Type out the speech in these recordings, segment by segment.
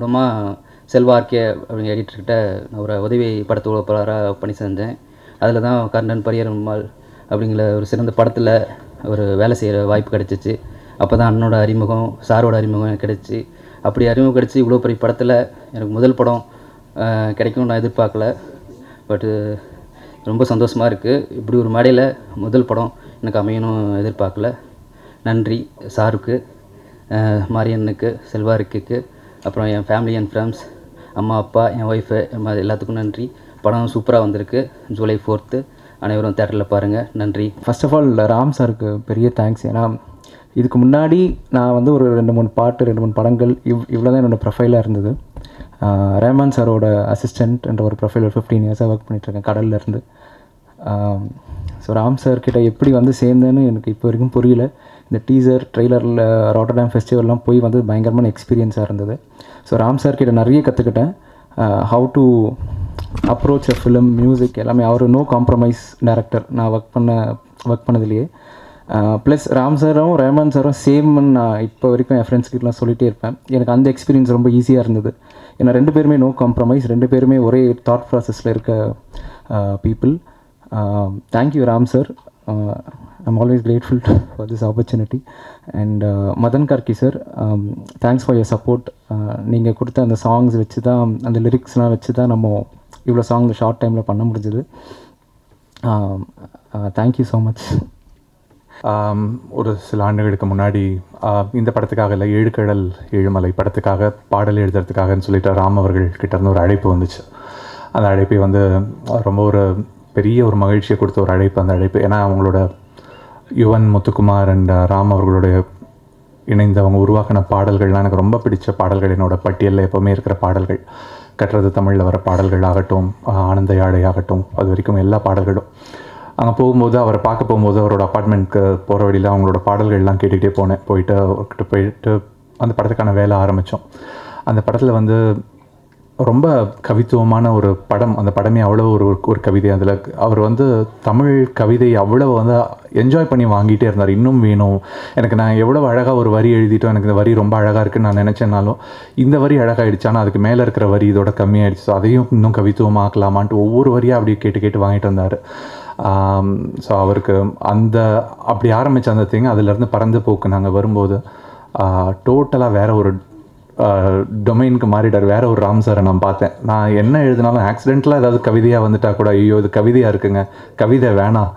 படமாக செல்வா ஆர்கே அப்படிங்கிற எடிட்டர்கிட்ட நான் ஒரு உதவி படத்து உழைப்பாளராக பணி செஞ்சேன். அதில் தான் கர்ணன் பரியரம்மாள் அப்படிங்கிற ஒரு சிறந்த படத்தில் ஒரு வேலை செய்கிற வாய்ப்பு கிடச்சிச்சு. அப்போ தான் அண்ணனோட அறிமுகம், சாரோட அறிமுகம் எனக்கு கிடச்சி. அப்படி அறிமுகம் கிடச்சி இவ்வளோ பெரிய படத்தில் எனக்கு முதல் படம் கிடைக்கும்னு நான் எதிர்பார்க்கல. பட்டு ரொம்ப சந்தோஷமாக இருக்குது. இப்படி ஒரு மேடையில் முதல் படம் எனக்கு அமையணும் எதிர்பார்க்கல. நன்றி சாருக்கு, மாரியண்ணனுக்கு, செல்வாருக்குக்கு, அப்புறம் என் ஃபேமிலி அண்ட் ஃப்ரெண்ட்ஸ், அம்மா அப்பா, என் ஒய்ஃபு, எல்லாத்துக்கும் நன்றி. படம் சூப்பராக வந்திருக்கு. ஜூலை 4 அனைவரும் தேட்டரில் பாருங்கள். நன்றி. ஃபர்ஸ்ட் ஆஃப் ஆல் ராம் சாருக்கு பெரிய தேங்க்ஸ். ஏன்னா இதுக்கு முன்னாடி நான் வந்து ஒரு 2-3 பாட்டு, 2-3 படங்கள் இவ்வளோ தான் என்னோடய ப்ரொஃபைலாக இருந்தது. ரஹ்மான் சாரோட அசிஸ்டண்ட் என்ற ஒரு ப்ரொஃபைல் 15 இயர்ஸாக ஒர்க் பண்ணிகிட்ருக்கேன் கடல்லேருந்து. ஸோ ராம் சார்கிட்ட எப்படி வந்து சேர்ந்தேன்னு எனக்கு இப்போ வரைக்கும் புரியல. இந்த டீசர் ட்ரெய்லரில் ராட்டர்டாம் ஃபெஸ்டிவல்லாம் போய் வந்து பயங்கரமான எக்ஸ்பீரியன்ஸாக இருந்தது. ஸோ ராம் சார்கிட்ட நிறைய கற்றுக்கிட்டேன். How to approach a film, music எல்லாமே. அவர் நோ காம்ப்ரமைஸ் டேரக்டர் நான் ஒர்க் பண்ணதுலேயே. ப்ளஸ் ராம் சாரும் ரஹ்மான் சாரும் சேம்னு நான் இப்போ வரைக்கும் என் ஃப்ரெண்ட்ஸ்கிட்டலாம் சொல்லிகிட்டே இருப்பேன். எனக்கு அந்த எக்ஸ்பீரியன்ஸ் ரொம்ப ஈஸியாக இருந்தது. ஏன்னா 2 பேருமே நோ காம்ப்ரமைஸ், 2 பேருமே ஒரே தாட் ப்ராசஸில் இருக்க people. Thank you Ram sir. I'm always grateful for this opportunity. And Madhan Karky sir, thanks for your support. நீங்கள் கொடுத்த அந்த சாங்ஸ் வச்சு தான், அந்த லிரிக்ஸ்லாம் வச்சு தான் நம்ம இவ்வளோ சாங் ஷார்ட் டைமில் பண்ண முடிஞ்சது. Thank you so much. ஒரு சில ஆண்டுகளுக்கு முன்னாடி இந்த படத்துக்காக இல்லை, 7 கடல் 7 மலை படத்துக்காக பாடல் எழுதுறதுக்காகன்னு சொல்லிட்டு ராம் அவர்கள் கிட்டேருந்து ஒரு அழைப்பு வந்துச்சு. அந்த அழைப்பை வந்து ரொம்ப ஒரு பெரிய ஒரு மகிழ்ச்சியை கொடுத்த ஒரு அழைப்பு அந்த அழைப்பு. ஏன்னா அவங்களோட யுவன் முத்துக்குமார் அண்ட் ராம் அவர்களுடைய இணைந்து அவங்க உருவாக்கின பாடல்கள்லாம் எனக்கு ரொம்ப பிடிச்ச பாடல்கள். என்னோடய பட்டியலில் எப்போவுமே இருக்கிற பாடல்கள். கற்றது தமிழில் வர பாடல்கள் ஆகட்டும், ஆனந்த யாழை ஆகட்டும், அது வரைக்கும் எல்லா பாடல்களும். அங்கே போகும்போது, அவரை பார்க்க போகும்போது, அவரோட அப்பார்ட்மெண்ட்க்கு போகிற வழியில் அவங்களோட பாடல்கள்லாம் கேட்டுக்கிட்டே போனேன். போயிட்டு அந்த படத்துக்கான வேலை ஆரம்பித்தோம். அந்த படத்தில் வந்து ரொம்ப கவித்துவமான ஒரு படம். அந்த படமே அவ்வளோ ஒரு கவிதை. அதில் அவர் வந்து தமிழ் கவிதை அவ்வளோ வந்து என்ஜாய் பண்ணி வாங்கிட்டே இருந்தார். இன்னும் வேணும் எனக்கு, நான் எவ்வளோ அழகாக ஒரு வரி எழுதிட்டோம், எனக்கு இந்த வரி ரொம்ப அழகாக இருக்குதுன்னு நான் நினச்சேனாலும் இந்த வரி அழகாகிடுச்சு, ஆனால் அதுக்கு மேலே இருக்கிற வரி இதோட கம்மியாகிடுச்சு, ஸோ அதையும் இன்னும் கவித்துவமாக்கலாமான்ட்டு ஒவ்வொரு வரியாக அப்படி கேட்டு வாங்கிட்டு வந்தார். ஸோ அவருக்கு அப்படி ஆரம்பித்த அந்த திங் அதிலேருந்து பறந்து போக்கு நாங்கள் வரும்போது டோட்டலாக வேறு ஒரு டொமைனுக்கு மாறிட்டார். வேறு ஒரு ராம் சாரை நான் பார்த்தேன். நான் என்ன எழுதினாலும் ஆக்சிடென்டலாக ஏதாவது கவிதையாக வந்துட்டால் கூட, ஐயோ இது கவிதையாக இருக்குங்க, கவிதை வேணாம்,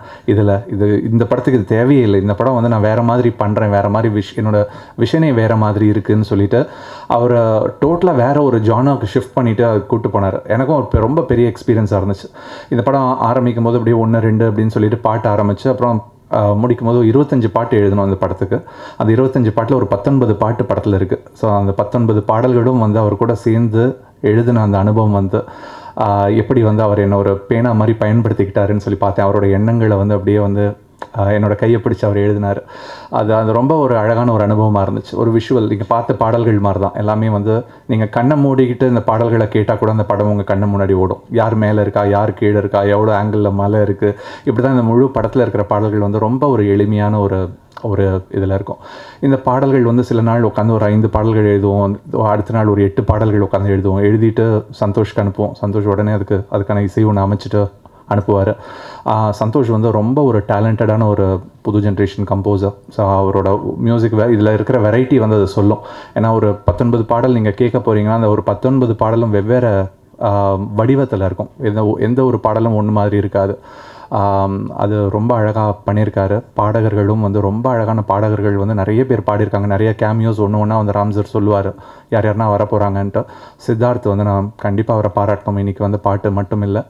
இந்த படத்துக்கு இது தேவையே இல்லை, இந்த படம் வந்து நான் வேறு மாதிரி பண்ணுறேன், வேறு மாதிரி என்னோடய விஷனே வேறு மாதிரி இருக்குதுன்னு சொல்லிட்டு அவரை டோட்டலாக வேறு ஒரு ஜானாவுக்கு ஷிஃப்ட் பண்ணிவிட்டு கூப்பிட்டு போனார். எனக்கும் ரொம்ப பெரிய எக்ஸ்பீரியன்ஸாக இருந்துச்சு. இந்த படம் ஆரம்பிக்கும் போது அப்படியே 1 2 அப்படின்னு சொல்லிட்டு பாட்டு ஆரம்பித்து அப்புறம் முடிக்கும் போது 25 பாட்டு எழுதணும் அந்த படத்துக்கு. அந்த 25 பாட்டில் ஒரு 19 பாட்டு படத்தில் இருக்குது. ஸோ அந்த 19 பாடல்களும் வந்து அவர் கூட சேர்ந்து எழுதின அந்த அனுபவம் வந்து எப்படி வந்து அவர் என்ன ஒரு பேனா மாதிரி பயன்படுத்திக்கிட்டாருன்னு சொல்லி பார்த்தேன். அவரோட எண்ணங்களை வந்து அப்படியே வந்து என்னோடய கையை பிடிச்சி அவர் எழுதினார். அது ரொம்ப ஒரு அழகான ஒரு அனுபவமாக இருந்துச்சு. ஒரு விஷுவல், நீங்கள் பார்த்த பாடல்கள் மாதிரி தான் எல்லாமே. வந்து நீங்கள் கண்ணை மூடிக்கிட்டு இந்த பாடல்களை கேட்டால் கூட அந்த படம் உங்கள் கண்ணை முன்னாடி ஓடும். யார் மேலே இருக்கா, யார் கீழே இருக்கா, எவ்வளோ ஆங்கிளில் மலை இருக்குது, இப்படி தான் இந்த முழு படத்தில் இருக்கிற பாடல்கள் வந்து ரொம்ப ஒரு எளிமையான ஒரு இதில் இருக்கும். இந்த பாடல்கள் வந்து சில நாள் உட்காந்து ஒரு 5 பாடல்கள் எழுதுவோம், அடுத்த நாள் ஒரு 8 பாடல்கள் உட்காந்து எழுதுவோம். எழுதிட்டு சந்தோஷ்க்கு அனுப்புவோம். சந்தோஷ் உடனே அதுக்கான இசை ஒன்று அமைச்சிட்டு அனுப்புவார். சந்தோஷ் வந்து ரொம்ப ஒரு டேலண்டடான ஒரு புது ஜென்ரேஷன் கம்போசர். ஸோ அவரோட மியூசிக் இதில் இருக்கிற வெரைட்டி வந்து அது சொல்லும். ஏன்னா ஒரு 19 பாடல் நீங்கள் கேட்க போகிறீங்கன்னா அந்த ஒரு 19 பாடலும் வெவ்வேறு வடிவத்தில் இருக்கும். எந்த ஒரு பாடலும் ஒன்று மாதிரி இருக்காது. அது ரொம்ப அழகாக பண்ணியிருக்காரு. பாடகர்களும் வந்து ரொம்ப அழகான பாடகர்கள் வந்து நிறைய பேர் பாடியிருக்காங்க. நிறைய கேமியோஸ் ஒன்று வந்து ராம் சார் சொல்லுவார் யார் வர போகிறாங்கன்ட்டு. சித்தார்த் வந்து நான் கண்டிப்பாக அவரை பாராட்டணும். இன்றைக்கி வந்து பாட்டு மட்டும் இல்லை,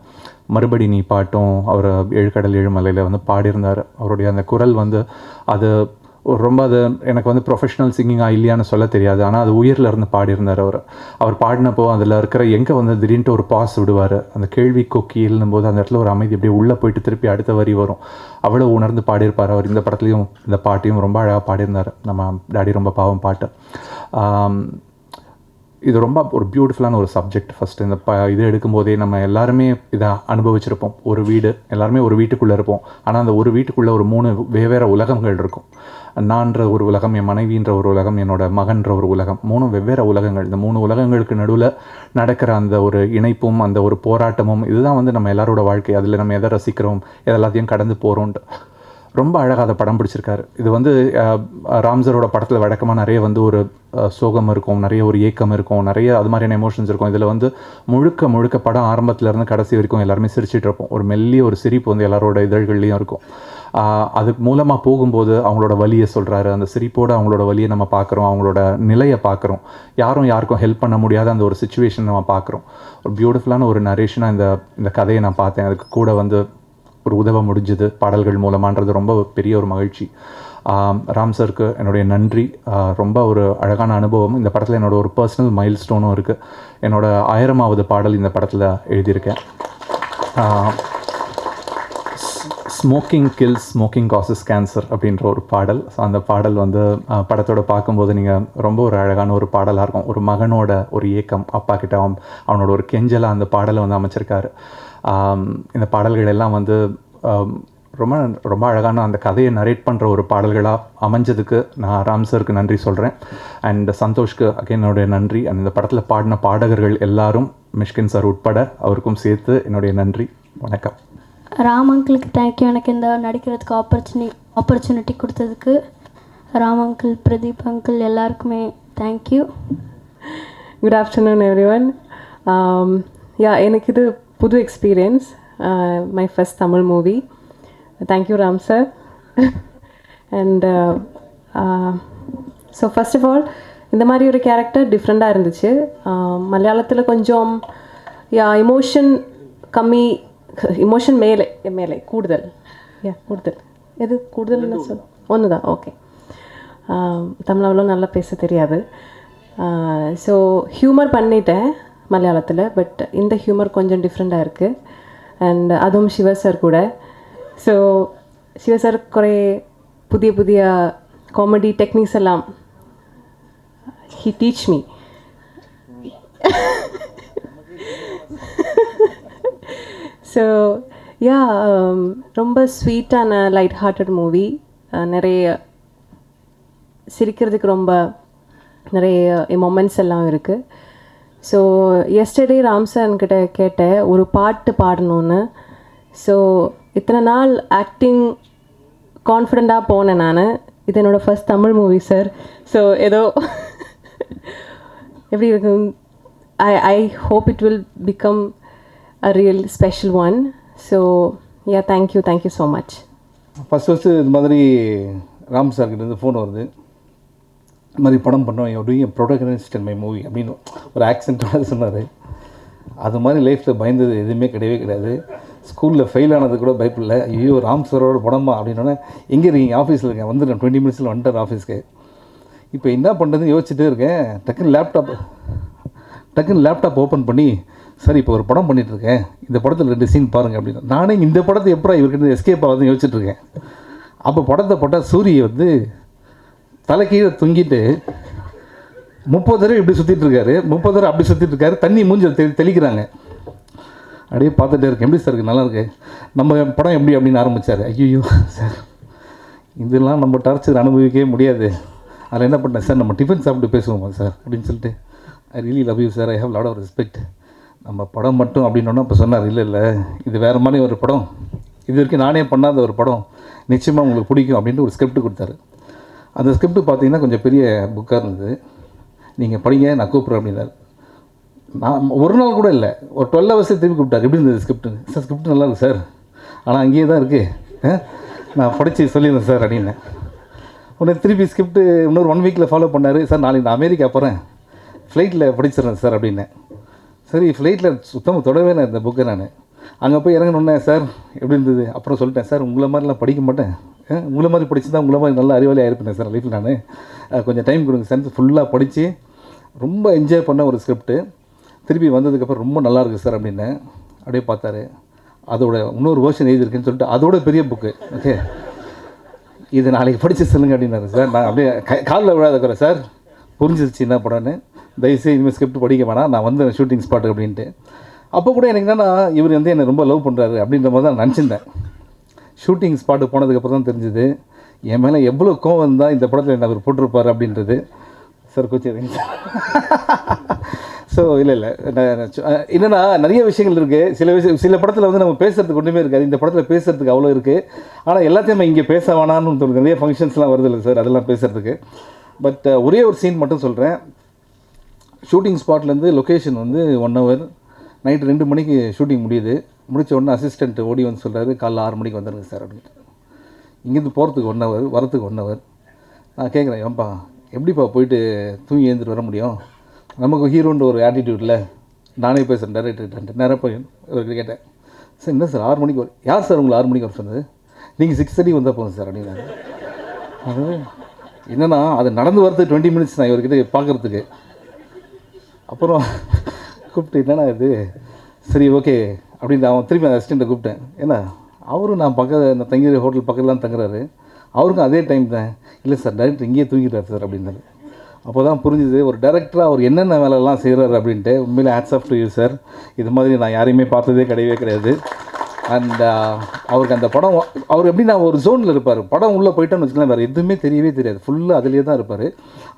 மறுபடி நீ பாட்டும் அவர் 7 கடல் 7 மலையில் வந்து பாடியிருந்தார். அவருடைய அந்த குரல் வந்து ரொம்ப எனக்கு வந்து ப்ரொஃபஷ்னல் சிங்கிங்காக இல்லையான்னு சொல்ல தெரியாது. ஆனால் அது உயிரில் இருந்து பாடியிருந்தார். அவர் பாடினப்போ அதில் இருக்கிற எங்கே வந்து திடீர்னு ஒரு பாஸ் விடுவார். அந்த கேள்வி கொக்கியில்னும் போது அந்த இடத்துல ஒரு அமைதி அப்படியே உள்ளே போயிட்டு திருப்பி அடுத்த வரி வரும். அவ்வளோ உணர்ந்து பாடியிருப்பார் அவர். இந்த படத்துலையும் இந்த பாட்டையும் ரொம்ப அழகாக பாடியிருந்தார். நம்ம டாடி ரொம்ப பாவம் பாட்டு. இது ரொம்ப ஒரு பியூட்டிஃபுல்லான ஒரு சப்ஜெக்ட். ஃபஸ்ட்டு இந்த இது எடுக்கும்போதே நம்ம எல்லாருமே இதை அனுபவிச்சிருப்போம். ஒரு வீடு, எல்லாருமே ஒரு வீட்டுக்குள்ளே இருப்போம். ஆனால் அந்த ஒரு வீட்டுக்குள்ளே ஒரு 3 வெவ்வேறு உலகங்கள் இருக்கும். நான்ற ஒரு உலகம், என் மனைவின்ற ஒரு உலகம், என்னோட மகன்ற ஒரு உலகம். 3 வெவ்வேறு உலகங்கள். இந்த 3 உலகங்களுக்கு நடுவில் நடக்கிற அந்த ஒரு இணைப்பும் அந்த ஒரு போராட்டமும் இதுதான் வந்து நம்ம எல்லாரோட வாழ்க்கை. அதில் நம்ம எதை ரசிக்கிறோம், எல்லாத்தையும் கடந்து போகிறோன்ட்டு ரொம்ப அழகாக அதை படம் பிடிச்சிருக்காரு. இது வந்து ராம்சரோட படத்தில் வழக்கமாக நிறைய வந்து ஒரு சோகம் இருக்கும், நிறைய ஒரு ஏக்கம் இருக்கும், நிறைய அது மாதிரியான எமோஷன்ஸ் இருக்கும். இதில் வந்து முழுக்க படம் ஆரம்பத்துலேருந்து கடைசி வரைக்கும் எல்லாருமே சிரிச்சிட்டு இருப்போம். ஒரு மெல்லிய ஒரு சிரிப்பு வந்து எல்லாரோட இதழ்கள்லேயும் இருக்கும். அதுக்கு மூலமாக போகும்போது அவங்களோட வலியை சொல்கிறாரு. அந்த சிரிப்போடு அவங்களோட வலியை நம்ம பார்க்குறோம், அவங்களோட நிலையை பார்க்குறோம். யாருக்கும் ஹெல்ப் பண்ண முடியாத அந்த ஒரு சுச்சுவேஷன் நம்ம பார்க்குறோம். ஒரு பியூட்டிஃபுல்லான ஒரு நரேஷனாக இந்த கதையை நான் பார்த்தேன். அதுக்கு கூட வந்து ஒரு உதவ முடிஞ்சுது பாடல்கள் மூலமான்றது ரொம்ப பெரிய ஒரு மகிழ்ச்சி. ராம் சருக்கு என்னுடைய நன்றி. ரொம்ப ஒரு அழகான அனுபவம். இந்த படத்தில் என்னோடய ஒரு பர்சனல் மைல் ஸ்டோனும் இருக்குது. என்னோடய 1000வது பாடல் இந்த படத்தில் எழுதியிருக்கேன். Smoking kills, smoking causes cancer அப்படின்ற ஒரு பாடல். ஸோ அந்த பாடல் வந்து படத்தோட பார்க்கும்போது நீங்கள் ரொம்ப ஒரு அழகான ஒரு பாடலாக இருக்கும். ஒரு மகனோட ஒரு ஏக்கம், அப்பா கிட்ட அவனோட ஒரு கெஞ்சலாக அந்த பாடலை வந்து அமைச்சிருக்காரு. இந்த பாடல்கள் எல்லாம் வந்து ரொம்ப அழகான அந்த கதையை நரேட் பண்ணுற ஒரு பாடல்களாக அமைஞ்சதுக்கு நான் ராம் சருக்கு நன்றி சொல்கிறேன். அண்ட் சந்தோஷ்க்கு அகைன் என்னுடைய நன்றி. அண்ட் இந்த படத்தில் பாடின பாடகர்கள் எல்லாரும், மிஷ்கின் சார் உட்பட, அவருக்கும் சேர்த்து என்னுடைய நன்றி. வணக்கம். ராம் அங்கிளுக்கு தேங்க்யூ. எனக்கு இந்த நடிக்கிறதுக்கு ஆப்பர்ச்சுனிட்டி கொடுத்ததுக்கு ராம் அங்கிள், பிரதீப் அங்கிள் எல்லாருக்குமே தேங்க்யூ. Good afternoon everyone. எனக்கு இது புது experience. My first Tamil movie. Thank you Ram sir. And so first of all இந்த மாதிரி ஒரு கேரக்டர் டிஃப்ரெண்ட்டாக இருந்துச்சு. மலையாளத்தில் கொஞ்சம் இமோஷன் கம்மி, இமோஷன் மேலே கூடுதல். கூடுதல் எது கூடுதல்னு சொல் ஒன்று தான். ஓகே. தமிழ் அவ்வளோ நல்லா பேச தெரியாது. ஸோ ஹியூமர் பண்ணிட்டேன் மலையாளத்தில். பட் இந்த ஹியூமர் கொஞ்சம் டிஃப்ரெண்ட்டாக இருக்குது. அண்ட் அதுவும் சிவா சார் கூட. ஸோ சிவா சார் குறை புதிய காமெடி டெக்னிக்ஸ் எல்லாம் ஹி டீச் மீ. ஸோ ரொம்ப ஸ்வீட்டான லைட் ஹார்ட்டட் மூவி. நிறைய சிரிக்கிறதுக்கு ரொம்ப நிறைய மொமெண்ட்ஸ் எல்லாம் இருக்குது. ஸோ எஸ்டர்டே ராம் சார்கிட்ட கேட்டேன் ஒரு பாட்டு பாடணுன்னு. ஸோ இத்தனை நாள் ஆக்டிங் கான்ஃபிடெண்ட்டாக போனேன் நான். இது என்னோடய first Tamil movie sir. So ஏதோ எப்படி இருக்கு. I hope it will become a real special one. So yeah, thank you so much. First இது மாதிரி ராம் சார்கிட்டேருந்து ஃபோன் வருது. இது மாதிரி படம் பண்ணோம், டூயிங் ப்ரொடகனிஸ்ட் இன் மை மூவி அப்படின்னு ஒரு ஆக்சென்ட்டோட சொன்னார். அது மாதிரி லைஃப்பில் பயந்தது எதுவுமே கிடையாது. ஸ்கூலில் ஃபெயில் ஆனது கூட பயப்படல. ஐயோ ராம் சாரோட படமா அப்படின்னோடனே, எங்கே இருக்கீங்க? ஆஃபீஸில் இருக்கேன், வந்துட்டேன் 20 மினிட்ஸில் வந்துட்டார் ஆஃபீஸ்க்கு. இப்போ என்ன பண்ணுறதுன்னு யோசிச்சுட்டே இருக்கேன். டக்குன்னு லேப்டாப் ஓப்பன் பண்ணி, சார் இப்போ ஒரு படம் பண்ணிகிட்ருக்கேன், இந்த படத்தில் 2 சீன் பாருங்கள் அப்படின்னு. நானே இந்த படத்தை எப்போ இவர்கிட்ட எஸ்கேப் ஆகுதுன்னு யோசிச்சுட்ருக்கேன். அப்போ படத்தை போட்டால் சூரிய வந்து தலைக்கீழே தொங்கிட்டு 30 தடவை இப்படி சுற்றிட்டுருக்காரு, 30 தடவை அப்படி சுற்றிட்டுருக்காரு. தண்ணி மூஞ்சி தெளிக்கிறாங்க. அப்படியே பார்த்துட்டே இருக்கேன். எப்படி சார் இருக்குது? நல்லா இருக்கு. நம்ம படம் எப்படி அப்படின்னு ஆரம்பித்தார். ஐயோ சார், இதெல்லாம் நம்ம டார்ச்சர் அனுபவிக்கவே முடியாது. அதில் என்ன பண்ணேன், சார் நம்ம டிஃபன் சாப்பிட்டு பேசுவோமா சார் அப்படின்னு சொல்லிட்டு, I really love you sir, I have lot of respect. நம்ம படம் மட்டும் அப்படின்னோன்னா அப்போ சொன்னார், இல்லை இது வேறு மாதிரி ஒரு படம், இது வரைக்கும் நானே பண்ணாத ஒரு படம், நிச்சயமாக உங்களுக்கு பிடிக்கும் அப்படின்ட்டு ஒரு ஸ்கிரிப்ட் கொடுத்தாரு. அந்த ஸ்கிரிப்ட் பார்த்தீங்கன்னா கொஞ்சம் பெரிய புக்காக இருந்தது. நீங்கள் படிங்க, நான் கூப்பிட்றேன் அப்படின்னாரு. நான் ஒரு நாள் கூட இல்லை, ஒரு 12 ஹவர்ஸே திருப்பி கூப்பிட்டார். எப்படி இருந்தது ஸ்கிரிப்ட்டு? சார் ஸ்கிரிப்ட் நல்லா இருக்குது சார், ஆனால் அங்கேயே தான் இருக்குது, நான் படித்து சொல்லியிருந்தேன் சார் அப்படின்னேன். உடனே திருப்பி ஸ்கிரிப்ட்டு இன்னொரு 1 வீக்கில் ஃபாலோ பண்ணார். சார் நாளைக்கு நான் அமெரிக்கா போகிறேன், ஃப்ளைட்டில் படிச்சிடுறேன் சார் அப்படின்னேன். சரி, ஃப்ளைட்டில் சுத்தமாக தொடவே இல்லை இந்த புக்கை. நான் அங்கே போய் இறங்கணுன்னே, சார் எப்படி இருந்தது? அப்புறம் சொல்லிட்டேன், சார் உங்களை மாதிரிலாம் படிக்க மாட்டேன், உங்களை மாதிரி படித்து தான் உங்களை மாதிரி நல்ல அறிவாளி ஆகிருப்பேன் சார் லைஃப்பில். நான் கொஞ்சம் டைம் கொடுங்க சார். ஃபுல்லாக படித்து ரொம்ப என்ஜாய் பண்ண ஒரு ஸ்கிரிப்ட்டு. திருப்பி வந்ததுக்கப்புறம் ரொம்ப நல்லாயிருக்கு சார் அப்படின்னேன். அப்படியே பார்த்தாரு, அதோட இன்னொரு வேர்ஷன் எழுதியிருக்குன்னு சொல்லிட்டு அதோட பெரிய புக்கு, ஓகே இது நாளைக்கு படித்து சொல்லுங்கள் அப்படின்னாரு. சார் நான் அப்படியே காலில் விழாதக்கிறேன், சார் புரிஞ்சிருச்சு என்ன படம்னு. தயவுசெய்து இனிமேல் ஸ்கிரிப்ட் படிக்க வேணாம், நான் வந்து ஷூட்டிங் ஸ்பாட் அப்படின்ட்டு. அப்போ கூட எனக்கு என்னென்னா இவர் வந்து என்னை ரொம்ப லவ் பண்ணுறாரு அப்படின்ற மாதிரி தான் நினச்சிருந்தேன். ஷூட்டிங் ஸ்பாட்டு போனதுக்கப்புறம் தான் தெரிஞ்சுது என் மேலே எவ்வளோ கோவம் இருந்தால் இந்த படத்தில் என்ன அவர் போட்டிருப்பார் அப்படின்றது. Sir கோச்சிங்க sir. ஸோ இல்லை என்னென்னா நிறைய விஷயங்கள் இருக்குது. சில படத்தில் வந்து நம்ம பேசுகிறதுக்கு ஒன்றுமே இருக்காது, இந்த படத்தில் பேசுகிறதுக்கு அவ்வளோ இருக்குது. ஆனால் எல்லாத்தையும் இங்கே பேச வேணான்னு தோணுது. நிறைய ஃபங்க்ஷன்ஸ்லாம் வருது இல்லை சார், அதெல்லாம் பேசுகிறதுக்கு. பட் ஒரே ஒரு சீன் மட்டும் சொல்கிறேன். ஷூட்டிங் ஸ்பாட்லேருந்து லொக்கேஷன் வந்து 1 hour, நைட்டு 2 மணிக்கு ஷூட்டிங் முடியுது. முடித்த உடனே அசிஸ்டண்ட் ஓடி வந்து சொல்கிறாரு, காலைல 6 மணிக்கு வந்துடுங்க சார் அப்படின்ட்டு. இங்கேருந்து போகிறதுக்கு 1 hour, வரத்துக்கு 1 hour. நான் கேட்குறேன், ஏன்பா எப்படிப்பா போயிட்டு தூங்கி எழுந்துட்டு வர முடியும், நமக்கு ஹீரோன்ற ஒரு ஆட்டிடியூடில் நானே பேசுகிறேன் டேரக்டர்கிட்ட. நேராக போய் இவர்கிட்ட கேட்டேன், சார் என்ன சார் 6 மணிக்கு யார் சார் உங்களை 6 மணிக்கு வர சொன்னது, நீங்கள் 6:30 வந்தால் போதும் சார் அப்படின்னாரு. அது என்னென்னா அது நடந்து வரதுக்கு 20 minutes நான் இவர்கிட்ட பார்க்குறதுக்கு. அப்புறம் கூப்பிட்டு என்னன்னா இது சரி ஓகே அப்படின்னு அவன் திருப்பி அந்த அசிஸ்டண்ட்டை கூப்பிட்டேன். ஏன்னா அவரும் நான் நான் தங்கிற ஹோட்டல் பக்கத்தில் தான் தங்குறாரு, அவருக்கும் அதே டைம் தான். இல்லை சார் டைரக்டர் இங்கேயே தூங்கிட்டார் சார் அப்படின்னாரு. அப்போ தான் புரிஞ்சுது ஒரு டேரக்டராக அவர் என்னென்ன வேலைலாம் செய்கிறாரு அப்படின்ட்டு. உண்மையிலே hats off to you sir. இது மாதிரி நான் யாரையுமே பார்த்ததே கிடையாது. அண்ட் அவருக்கு அந்த படம் அவர் எப்படின்னா ஒரு ஜோனில் இருப்பார். படம் உள்ளே போயிட்டோன்னு வச்சுக்கலாம், வேறு எதுவுமே தெரியவே தெரியாது, ஃபுல்லாக அதிலே தான் இருப்பார்.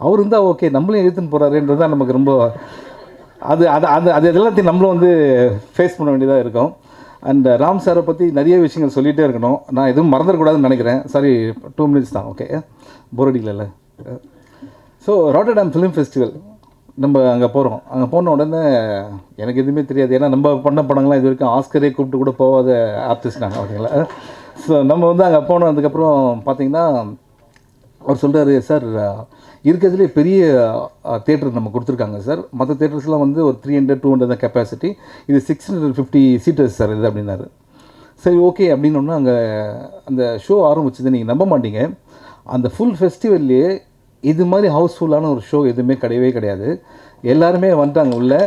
அவர் இருந்தால் ஓகே நம்மளையும் எடுத்துன்னு போகிறாருன்றது தான் நமக்கு ரொம்ப அது அது அது அது எல்லாத்தையும் நம்மளும் வந்து ஃபேஸ் பண்ண வேண்டியதாக இருக்கும். அண்ட் ராம் சாரை பற்றி நிறைய விஷயங்கள் சொல்லிகிட்டே இருக்கணும், நான் எதுவும் மறந்துடக்கூடாதுன்னு நினைக்கிறேன். சாரி 2 minutes தான், ஓகே போர் அடிக்கல. ஸோ ராட்டர்டாம் ஃபிலிம் ஃபெஸ்டிவல் நம்ம அங்கே போகிறோம். அங்கே போன உடனே எனக்கு எதுவுமே தெரியாது, ஏன்னா நம்ம பண்ண படங்கள்லாம் இது வரைக்கும் ஆஸ்கரே கூப்பிட்டு கூட போகாத ஆர்டிஸ்ட் நாங்கள் அப்படிங்களா. ஸோ நம்ம வந்து அங்கே போனதுக்கப்புறம் பார்த்திங்கன்னா அவர் சொல்கிறாரு, சார் இருக்கிறதுலே பெரிய தேட்டர் நம்ம கொடுத்துருக்காங்க சார், மற்ற தேட்டர்ஸ்லாம் வந்து ஒரு 300-200 தான் கெப்பாசிட்டி, இது 650 சீட்டர்ஸ் சார் இது அப்படின்னாரு. சரி ஓகே அப்படின்னோன்னா அங்கே அந்த ஷோ ஆரம்பிச்சது நீங்கள் நம்ப மாட்டீங்க, அந்த ஃபுல் ஃபெஸ்டிவல்லையே இது மாதிரி ஹவுஸ்ஃபுல்லான ஒரு ஷோ எதுவுமே கிடையாது. எல்லாருமே வந்துட்டாங்க உள்ளே.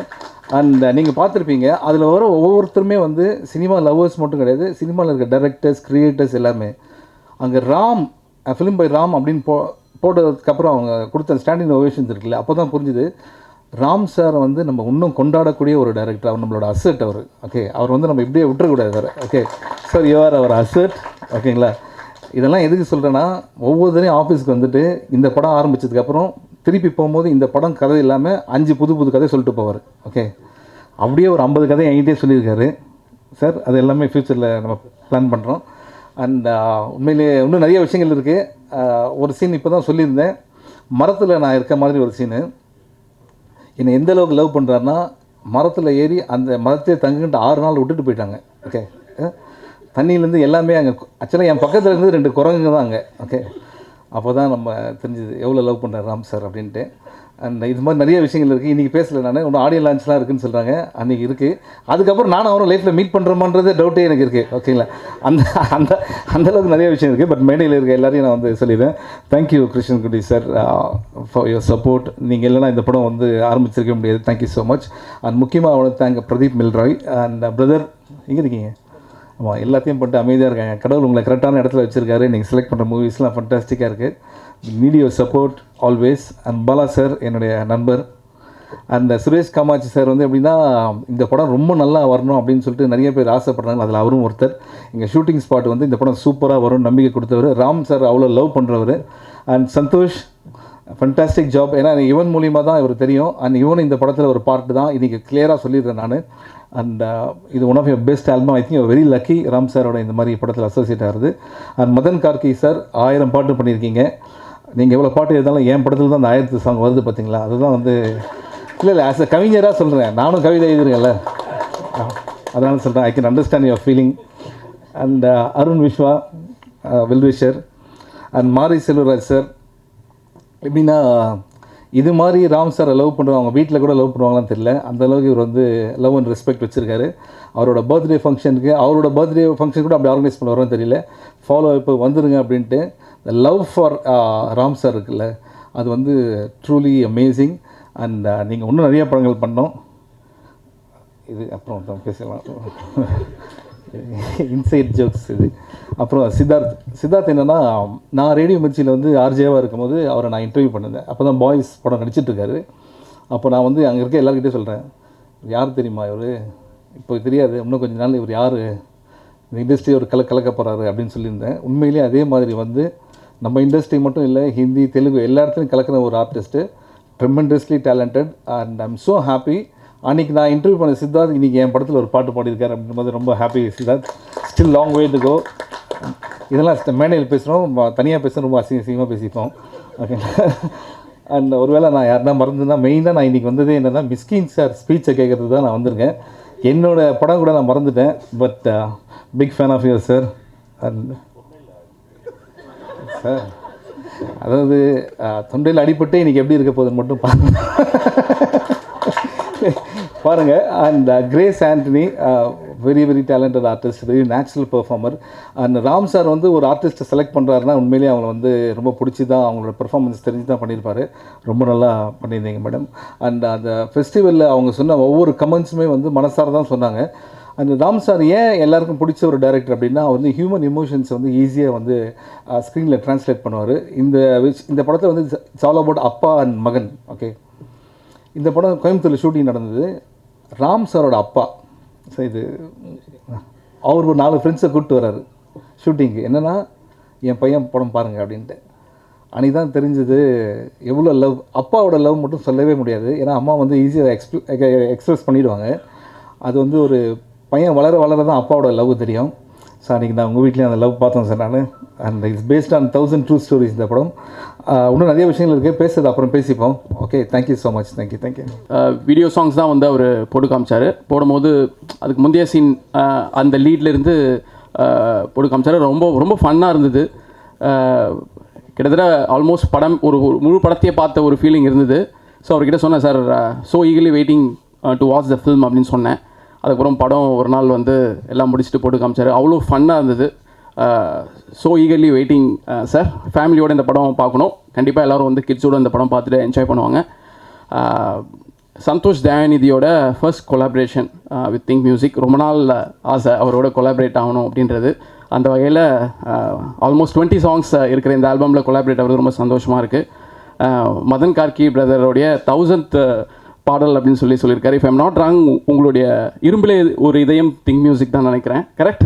அண்ட் நீங்கள் பார்த்துருப்பீங்க அதில் வர ஒவ்வொருத்தருமே வந்து சினிமா லவ்வர்ஸ் மட்டும் கிடையாது, சினிமாவில் இருக்க டைரக்டர்ஸ் கிரியேட்டர்ஸ் எல்லாமே. அங்கே ராம் ஃபிலிம் பை ராம் அப்படின்னு போட்டதுக்கப்புறம் அவங்க கொடுத்த ஸ்டாண்டிங் ஓவேஷன்ஸ் இருக்குல்ல, அப்போ தான் புரிஞ்சுது ராம் சார் வந்து நம்ம இன்னும் கொண்டாடக்கூடிய ஒரு டைரக்டர். அவர் நம்மளோட அசட் அவர். ஓகே அவர் வந்து நம்ம இப்படியே விட்டுறக்கூடாது sir. Okay sir your our asset. ஓகேங்களா. இதெல்லாம் எதுக்கு சொல்கிறேன்னா ஒவ்வொருத்தரையும் ஆஃபீஸ்க்கு வந்துட்டு இந்த படம் ஆரம்பித்ததுக்கப்புறம் திருப்பி போகும்போது இந்த படம் கதை இல்லாமல் 5 புது கதை சொல்லிட்டு போவார். ஓகே அப்படியே ஒரு 50 கதை என்கிட்டே சொல்லியிருக்காரு சார். அது எல்லாமே ஃப்யூச்சரில் நம்ம பிளான் பண்ணுறோம். அண்ட் உண்மையிலே இன்னும் நிறைய விஷயங்கள் இருக்குது. ஒரு சீன் இப்போ தான் சொல்லியிருந்தேன், மரத்தில் நான் இருக்க மாதிரி ஒரு சீனு. என்னை எந்த அளவுக்கு லவ் பண்ணுறாருன்னா மரத்தில் ஏறி அந்த மரத்தையே தங்குன்ட்டு 6 நாள் விட்டுட்டு போயிட்டாங்க. ஓகே தண்ணியிலேருந்து எல்லாமே அங்கே ஆக்சுவலாக என் பக்கத்தில் இருந்து 2 குரங்குங்க தான் அங்கே. ஓகே அப்போ தான் நம்ம தெரிஞ்சது எவ்வளோ லவ் பண்ணுறாரு ராம் சார் அப்படின்ட்டு. அண்ட் இது மாதிரி நிறைய விஷயங்கள் இருக்குது. இன்றைக்கி பேசலை நான், இன்னும் ஆடியோ லான்ச்லாம் இருக்குதுன்னு சொல்கிறாங்க, அன்றைக்கி இருக்குது. அதுக்கப்புறம் நானும் அவரும் லைஃப்பில் மீட் பண்ணுறோமான்றது டவுட்டே எனக்கு இருக்குது. ஓகேங்களா. அந்தளவுக்கு நிறைய விஷயம் இருக்குது. பட் மேடையில் இருக்க எல்லாரையும் நான் வந்து சொல்லிடுறேன். Thank you Krishnankudi sir for your support. நீங்கள் இல்லைனா இந்த படம் வந்து ஆரம்பிச்சிருக்க முடியாது. Thank you so much. அண்ட் முக்கியமாக அவனுக்கு thank Pradeep Milroy and brother. எங்கே இருக்கீங்க? ஆமாம் எல்லாத்தையும் போட்டு அமைதியாக இருக்காங்க. கடவுள் உங்களை கரெக்டான இடத்துல வச்சுருக்காரு. நீங்கள் செலக்ட் பண்ணுற மூவிஸ்லாம் ஃபண்டாஸ்டிக்காக இருக்குது. Need your support always. And Bala sir என்னுடைய நண்பர். அண்ட் சுரேஷ் காமாட்சி சார் வந்து எப்படின்னா இந்த படம் ரொம்ப நல்லா வரணும் அப்படின்னு சொல்லிட்டு நிறைய பேர் ஆசைப்படுறாங்க, அதில் அவரும் ஒருத்தர். எங்கள் ஷூட்டிங் ஸ்பாட் வந்து இந்த படம் சூப்பராக வரும் நம்பிக்கை கொடுத்தவர். ராம் சார் அவ்வளோ லவ் பண்ணுறவர். And Santhosh fantastic job. ஏன்னா இவன் மூலியமாக தான் இவர் தெரியும். அண்ட் இவனும் இந்த படத்தில் ஒரு பார்ட்டு தான். இன்றைக்கி கிளியராக சொல்லிடுறேன் நான். அண்ட் இது one of your best album. I think very lucky Ram சாரோட இந்த மாதிரி படத்தில் அசோசியேட் ஆகுது. அண்ட் மதன் கார்கி சார் 1000 பாட்டு பண்ணியிருக்கீங்க. நீங்கள் எவ்வளோ பாட்டு எழுதாலும் என் படத்தில் தான் அந்த 1000th சாங் வருது பார்த்தீங்களா. அதுதான் வந்து இல்லை ஆஸ் அ கவிஞராக சொல்கிறேன், நானும் கவிதை எழுதுறேன்ல, அதனால சொல்கிறேன். I can understand your feeling. And Arun Viswa wellwisher. And Mari Selvaraj sir எப்படின்னா இது மாதிரி ராம் சாரை லவ் பண்ணுறவங்க அவங்க வீட்டில் கூட லவ் பண்ணுவாங்களான்னு தெரியல, அந்தளவுக்கு இவர் வந்து லவ் அண்ட் ரெஸ்பெக்ட் வச்சுருக்காரு. அவரோட பர்த்டே ஃபங்க்ஷனுக்கு கூட அப்படி ஆர்கனைஸ் பண்ணுவாரோன்னு தெரியல, ஃபாலோ இப்போ வந்துடுங்க அப்படின்ட்டு. இந்த லவ் ஃபார் ராம் சார் இருக்குல்ல, அது வந்து ட்ரூலி அமேசிங். அண்ட் நீங்கள் இன்னும் நிறைய படங்கள் பண்ணோம். இது அப்புறம் தான் பேசலாம், இன்சைட் ஜோக்ஸ் இது. அப்புறம் சித்தார்த் என்னென்னா, நான் ரேடியோ மிர்ச்சியில் வந்து ஆர்ஜேவாக இருக்கும்போது அவரை நான் இன்டர்வியூ பண்ணியிருந்தேன். அப்போ தான் பாய்ஸ் படம் நடிச்சிட்ருக்காரு. அப்போ நான் வந்து அங்கே இருக்க எல்லாருக்கிட்டே சொல்கிறேன், யார் தெரியுமா இவர், இப்போ தெரியாது, இன்னும் கொஞ்ச நாள் இவர் யார், இந்த இண்டஸ்ட்ரி ஒரு கலக்க போகிறாரு அப்படின்னு சொல்லியிருந்தேன். உண்மையிலேயே அதே மாதிரி வந்து நம்ம இண்டஸ்ட்ரி மட்டும் இல்லை, ஹிந்தி தெலுங்கு எல்லா இடத்துலையும் கலக்கிற ஒரு artist, tremendously talented. And I am so happy. அன்றைக்கி நான் இன்டர்வியூ பண்ண சித்தார்த் இன்றைக்கி என் படத்தில் ஒரு பாட்டு பாடியிருக்காரு அப்படின்ற மாதிரி ரொம்ப happy. Siddharth still long way to go. இதெல்லாம் மேடையில் பேசுகிறோம், தனியாக பேசுகிறோம், ரொம்ப அசிங்கமாக பேசிப்போம். ஓகே. அண்ட் ஒருவேளை நான் யாருன்னா மறந்துன்னா, மெயினாக நான் இன்றைக்கி வந்ததே என்னென்னா மிஸ்கின் சார் ஸ்பீச்சை கேட்குறது தான் நான் வந்திருக்கேன். என்னோடய படம் கூட நான் மறந்துட்டேன். But big fan of your sir. And sir அதாவது தொண்டையில் அடிபட்டு இன்றைக்கி எப்படி இருக்க போகுதுன்னு மட்டும் பாருங்கள். And Grace Antony, very very talented artist, very natural performer. And Ram sir வந்து ஒரு ஆர்டிஸ்ட்டை செலக்ட் பண்ணுறாருன்னா உண்மையிலேயே அவங்கள வந்து ரொம்ப பிடிச்சி தான், அவங்களோட பெர்ஃபார்மன்ஸ் தெரிஞ்சு தான் பண்ணியிருப்பார். ரொம்ப நல்லா பண்ணியிருந்தீங்க மேடம். அண்ட் அந்த ஃபெஸ்டிவலில் அவங்க சொன்ன ஒவ்வொரு கமெண்ட்ஸுமே வந்து மனசார தான் சொன்னாங்க. அந்த ராம் சார் ஏன் எல்லாருக்கும் பிடிச்ச ஒரு டைரக்டர் அப்படின்னா, அவர் வந்து ஹியூமன் எமோஷன்ஸ் வந்து ஈஸியாக வந்து ஸ்க்ரீனில் ட்ரான்ஸ்லேட் பண்ணுவார். இந்த படத்தில் வந்து இட்ஸ் ஆல் அபவுட் அப்பா அண்ட் மகன். ஓகே. இந்த படம் கோயம்புத்தூரில் ஷூட்டிங் நடந்தது. ராம் சாரோட அப்பா இது அவர் ஒரு 4 ஃப்ரெண்ட்ஸை கூப்பிட்டு வர்றாரு ஷூட்டிங்கு. என்னென்னா, என் பையன் படம் பாருங்கள் அப்படின்ட்டு. அன்றைக்கி தான் தெரிஞ்சது எவ்வளோ லவ். அப்பாவோட லவ் மட்டும் சொல்லவே முடியாது, ஏன்னா அம்மா வந்து ஈஸியாக எக்ஸ்ப்ரெஸ் பண்ணிவிடுவாங்க. அது வந்து ஒரு பையன் வளர வளர தான் அப்பாவோட லவ் தெரியும். ஸோ அன்றைக்கி நான் உங்கள் வீட்லேயும் அந்த லவ் பார்த்தோம் சார் நான். And it's based on 1000 true stories இந்த படம். இன்னும் நிறைய விஷயங்கள் இருக்குது, பேசுறது அப்புறம் பேசிப்போம். Okay, thank you so much. Thank you. Video songs தான் வந்து அவர் போட்டு காமிச்சார். போடும்போது அதுக்கு முந்தைய சீன் அந்த லீட்லேருந்து போட்டு காமிச்சார். ரொம்ப ரொம்ப ஃபன்னாக இருந்தது. கிட்டத்தட்ட ஆல்மோஸ்ட் படம் ஒரு முழு படத்தையே பார்த்த ஒரு ஃபீலிங் இருந்தது. ஸோ அவர்கிட்ட சொன்னேன், sir so eagerly waiting to watch the film அப்படின்னு சொன்னேன். அதுக்கப்புறம் படம் ஒரு நாள் வந்து எல்லாம் முடிச்சுட்டு போட்டு காமிச்சார். அவ்வளோ ஃபன்னாக இருந்தது. So eagerly waiting sir. ஃபேமிலியோடு இந்த படம் பார்க்கணும். கண்டிப்பாக எல்லோரும் வந்து கிட்ஸோடு இந்த படம் பார்த்துட்டு என்ஜாய் பண்ணுவாங்க. சந்தோஷ் தயாநிதியோட first collaboration with Think Music. ரொம்ப நாள் ஆசை அவரோட கொலாபரேட் ஆகணும் அப்படின்றது. அந்த வகையில் ஆல்மோஸ்ட் 20 சாங்ஸ் இருக்கிற இந்த ஆல்பமில் கொலாபரேட் ஆகிறது ரொம்ப சந்தோஷமாக இருக்குது. மதன் கார்கி பிரதருடைய 1000th பாடல் அப்படின்னு சொல்லியிருக்காரு. இஃப் ஐம் நாட் ராங், உங்களுடைய இரும்பிலே ஒரு இதயம் திங்க் மியூசிக் தான் நினைக்கிறேன், கரெக்ட்?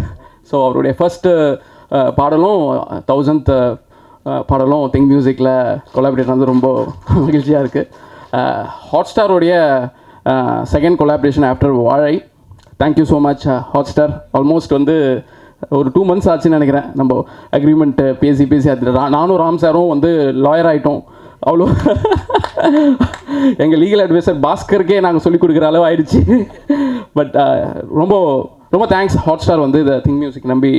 ஸோ அவருடைய ஃபஸ்ட்டு பாடலும் 1000th பாடலும் திங்க் மியூசிக்கில் கொலாபரேட் வந்து ரொம்ப மகிழ்ச்சியாக இருக்குது. ஹாட்ஸ்டாரோடைய செகண்ட் கொலாபரேஷன் ஆஃப்டர் வாழை. Thank you so much Hotstar. Almost வந்து ஒரு 2 months ஆச்சுன்னு நினைக்கிறேன் நம்ம அக்ரிமெண்ட்டு பேசி அது நானும் ராம் சாரும் வந்து லாயர் ஆகிட்டோம். அவ்வளோ எங்கள் லீகல் அட்வைசர் பாஸ்கருக்கே நாங்கள் சொல்லிக் கொடுக்குற அளவு ஆயிடுச்சு. பட் ரொம்ப ரொம்ப தேங்க்ஸ் ஹாட்ஸ்டார் வந்து இதை திங்க் மியூசிக் நம்பி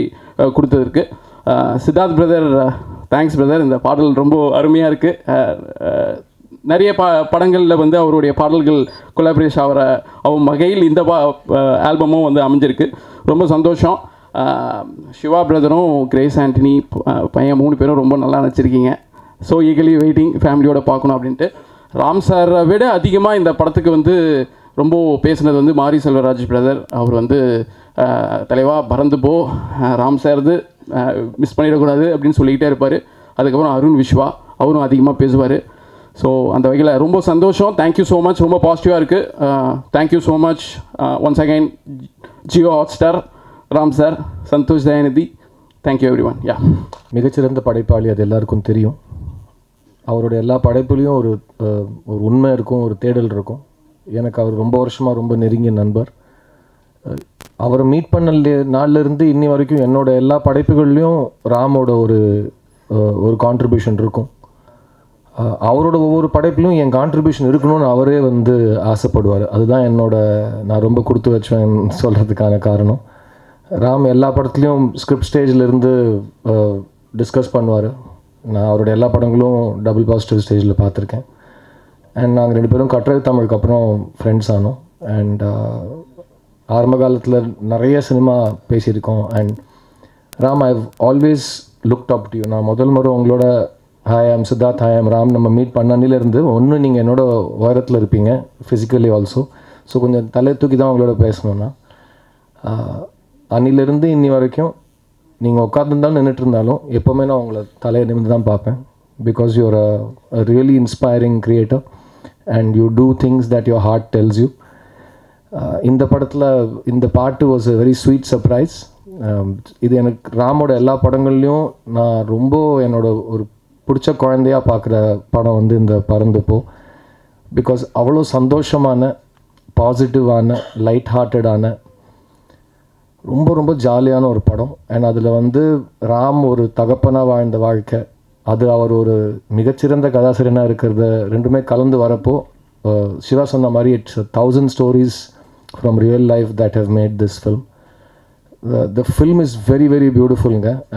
கொடுத்ததுக்கு. Siddharth brother, thanks brother. இந்த பாடல் ரொம்ப அருமையாக இருக்குது. நிறைய படங்களில் வந்து அவருடைய பாடல்கள் கொலாபரேஷன் ஆகிற வகையில் இந்த ஆல்பமும் வந்து அமைஞ்சிருக்கு. ரொம்ப சந்தோஷம். சிவா பிரதரும் கிரேஸ் ஆண்டனி பையன் 3 பேரும் ரொம்ப நல்லா நடிச்சிருக்கீங்க. ஸோ ஈகலி வெயிட்டிங் ஃபேமிலியோடு பார்க்கணும் அப்படின்ட்டு. ராம் சாரை விட அதிகமாக இந்த படத்துக்கு வந்து ரொம்ப பேசுனது வந்து மாரி செல்வராஜ் பிரதர். அவர் வந்து தலைவா பறந்து போ, ராம் சார்து மிஸ் பண்ணிடக்கூடாது அப்படின்னு சொல்லிக்கிட்டே இருப்பார். அதுக்கப்புறம் அருண் விஸ்வா அவரும் அதிகமாக பேசுவார். ஸோ அந்த வகையில் ரொம்ப சந்தோஷம். Thank you so much. ரொம்ப பாசிட்டிவாக இருக்குது. Thank you so much once again Jio Hotstar, Ram sir, Santhosh Dhayanidhi. Thank you every one. மிகச்சிறந்த படைப்பாளி, அது எல்லாருக்கும் தெரியும். அவருடைய எல்லா படைப்புலேயும் ஒரு உண்மை இருக்கும், ஒரு தேடல் இருக்கும். எனக்கு அவர் ரொம்ப வருஷமாக ரொம்ப நெருங்கிய நண்பர். அவரை மீட் பண்ண நாள்லேருந்து இன்னி வரைக்கும் என்னோட எல்லா படைப்புகள்லேயும் ராமோட ஒரு கான்ட்ரிபியூஷன் இருக்கும். அவரோட ஒவ்வொரு படைப்புலையும் என் கான்ட்ரிபியூஷன் இருக்கணும்னு அவரே வந்து ஆசைப்படுவார். அதுதான் நான் ரொம்ப கொடுத்து வச்சேன் சொல்கிறதுக்கான காரணம். ராம் எல்லா படத்துலேயும் ஸ்கிரிப்ட் ஸ்டேஜிலேருந்து டிஸ்கஸ் பண்ணுவார். நான் அவரோட எல்லா படங்களும் டபுள் பாசிட்டிவ் ஸ்டேஜில் பார்த்துருக்கேன். அண்ட் நாங்கள் 2 பேரும் கட்டுரை தமிழுக்கு அப்புறம் ஃப்ரெண்ட்ஸ் ஆனோம். அண்ட் ஆரம்ப காலத்தில் நிறைய சினிமா பேசியிருக்கோம். And Ram, I have always looked up to you. நான் முதல் முறை உங்களோட hi I'm Siddharth, hi I'm Ram நம்ம மீட் பண்ண அன்னிலேருந்து ஒன்று நீங்கள் என்னோட உயரத்தில் இருப்பீங்க, ஃபிசிக்கலி ஆல்சோ. ஸோ கொஞ்சம் தலை தூக்கி தான் உங்களோட பேசணுன்னா, அன்னிலேருந்து இன்னி வரைக்கும் நீங்கள் உட்காந்துருந்தாலும் நின்றுட்டு இருந்தாலும் எப்போவுமே நான் உங்களை தலையை நிமிர்ந்து தான் பார்ப்பேன். Because you're a really inspiring creator. and you do things that your heart tells you. இந்த படத்தில் இந்த பாட்டு was a very sweet surprise. இது எனக்கு ராமோட எல்லா படங்கள்லையும் நான் ரொம்ப என்னோட ஒரு பிடிச்ச குழந்தையாக பார்க்குற படம் வந்து இந்த பறந்துப்போ. பிகாஸ் அவ்வளோ சந்தோஷமான, பாசிட்டிவான, லைட் ஹார்ட்டடான, ரொம்ப ரொம்ப ஜாலியான ஒரு படம். அண்ட் அதில் வந்து ராம் ஒரு தகப்பனாக வாழ்ந்த வாழ்க்கை, அது அவர் ஒரு மிகச்சிறந்த கதாசிரியனாக இருக்கிறத ரெண்டுமே கலந்து வரப்போ, சிவா சொன்ன மாதிரி it's 1000 stories from real life that have made this film. The film is very very beautiful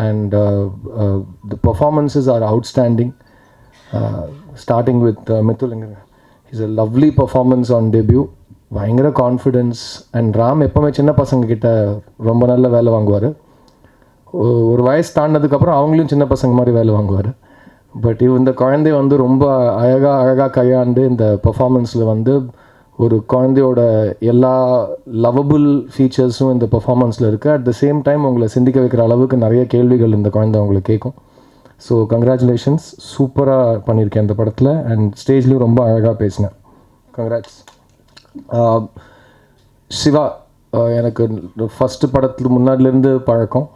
and the performances are outstanding, starting with Mithul. He's a lovely performance on debut, பயங்கர கான்ஃபிடென்ஸ். அண்ட் ராம் எப்போவுமே சின்ன பசங்க கிட்ட ரொம்ப நல்ல வேலை வாங்குவார். ஒரு வயசு தாண்டினதுக்கப்புறம் அவங்களையும் சின்ன பசங்க மாதிரி வேலை வாங்குவார். பட் இந்த குழந்தை வந்து ரொம்ப அழகாக கையாண்டு இந்த பர்ஃபார்மன்ஸில் வந்து ஒரு குழந்தையோட எல்லா லவபிள் ஃபீச்சர்ஸும் இந்த பர்ஃபார்மன்ஸில் இருக்குது. அட் த சேம் டைம் உங்களை சிந்திக்க வைக்கிற அளவுக்கு நிறைய கேள்விகள் இந்த குழந்தை உங்களுக்கு கேட்கும். ஸோ கங்க்ராச்சுலேஷன்ஸ், சூப்பராக பண்ணியிருக்கேன் இந்த படத்தில். அண்ட் ஸ்டேஜ்லேயும் ரொம்ப அழகாக பேசினேன். கங்க்ராட்ஸ். சிவா எனக்கு ஃபஸ்ட்டு படத்துக்கு முன்னாடிலேருந்து பழக்கம்.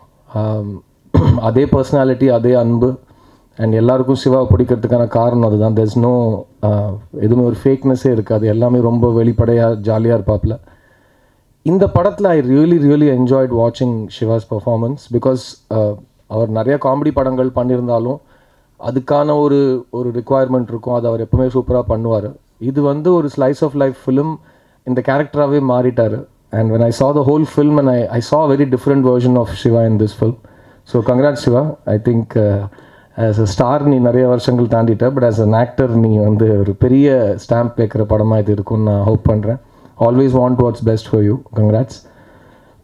அதே பர்சனாலிட்டி, அதே அன்பு. அண்ட் எல்லாருக்கும் சிவாவை பிடிக்கிறதுக்கான காரணம் அதுதான். there's no எதுவுமே ஒரு ஃபேக்னஸே இருக்காது, எல்லாமே ரொம்ப வெளிப்படையாக ஜாலியாக இருப்பாப்புல. இந்த படத்தில் ஐ ரியலி என்ஜாய்ட் வாட்சிங் ஷிவாஸ் பர்ஃபார்மன்ஸ். பிகாஸ் அவர் நிறைய காமெடி படங்கள் பண்ணியிருந்தாலும் அதுக்கான ஒரு ரிக்குவயர்மெண்ட் இருக்கும், அது அவர் எப்பவுமே சூப்பராக பண்ணுவார். இது வந்து ஒரு ஸ்லைஸ் ஆஃப் லைஃப் ஃபிலிம், இந்த கேரக்டராகவே மாறிட்டார். And when I saw the whole film and I saw a very different version of Shiva in this film. So congrats Shiva. I think as a star நீ நிறைய வருஷங்கள் தாண்டிட்ட, but as an actor நீ வந்து ஒரு பெரிய stamp வைக்கிற படமாக இது இருக்கும்னு நான் ஹோப் பண்ணுறேன். Always want what's best for you. Congrats.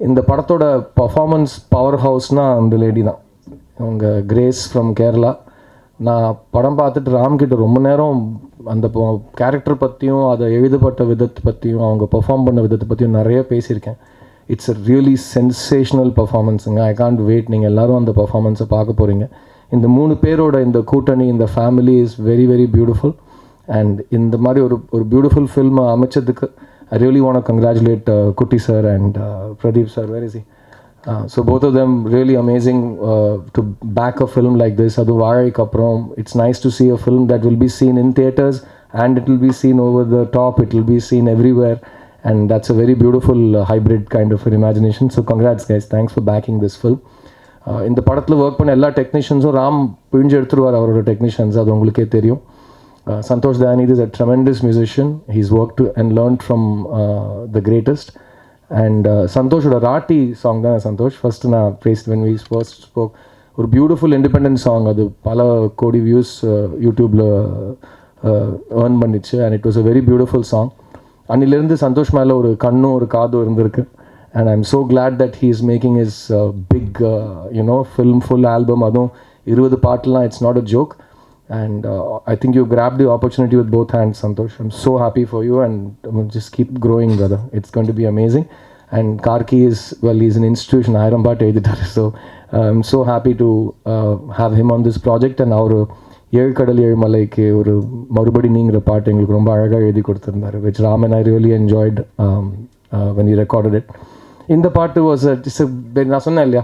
இந்த படத்தோட பர்ஃபார்மன்ஸ் பவர் ஹவுஸ்னால் அந்த லேடி தான், அவங்க கிரேஸ் ஃப்ரம் கேரளா. நான் படம் பார்த்துட்டு ராம்கிட்ட ரொம்ப நேரம் அந்த கேரக்டர் பற்றியும், அதை எழுதப்பட்ட விதத்தை பற்றியும், அவங்க பெர்ஃபார்ம் பண்ண விதத்தை பற்றியும் நிறைய பேசியிருக்கேன். இட்ஸ் அ ரியலி சென்சேஷனல் பர்ஃபார்மன்ஸுங்க. ஐ கான்ட் வெயிட், நீங்கள் எல்லோரும் அந்த பர்ஃபார்மன்ஸை பார்க்க போகிறீங்க. இந்த 3 பேரோட இந்த கூட்டணி, இந்த family is very very beautiful. And இந்த மாதிரி ஒரு பியூட்டிஃபுல் ஃபில்மை அமைச்சதுக்கு I really want to congratulate Kutty sir and Pradeep sir. Where is he? So both of them really amazing to back a film like this. Adu Vazhaikku appuram it's nice to see a film that will be seen in theaters and it will be seen over the top, it will be seen everywhere, and that's a very beautiful hybrid kind of an imagination. So congrats guys, thanks for backing this film. இந்த படத்தில் work பண்ண எல்லா டெக்னீஷியன்ஸும் ராம் பிழிஞ்சு எடுத்துருவார் அவரோட technicians, அது உங்களுக்கே தெரியும். Santhosh Dhayanidhi is a tremendous musician. He's worked and learned from the greatest. And சந்தோஷோட ராட்டி சாங் தான் சந்தோஷ் ஃபஸ்ட்டு நான் பேசிட்டு when we first spoke. ஒரு பியூட்டிஃபுல் இண்டிபெண்டன்ட் சாங், அது பல கோடி வியூஸ் யூடியூப்பில் ஏர்ன் பண்ணிச்சு. And it was a very beautiful song. அன்னிலேருந்து சந்தோஷ் மேலே ஒரு கண்ணும் ஒரு காதும் இருந்திருக்கு. And I am so glad that he is making is big film full album. அதுவும் 20 பாட்டுலாம் it's not a joke. And I think you grabbed the opportunity with both hands, Santosh. I'm so happy for you, and just keep growing, brother. It's going to be amazing. And Karki is, well, he's an institution. Ironbat editor. So I'm so happy to have him on this project. And our ஏழு கடல் ஏழு மலைக்கு ஒரு மறுபடி நீங்கிற பாட்டு எங்களுக்கு ரொம்ப அழகாக எழுதி கொடுத்துருந்தாரு, which Ram and I really enjoyed when he recorded it. இந்த பாட்டு was நான் சொன்னேன் இல்லையா,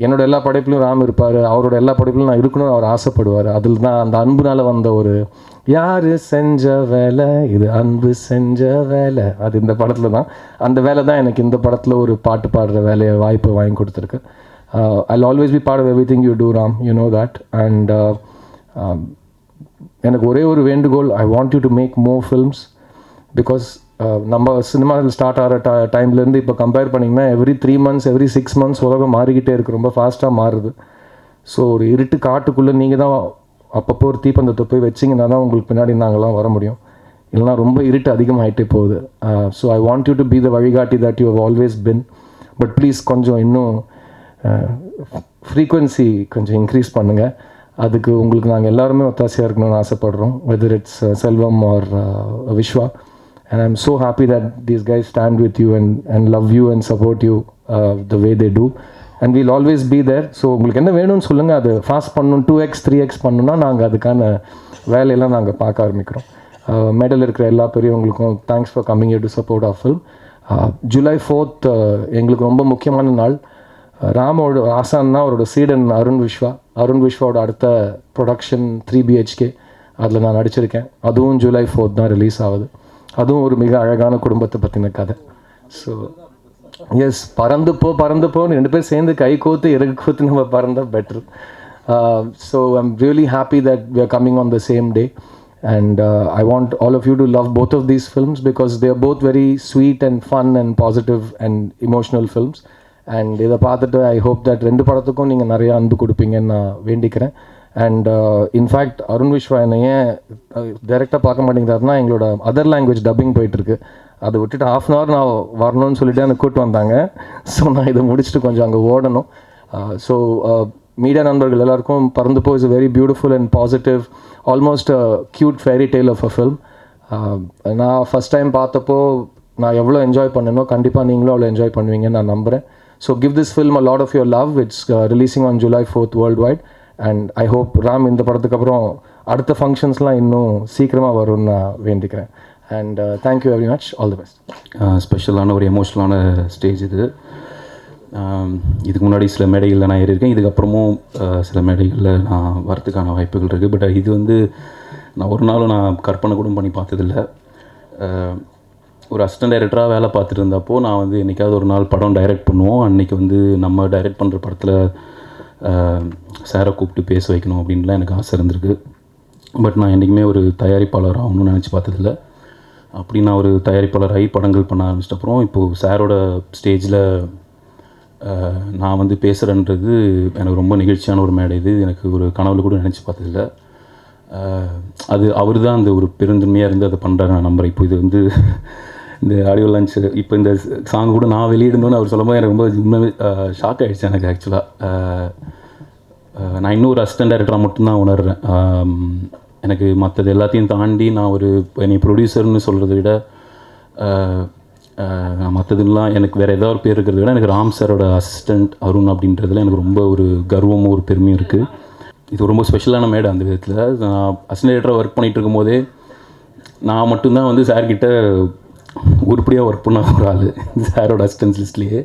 என்னோட எல்லா படைப்பிலும் ராம் இருப்பார், அவரோட எல்லா படைப்பிலும் நான் இருக்கணும்னு அவர் ஆசைப்படுவார். அதில் தான் அந்த அன்புனால் வந்த ஒரு யார் செஞ்ச வேலை, இது அன்பு செஞ்ச வேலை, அது இந்த படத்தில் தான். அந்த வேலை தான் எனக்கு இந்த படத்தில் ஒரு பாட்டு பாடுற வேலையை வாய்ப்பை வாங்கி கொடுத்துருக்கு. I'll always be part of everything you do, Ram, you know that. And எனக்கு ஒரே ஒரு வேண்டுகோள், I want you to make more films, because நம்ம சினிமாவில் ஸ்டார்ட் ஆகிற டைம்லேருந்து இப்போ கம்பேர் பண்ணிங்கன்னா எவ்ரி 3 months எவ்ரி 6 months உலகம் மாறிக்கிட்டே இருக்குது, ரொம்ப ஃபாஸ்ட்டாக மாறுது. ஸோ ஒரு இருட்டு காட்டுக்குள்ளே நீங்கள் தான் அப்பப்போ ஒரு தீப்பந்தத்தை போய் வச்சிங்கன்னா தான் உங்களுக்கு பின்னாடி நாங்கள்லாம் வர முடியும், இல்லைனா ரொம்ப இருட்டு அதிகமாகிட்டே போகுது. So I want you to be the வழிகாட்டி that you have always been. But please கொஞ்சம் இன்னும் ஃப்ரீக்வன்சி கொஞ்சம் இன்க்ரீஸ் பண்ணுங்கள். அதுக்கு உங்களுக்கு நாங்கள் எல்லாருமே ஒத்தாசையாக இருக்கணும்னு ஆசைப்படுறோம், whether it's Selvam or Viswa. And I'm so happy that these guys stand with you and love you and support you the way they do. And we'll always be there. So உங்களுக்கு என்ன வேணும்னு சொல்லுங்கள், அது ஃபாஸ்ட் பண்ணணும், 2x 3x பண்ணணும்னா நாங்கள் அதுக்கான வேலையெல்லாம் நாங்கள் பார்க்க ஆரம்பிக்கிறோம். மேடல் இருக்கிற எல்லா பெரியவங்களுக்கும் thanks for coming to support of film. July 4th எங்களுக்கு ரொம்ப முக்கியமான நாள். ராமோட ஆசான்னா அவரோட சீடன் அருண் விஸ்வாவோட அடுத்த ப்ரொடக்ஷன் 3 BHK அதில் நான் நடிச்சிருக்கேன். அதுவும் ஜூலை 4th தான் ரிலீஸ் ஆகுது. அதுவும் ஒரு மிக அழகான குடும்பத்தை பற்றின கதை. ஸோ எஸ், பறந்துப்போன்னு 2 பேர் சேர்ந்து கை கோத்து இறகு கோத்து நம்ம பறந்தால் பெட்ரு. So I'm really happy that we are coming on the same day. And I want all of you to love both of these films because they are both very sweet and fun and positive and emotional films. And இதை பார்த்துட்டு I hope that 2 படத்துக்கும் நீங்கள் நிறையா அன்பு கொடுப்பீங்கன்னு நான் வேண்டிக்கிறேன். And in fact Arun Vishwa என்னை ஏன் டைரெக்டாக பார்க்க மாட்டேங்கிறாருன்னா எங்களோட அதர் லாங்குவேஜ் டப்பிங் போயிட்டுருக்கு. அதை விட்டுட்டு 1/2 hour நான் வரணும்னு சொல்லிட்டு எனக்கு கூப்பிட்டு வந்தாங்க. ஸோ நான் இதை முடிச்சுட்டு கொஞ்சம் அங்கே ஓடணும். ஸோ மீடியா நண்பர்கள் எல்லாருக்கும் Paranthu Po is a very beautiful and positive, almost a cute fairy tale of a film. நான் ஃபஸ்ட் டைம் பார்த்தப்போ நான் எவ்வளோ என்ஜாய் பண்ணனோ கண்டிப்பாக நீங்களும் அவ்வளோ என்ஜாய் பண்ணுவீங்கன்னு நான் நம்புகிறேன். So give this film a lot of your love. It's releasing on July 4th worldwide. And I hope Ram இந்த படத்துக்கு அப்புறம் அடுத்த ஃபங்க்ஷன்ஸ்லாம் இன்னும் சீக்கிரமாக வரும்னு நான் வேண்டிக்கிறேன். And thank you very much, all the best. ஸ்பெஷலான ஒரு எமோஷ்னலான ஸ்டேஜ் இது. இதுக்கு முன்னாடி சில மேடைகளில் நான் ஏறியிருக்கேன். இதுக்கப்புறமும் சில மேடைகளில் நான் வரத்துக்கான வாய்ப்புகள் இருக்குது. பட் இது வந்து நான் ஒரு நாளும் நான் கற்பனை கூட பண்ணி பார்த்ததில்ல. ஒரு அசிஸ்டன்ட் டைரக்டராக வேலை பார்த்துட்டு இருந்தப்போ நான் வந்து என்றைக்காவது ஒரு நாள் படம் டைரக்ட் பண்ணுவோம். அன்றைக்கி வந்து நம்ம டைரக்ட் பண்ணுற படத்தில் சாரை கூப்பிட்டு பேச வைக்கணும் அப்படின்லாம் எனக்கு ஆசை இருந்திருக்கு. பட் நான் என்றைக்குமே ஒரு தயாரிப்பாளர் ஆகணும்னு நினச்சி பார்த்ததில்ல. அப்படி நான் ஒரு தயாரிப்பாளராகி படங்கள் பண்ண ஆரம்பிச்சிட்டப்புறம் இப்போது சாரோட ஸ்டேஜில் நான் வந்து பேசுகிறேன்றது எனக்கு ரொம்ப நிகழ்ச்சியான ஒரு மேடை. இது எனக்கு ஒரு கனவுல கூட நினச்சி பார்த்ததில்ல. அது அவர் தான் அந்த ஒரு பெருந்தன்மையாக இருந்து அதை பண்ணுறாரு நான் நம்புகிறேன். இப்போ இது வந்து இந்த ஆடியோ லான்ச் இப்போ இந்த சாங் கூட நான் வெளியிடணும்னு அவர் சொல்லும்போது எனக்கு ரொம்ப உண்மையாக ஷாக் ஆகிடுச்சு. எனக்கு ஆக்சுவலாக நான் இன்னும் ஒரு அசிஸ்டன்ட் டைரக்டராக மட்டும்தான் உணர்கிறேன். எனக்கு மற்றது எல்லாத்தையும் தாண்டி நான் ஒரு என்னை ப்ரொடியூசர்னு சொல்கிறத விட மற்றதுலாம் எனக்கு வேறு ஏதாவது ஒரு பேர் இருக்கிறத விட எனக்கு ராம் சாரோட அசிஸ்டண்ட் அருண் அப்படின்றதுல எனக்கு ரொம்ப ஒரு கர்வமும் ஒரு பெருமையும் இருக்குது. இது ரொம்ப ஸ்பெஷலான மேடை அந்த விதத்தில். நான் அசிஸ்டன்ட் டைரக்டராக ஒர்க் பண்ணிகிட்டு இருக்கும்போதே நான் மட்டும்தான் வந்து சார்கிட்ட உருப்படியாக ஒர்க் பண்ண ஒரு ஆள். சாரோட அசிஸ்டன்ஸ் லிஸ்ட்லேயே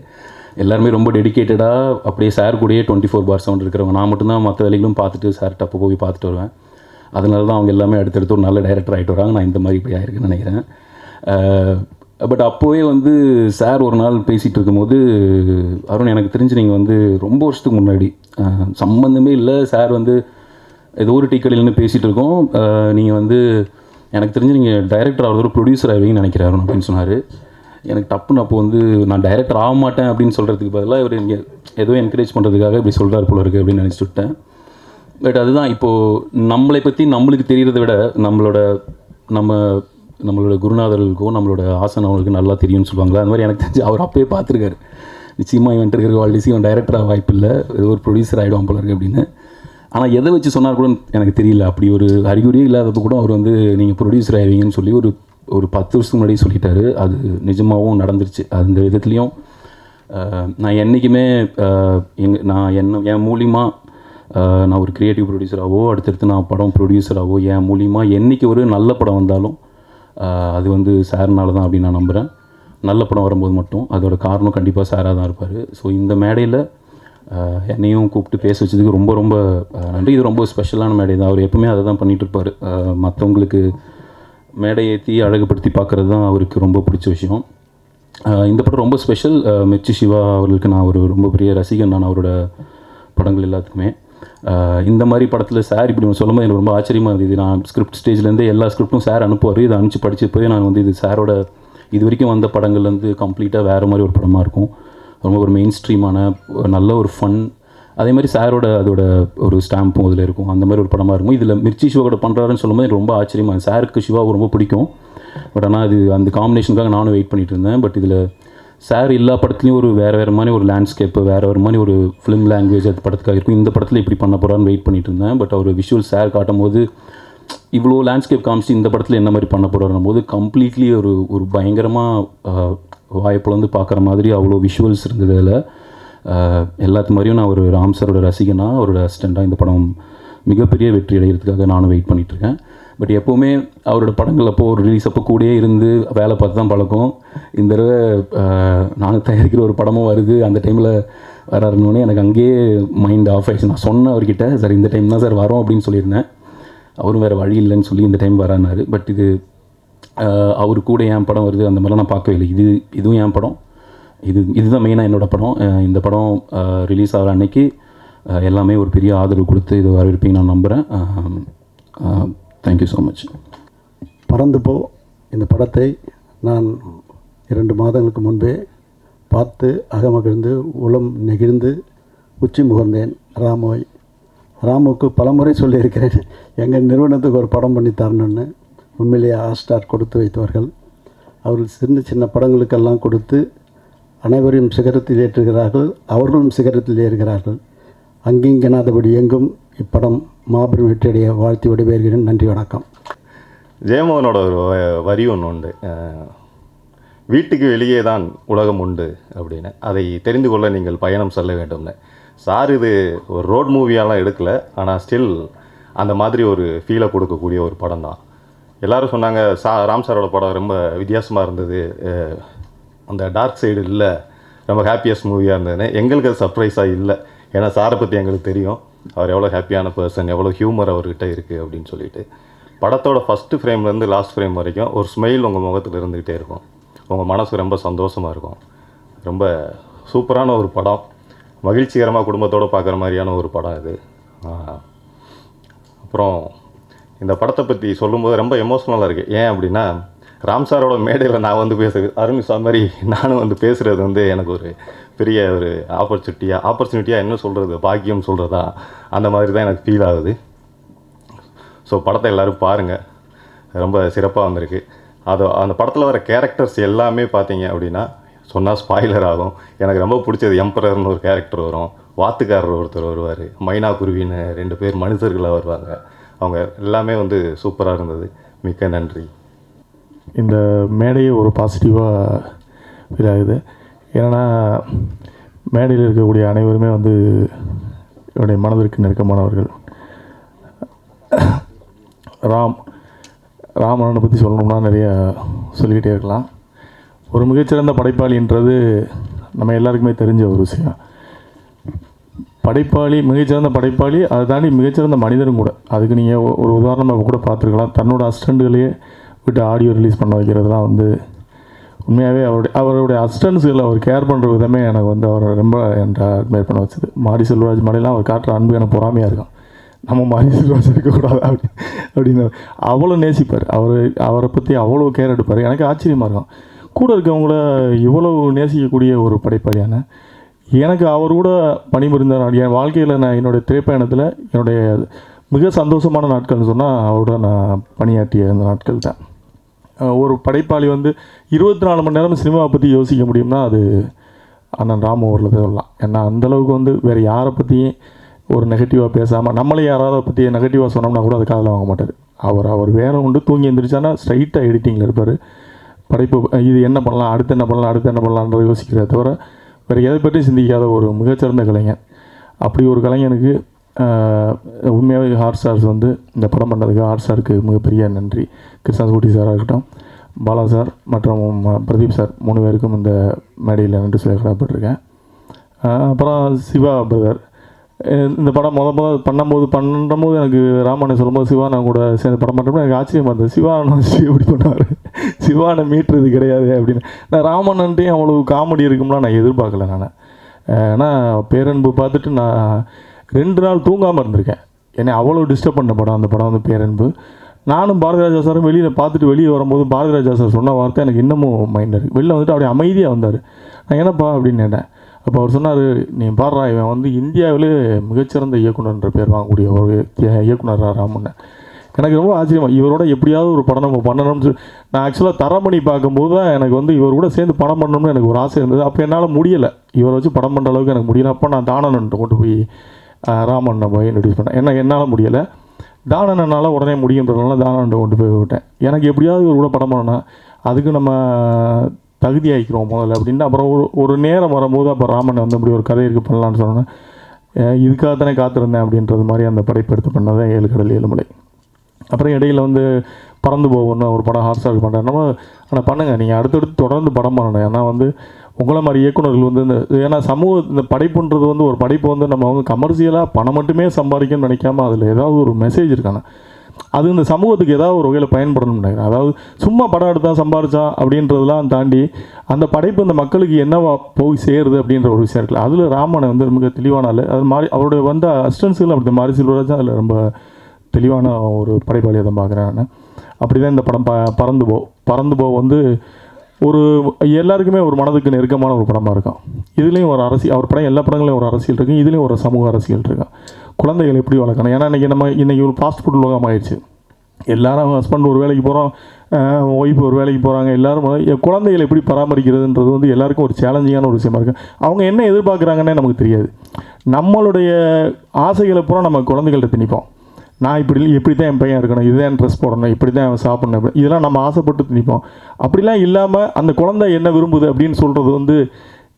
எல்லாருமே ரொம்ப டெடிக்கேட்டடாக அப்படியே சார் கூடயே 24/7 இருக்கிறவங்க. நான் மட்டும்தான் மற்ற வேலைகளும் பார்த்துட்டு சார்கிட்ட அப்போ போய் பார்த்துட்டு வருவேன். அதனால தான் அவங்க எல்லாமே அடுத்தடுத்து ஒரு நல்ல டைரக்டர் ஆகிட்டு வராங்க. நான் இந்த மாதிரி இப்படி ஆயிருக்குன்னு நினைக்கிறேன். பட் அப்போவே வந்து சார் ஒரு நாள் பேசிகிட்டு இருக்கும்போது, அருண் எனக்கு தெரிஞ்சு நீங்கள் வந்து ரொம்ப வருஷத்துக்கு முன்னாடி சம்மந்தமே இல்லை, சார் வந்து ஏதோ ஒரு டீ கடையிலேருந்து பேசிகிட்டு இருக்கோம், நீங்கள் வந்து எனக்கு தெரிஞ்சு நீங்கள் டைரக்டர் ஆகிறது ஒரு ப்ரொடியூசர் ஆகிவீங்கன்னு நினைக்கிறேன் அருண் அப்படின்னு சொன்னார். எனக்கு டப்புன்னு அப்போ வந்து நான் டைரக்டர் ஆக மாட்டேன் அப்படின்னு சொல்கிறதுக்கு பதிலாக இவர் இங்கே ஏதோ என்கரேஜ் பண்ணுறதுக்காக இப்படி சொல்கிறார் போல இருக்குது அப்படின்னு நினச்சிட்டு விட்டேன். பட் அதுதான் இப்போது நம்மளை பற்றி நம்மளுக்கு தெரிகிறத விட நம்மளோட குருநாதர்களுக்கோ நம்மளோட ஆசனவர்களுக்கு நல்லா தெரியும்னு சொல்லுவாங்களா, அந்த மாதிரி எனக்கு தெரிஞ்சு அவர் அப்பயே பார்த்துருக்காரு. நிச்சயமாக இவன் இருக்கிற வாழ்க்கை இவன் டைரக்டராக வாய்ப்பு இல்லை, ஏதோ ஒரு ப்ரொடியூசர் ஆகிடுவான் போல இருக்குது அப்படின்னு. ஆனால் எதை வச்சு சொன்னார் கூட எனக்கு தெரியல. அப்படி ஒரு அறிகுறியே இல்லாதப்போ கூட அவர் வந்து நீங்கள் ப்ரொடியூசர் ஆகிடுவீங்கன்னு சொல்லி ஒரு 10 வருஷத்துக்கு முன்னாடி சொல்லிட்டாரு. அது நிஜமாகவும் நடந்துருச்சு. அந்த விதத்துலேயும் நான் என்றைக்குமே என் மூலிமா நான் ஒரு க்ரியேட்டிவ் ப்ரொடியூசராகவோ அடுத்தடுத்து நான் படம் ப்ரொடியூசராகவோ என் மூலிமா என்றைக்கு ஒரு நல்ல படம் வந்தாலும் அது வந்து சார்னால தான் அப்படின்னு நான் நம்புகிறேன். நல்ல படம் வரும்போது மட்டும் அதோட காரணம் கண்டிப்பாக சாராக தான் இருப்பார். ஸோ இந்த மேடையில் என்னையும் கூப்பிட்டு பேச வச்சதுக்கு ரொம்ப ரொம்ப நன்றி. இது ரொம்ப ஸ்பெஷலான மேடை தான். அவர் எப்பவுமே அதை தான் பண்ணிகிட்டு இருப்பார். மற்றவங்களுக்கு மேடை ஏற்றி அழகுபடுத்தி பார்க்குறது தான் அவருக்கு ரொம்ப பிடிச்ச விஷயம். இந்த படம் ரொம்ப ஸ்பெஷல். மிர்ச்சி சிவா அவர்களுக்கு நான் ஒரு ரொம்ப பெரிய ரசிகன். நான் அவரோட படங்கள் எல்லாத்துக்குமே இந்த மாதிரி படத்தில் சார் இப்படி சொல்லும்போது எனக்கு ரொம்ப ஆச்சரியமாக இருந்தது. நான் ஸ்கிரிப்ட் ஸ்டேஜ்லேருந்து எல்லா ஸ்கிரிப்டும் சார் அனுப்புவார். இதை அனுப்பிச்சு படித்து போய் நான் வந்து இது சாரோட இது வரைக்கும் வந்த படங்கள் வந்து கம்ப்ளீட்டாக வேறு மாதிரி ஒரு படமாக இருக்கும். ரொம்ப ஒரு மெயின் ஸ்ட்ரீமான நல்ல ஒரு ஃபன், அதே மாதிரி சாரோட அதோட ஒரு ஸ்டாம்பும் அதில் இருக்கும். அந்த மாதிரி ஒரு படமாக இருக்கும். இதில் மிர்ச்சி சிவா கூட பண்ணுறாருன்னு சொல்லும்போது எனக்கு ரொம்ப ஆச்சரியமாக. சாருக்கு சிவா ரொம்ப பிடிக்கும். பட் ஆனால் அது அந்த காம்பினேஷனுக்காக நானும் வெயிட் பண்ணிகிட்டு இருந்தேன். பட் இதில் சார் எல்லா படத்துலையும் ஒரு வேறு மாதிரி ஒரு லேண்ட்ஸ்கேப்பு, வேறு மாதிரி ஒரு ஃபிலிம் லாங்குவேஜ் அது படத்துக்காக இருக்கும். இந்த படத்தில் இப்படி பண்ண போகிறான்னு வெயிட் பண்ணிட்டு இருந்தேன். பட் அவர் விஷுவல் சார் காட்டும் போது இவ்வளோ லேண்ட்ஸ்கேப் காமிச்சு இந்த படத்தில் என்ன மாதிரி பண்ண போகிறாருன்னும் போது கம்ப்ளீட்லி ஒரு பயங்கரமாக வாய்ப்பில் வந்து பார்க்குற மாதிரி அவ்வளோ விஷுவல்ஸ் இருந்தது. அதில் எல்லாத்து மாதிரியும் நான் ஒரு ராம் சாரோட ரசிகனாக அவரோட அசிஸ்டண்ட்டாக இந்த படம் மிகப்பெரிய வெற்றி அடைகிறதுக்காக நானும் வெயிட் பண்ணிகிட்ருக்கேன். பட் எப்போவுமே அவரோட படங்கள் அப்போது ஒரு ரிலீஸ் அப்போ கூடயே இருந்து வேலை பார்த்து தான் பழக்கம். இந்த தடவை நானும் தயாரிக்கிற ஒரு படமும் வருது, அந்த டைமில் வராருன்னொன்னே எனக்கு அங்கேயே மைண்ட் ஆஃப் ஆயிடுச்சு. நான் சொன்னேன் அவர்கிட்ட, சார் இந்த டைம் தான் சார் வரோம் அப்படின்னு சொல்லியிருந்தேன். அவரும் வேறு வழி இல்லைன்னு சொல்லி இந்த டைம் வரானார். பட் இது அவர் கூட என் படம் வருது அந்த மாதிரிலாம் நான் பார்க்கவே இல்லை. இதுவும் என் படம், இதுதான் மெயினாக என்னோடய படம். இந்த படம் ரிலீஸ் ஆகிற அன்னைக்கு எல்லாமே ஒரு பெரிய ஆதரவு கொடுத்து இது வரவேற்பீங்க நான் நம்புகிறேன். Thank you so much. பறந்து போ இந்த படத்தை நான் 2 மாதங்களுக்கு முன்பே பார்த்து அகமகிழ்ந்து உளம் நெகிழ்ந்து உச்சி முகர்ந்தேன். ராமுக்கு பலமுறை சொல்லியிருக்கிறேன், எங்கள் நிறுவனத்துக்கு ஒரு படம் பண்ணி தரணுன்னு. உண்மையிலேயே ஹாட்ஸ்டார் கொடுத்து வைத்தவர்கள். அவர்கள் சின்ன சின்ன படங்களுக்கெல்லாம் கொடுத்து அனைவரையும் சிகரத்தில் ஏற்றுகிறார்கள், அவர்களும் சிகரத்தில் ஏறுகிறார்கள். அங்கிங்கனாதபடி எங்கும் இப்படம் மாபெரும் வெற்றியடைய வாழ்த்தி விடைபெறுகிறேன். நன்றி, வணக்கம். ஜெயமோகனோட ஒரு வரி ஒன்று உண்டு, வீட்டுக்கு வெளியே தான் உலகம் உண்டு அப்படின்னு. அதை தெரிந்து கொள்ள நீங்கள் பயணம் செல்ல வேண்டும்னு. சார் இது ஒரு ரோட் மூவியாலாம் எடுக்கலை, ஆனால் ஸ்டில் அந்த மாதிரி ஒரு ஃபீலை கொடுக்கக்கூடிய ஒரு படம் தான். எல்லோரும் சொன்னாங்க ராம் சாரோட படம் ரொம்ப வித்தியாசமாக இருந்தது, அந்த டார்க் சைடு இல்லை, ரொம்ப ஹாப்பியஸ்ட் மூவியாக இருந்ததுன்னு. எங்களுக்கு அது சர்ப்ரைஸாக இல்லை, ஏன்னா சாரை பற்றி எங்களுக்கு தெரியும், அவர் எவ்வளோ ஹாப்பியான பர்சன், எவ்வளோ ஹியூமர் அவர்கிட்ட இருக்குது அப்படின்னு சொல்லிட்டு. படத்தோட ஃபஸ்ட்டு ஃப்ரேம்லேருந்து லாஸ்ட் ஃப்ரேம் வரைக்கும் ஒரு ஸ்மைல் உங்கள் முகத்தில் இருந்துக்கிட்டே இருக்கும், உங்கள் மனசு ரொம்ப சந்தோஷமாக இருக்கும். ரொம்ப சூப்பரான ஒரு படம், மகிழ்ச்சிகரமாக குடும்பத்தோடு பார்க்குற மாதிரியான ஒரு படம் இது. அப்புறம் இந்த படத்தை பற்றி சொல்லும்போது ரொம்ப எமோஷ்னலாக இருக்குது. ஏன் அப்படின்னா, ராம் சாரோட மேடையில் நான் வந்து பேசுகிறது, அருண் சார் மாதிரி நானும் வந்து பேசுகிறது வந்து எனக்கு ஒரு பெரிய ஒரு ஆப்பர்ச்சுனிட்டியாக என்ன சொல்கிறது, பாக்கியம் சொல்கிறதா, அந்த மாதிரி தான் எனக்கு ஃபீல் ஆகுது. ஸோ படத்தை எல்லோரும் பாருங்கள், ரொம்ப சிறப்பாக வந்திருக்கு. அந்த படத்தில் வர கேரக்டர்ஸ் எல்லாமே பார்த்தீங்க அப்படின்னா சொன்னால் ஸ்பாய்லர் ஆகும். எனக்கு ரொம்ப பிடிச்சது எம்பரர்னு ஒரு கேரக்டர் வரும், வாத்துக்காரர் ஒருத்தர் வருவார், மைனா குருவின்னு 2 பேர் மனிதர்களாக வருவாங்க. அவங்க எல்லாமே வந்து சூப்பராக இருந்தது. மிக்க நன்றி. இந்த மேடையே ஒரு பாசிட்டிவாக ஃபீல் ஆகுது. ஏன்னா மேடையில் இருக்கக்கூடிய அனைவருமே வந்து என்னுடைய மனதிற்கு நெருக்கமானவர்கள். ராமனை பற்றி சொல்லணும்னா நிறைய சொல்லிக்கிட்டே இருக்கலாம். ஒரு மிகச்சிறந்த படைப்பாளின்றது நம்ம எல்லாருக்குமே தெரிஞ்ச ஒரு விஷயம். மிகச்சிறந்த படைப்பாளி, அதை தாண்டி மிகச்சிறந்த மனிதரும் கூட. அதுக்கு நீங்கள் ஒரு உதாரணமாக கூட பார்த்துருக்கலாம். தன்னோட அசிஸ்டண்ட்டுகளையே விட்டு ஆடியோ ரிலீஸ் பண்ண வைக்கிறதுலாம் வந்து உண்மையாகவே அவருடைய அசிஸ்டன்ஸுகளை அவர் கேர் பண்ணுற விதமே எனக்கு வந்து அவரை ரொம்ப அட்மையர் பண்ண வச்சது. மாரி செல்வராஜ் மாதிரிலாம் அவர் காட்டுற அன்பு எனக்கு பொறாமையாக இருக்கும். நம்ம மாரி செல்வராஜ் இருக்கக்கூடாது அப்படின்னு அவ்வளோ நேசிப்பார். அவரை பற்றி அவ்வளோ கேர் எடுப்பார். எனக்கு ஆச்சரியமாக இருக்கும், கூட இருக்கவங்கள இவ்வளோ நேசிக்கக்கூடிய ஒரு படைப்பாளியான எனக்கு அவர் கூட பணிபுரிந்தார். என் வாழ்க்கையில் நான் என்னுடைய திரைப்பயணத்தில் என்னுடைய மிக சந்தோஷமான நாட்கள்னு சொன்னால் அவரோட நான் பணியாற்றிய அந்த நாட்கள் தான். ஒரு படைப்பாளி வந்து 24 மணி நேரம் சினிமாவை பற்றி யோசிக்க முடியும்னா அது அண்ணன் ராமு அவர்களை தான் சொல்லலாம். ஏன்னா அந்தளவுக்கு வந்து வேறு யாரை பற்றியும் ஒரு நெகட்டிவாக பேசாமல், நம்மளே யாராவது பற்றி நெகட்டிவாக சொன்னோம்னா கூட அது காதில் வாங்க மாட்டார். அவர் வேலை உண்டு, தூங்கி எழுந்திரிச்சானா ஸ்ட்ரைட்டாக எடிட்டிங்கில் இருப்பார். படைப்பு இது என்ன பண்ணலாம், அடுத்து என்ன பண்ணலான்றதை யோசிக்கிறத தவிர வேறு எதை பற்றி சிந்திக்காத ஒரு மிகச்சிறந்த கலைஞன். அப்படி ஒரு கலைஞனுக்கு உண்மையாகவே ஹாட் ஸ்டார்ஸ் வந்து இந்த படம் பண்ணதுக்கு ஹாட் ஸ்டாருக்கு மிகப்பெரிய நன்றி. கிருஷ்ணாஸ்கூட்டி சாராக இருக்கட்டும், பாலா சார் மற்றும் பிரதீப் சார் 3 பேருக்கும் இந்த மேடையில் நன்றி சொல்ல கடமைப்பட்டிருக்கேன். அப்புறம் சிவா பிரதர், இந்த படம் முதல் பண்ணும்போது எனக்கு ராமனை சொல்லும்போது சிவானை கூட சேர்ந்து படம் பண்ணுறப்ப எனக்கு ஆச்சரியமாக இருந்தது. சிவானை எப்படி பண்ணுவார், சிவானை மீட்டுறது கிடையாது அப்படின்னு. நான் ராமன்ன்ட்டையும் அவ்வளோ காமெடி இருக்கும்லாம் நான் எதிர்பார்க்கல. ஏன்னா பேரன்பு பார்த்துட்டு நான் 2 நாள் தூங்காமல் இருந்திருக்கேன். என்னை அவ்வளோ டிஸ்டர்ப் பண்ண படம் அந்த படம் வந்து பேரன்பு. நானும் பாரதிராஜா சாரும் வெளியே வரும்போது பாரதிராஜா சார் சொன்ன வார்த்தை எனக்கு இன்னமும் மைண்டில் இருக்குது. வெளில வந்துட்டு அப்படியே அமைதியாக வந்தார். நான் என்னப்பா அப்படின்னு கேட்டேன். அப்போ அவர் சொன்னார், நீ பாடுறா, இவன் வந்து இந்தியாவிலே மிகச்சிறந்த இயக்குனர்ன்ற பேர் வாங்கக்கூடிய ஒரு இயக்குனர் ராமன். எனக்கு ரொம்ப ஆச்சரியமாக, இவரோட எப்படியாவது ஒரு படம் நம்ம பண்ணணும்னு நான் ஆக்சுவலாக தரமணி பார்க்கும்போது தான் எனக்கு வந்து இவர் கூட சேர்ந்து படம் பண்ணணும்னு எனக்கு ஒரு ஆசை இருந்தது. அப்போ என்னால் முடியலை, இவரை வச்சு படம் பண்ணுற அளவுக்கு எனக்கு முடியல. அப்போ நான் தானன்ட்டு கொண்டு போய் ராமனை போய் இன்ட்ரடியூஸ் பண்ணேன். ஏன்னா என்னால் முடியலை, தானனால் உடனே முடியுன்றதுனால தானன்ட்ட கொண்டு போய் விட்டேன். எனக்கு எப்படியாவது இவர் கூட படம் பண்ணணும்னா அதுக்கு நம்ம தகுதி ஆகிக்கிறோம் முதல்ல அப்படின்ட்டு. அப்புறம் ஒரு நேரம் வரும்போது அப்போ ராமன் வந்து இப்படி ஒரு கதை இருக்குது பண்ணலான்னு சொன்னேன். இதுக்காகத்தானே காத்திருந்தேன் அப்படின்றது மாதிரி அந்த படைப்பு எடுத்து பண்ணதான் 7 கடல் 7 மலை. அப்புறம் இடையில் வந்து பறந்து போகணும்னு ஒரு படம் ஹாட் ஸ்டார் பண்ணுறேன். நம்ம ஆனால் பண்ணுங்கள், நீங்கள் அடுத்தடுத்து தொடர்ந்து படம் பண்ணணும். ஏன்னா வந்து உங்களை மாதிரி இயக்குநர்கள் வந்து ஏன்னா இந்த படைப்புன்றது வந்து ஒரு படைப்பு வந்து நம்ம வந்து கமர்ஷியலாக பணம் மட்டுமே சம்பாதிக்கணும்னு நினைக்காம அதில் ஏதாவது ஒரு மெசேஜ் இருக்கானே அது இந்த சமூகத்துக்கு ஏதாவது ஒரு வகையில் பயன்படணும்னு நினைக்கிறேன். அதாவது சும்மா படம் எடுத்தான் சம்பாதிச்சான் அப்படின்றதெல்லாம் தாண்டி அந்த படைப்பு இந்த மக்களுக்கு என்னவா போய் சேருது அப்படின்ற ஒரு விஷயம் இருக்குல்ல, அதில் ராமனை வந்து மிக தெளிவான ஆள். அது மாதிரி அவருடைய வந்த அசிஸ்டன்ஸுகள் அப்படி மாரி செல்வராஜ் அதில் ரொம்ப தெளிவான ஒரு படைப்பாளியை தான் பார்க்குறேன் நான். அப்படி தான் இந்த படம் பறந்து போ வந்து ஒரு எல்லாருக்குமே ஒரு மனதுக்கு நெருக்கமான ஒரு படமாக இருக்கும். இதுலேயும் ஒரு அரசியல், அவர் படம் எல்லா படங்களையும் ஒரு அரசியல் இருக்குது, இதுலேயும் ஒரு சமூக அரசியல் இருக்குது. குழந்தைகள் எப்படி வளர்க்கணும், ஏன்னா இன்றைக்கி ஒரு ஃபாஸ்ட் ஃபுட் உலகம் ஆயிடுச்சு. எல்லாரும் ஹஸ்பண்ட் ஒரு வேலைக்கு போகிறோம், ஒய்ஃப் ஒரு வேலைக்கு போகிறாங்க, எல்லோரும் குழந்தைகளை எப்படி பராமரிக்கிறதுன்றது வந்து எல்லாருக்கும் ஒரு சேலஞ்சிங்கான ஒரு விஷயமா இருக்குது. அவங்க என்ன எதிர்பார்க்குறாங்கன்னே நமக்கு தெரியாது. நம்மளுடைய ஆசைகளை பூரா நம்ம குழந்தைகள்கிட்ட திணிப்போம். நான் எப்படி தான் என் பையன் இருக்கணும், இதுதான் ட்ரெஸ் போடணும், இப்படி தான் அவன் சாப்பிடணும், இதெல்லாம் நம்ம ஆசைப்பட்டு திணிப்போம். அப்படிலாம் இல்லாமல் அந்த குழந்தை என்ன விரும்புது அப்படின்னு சொல்கிறது வந்து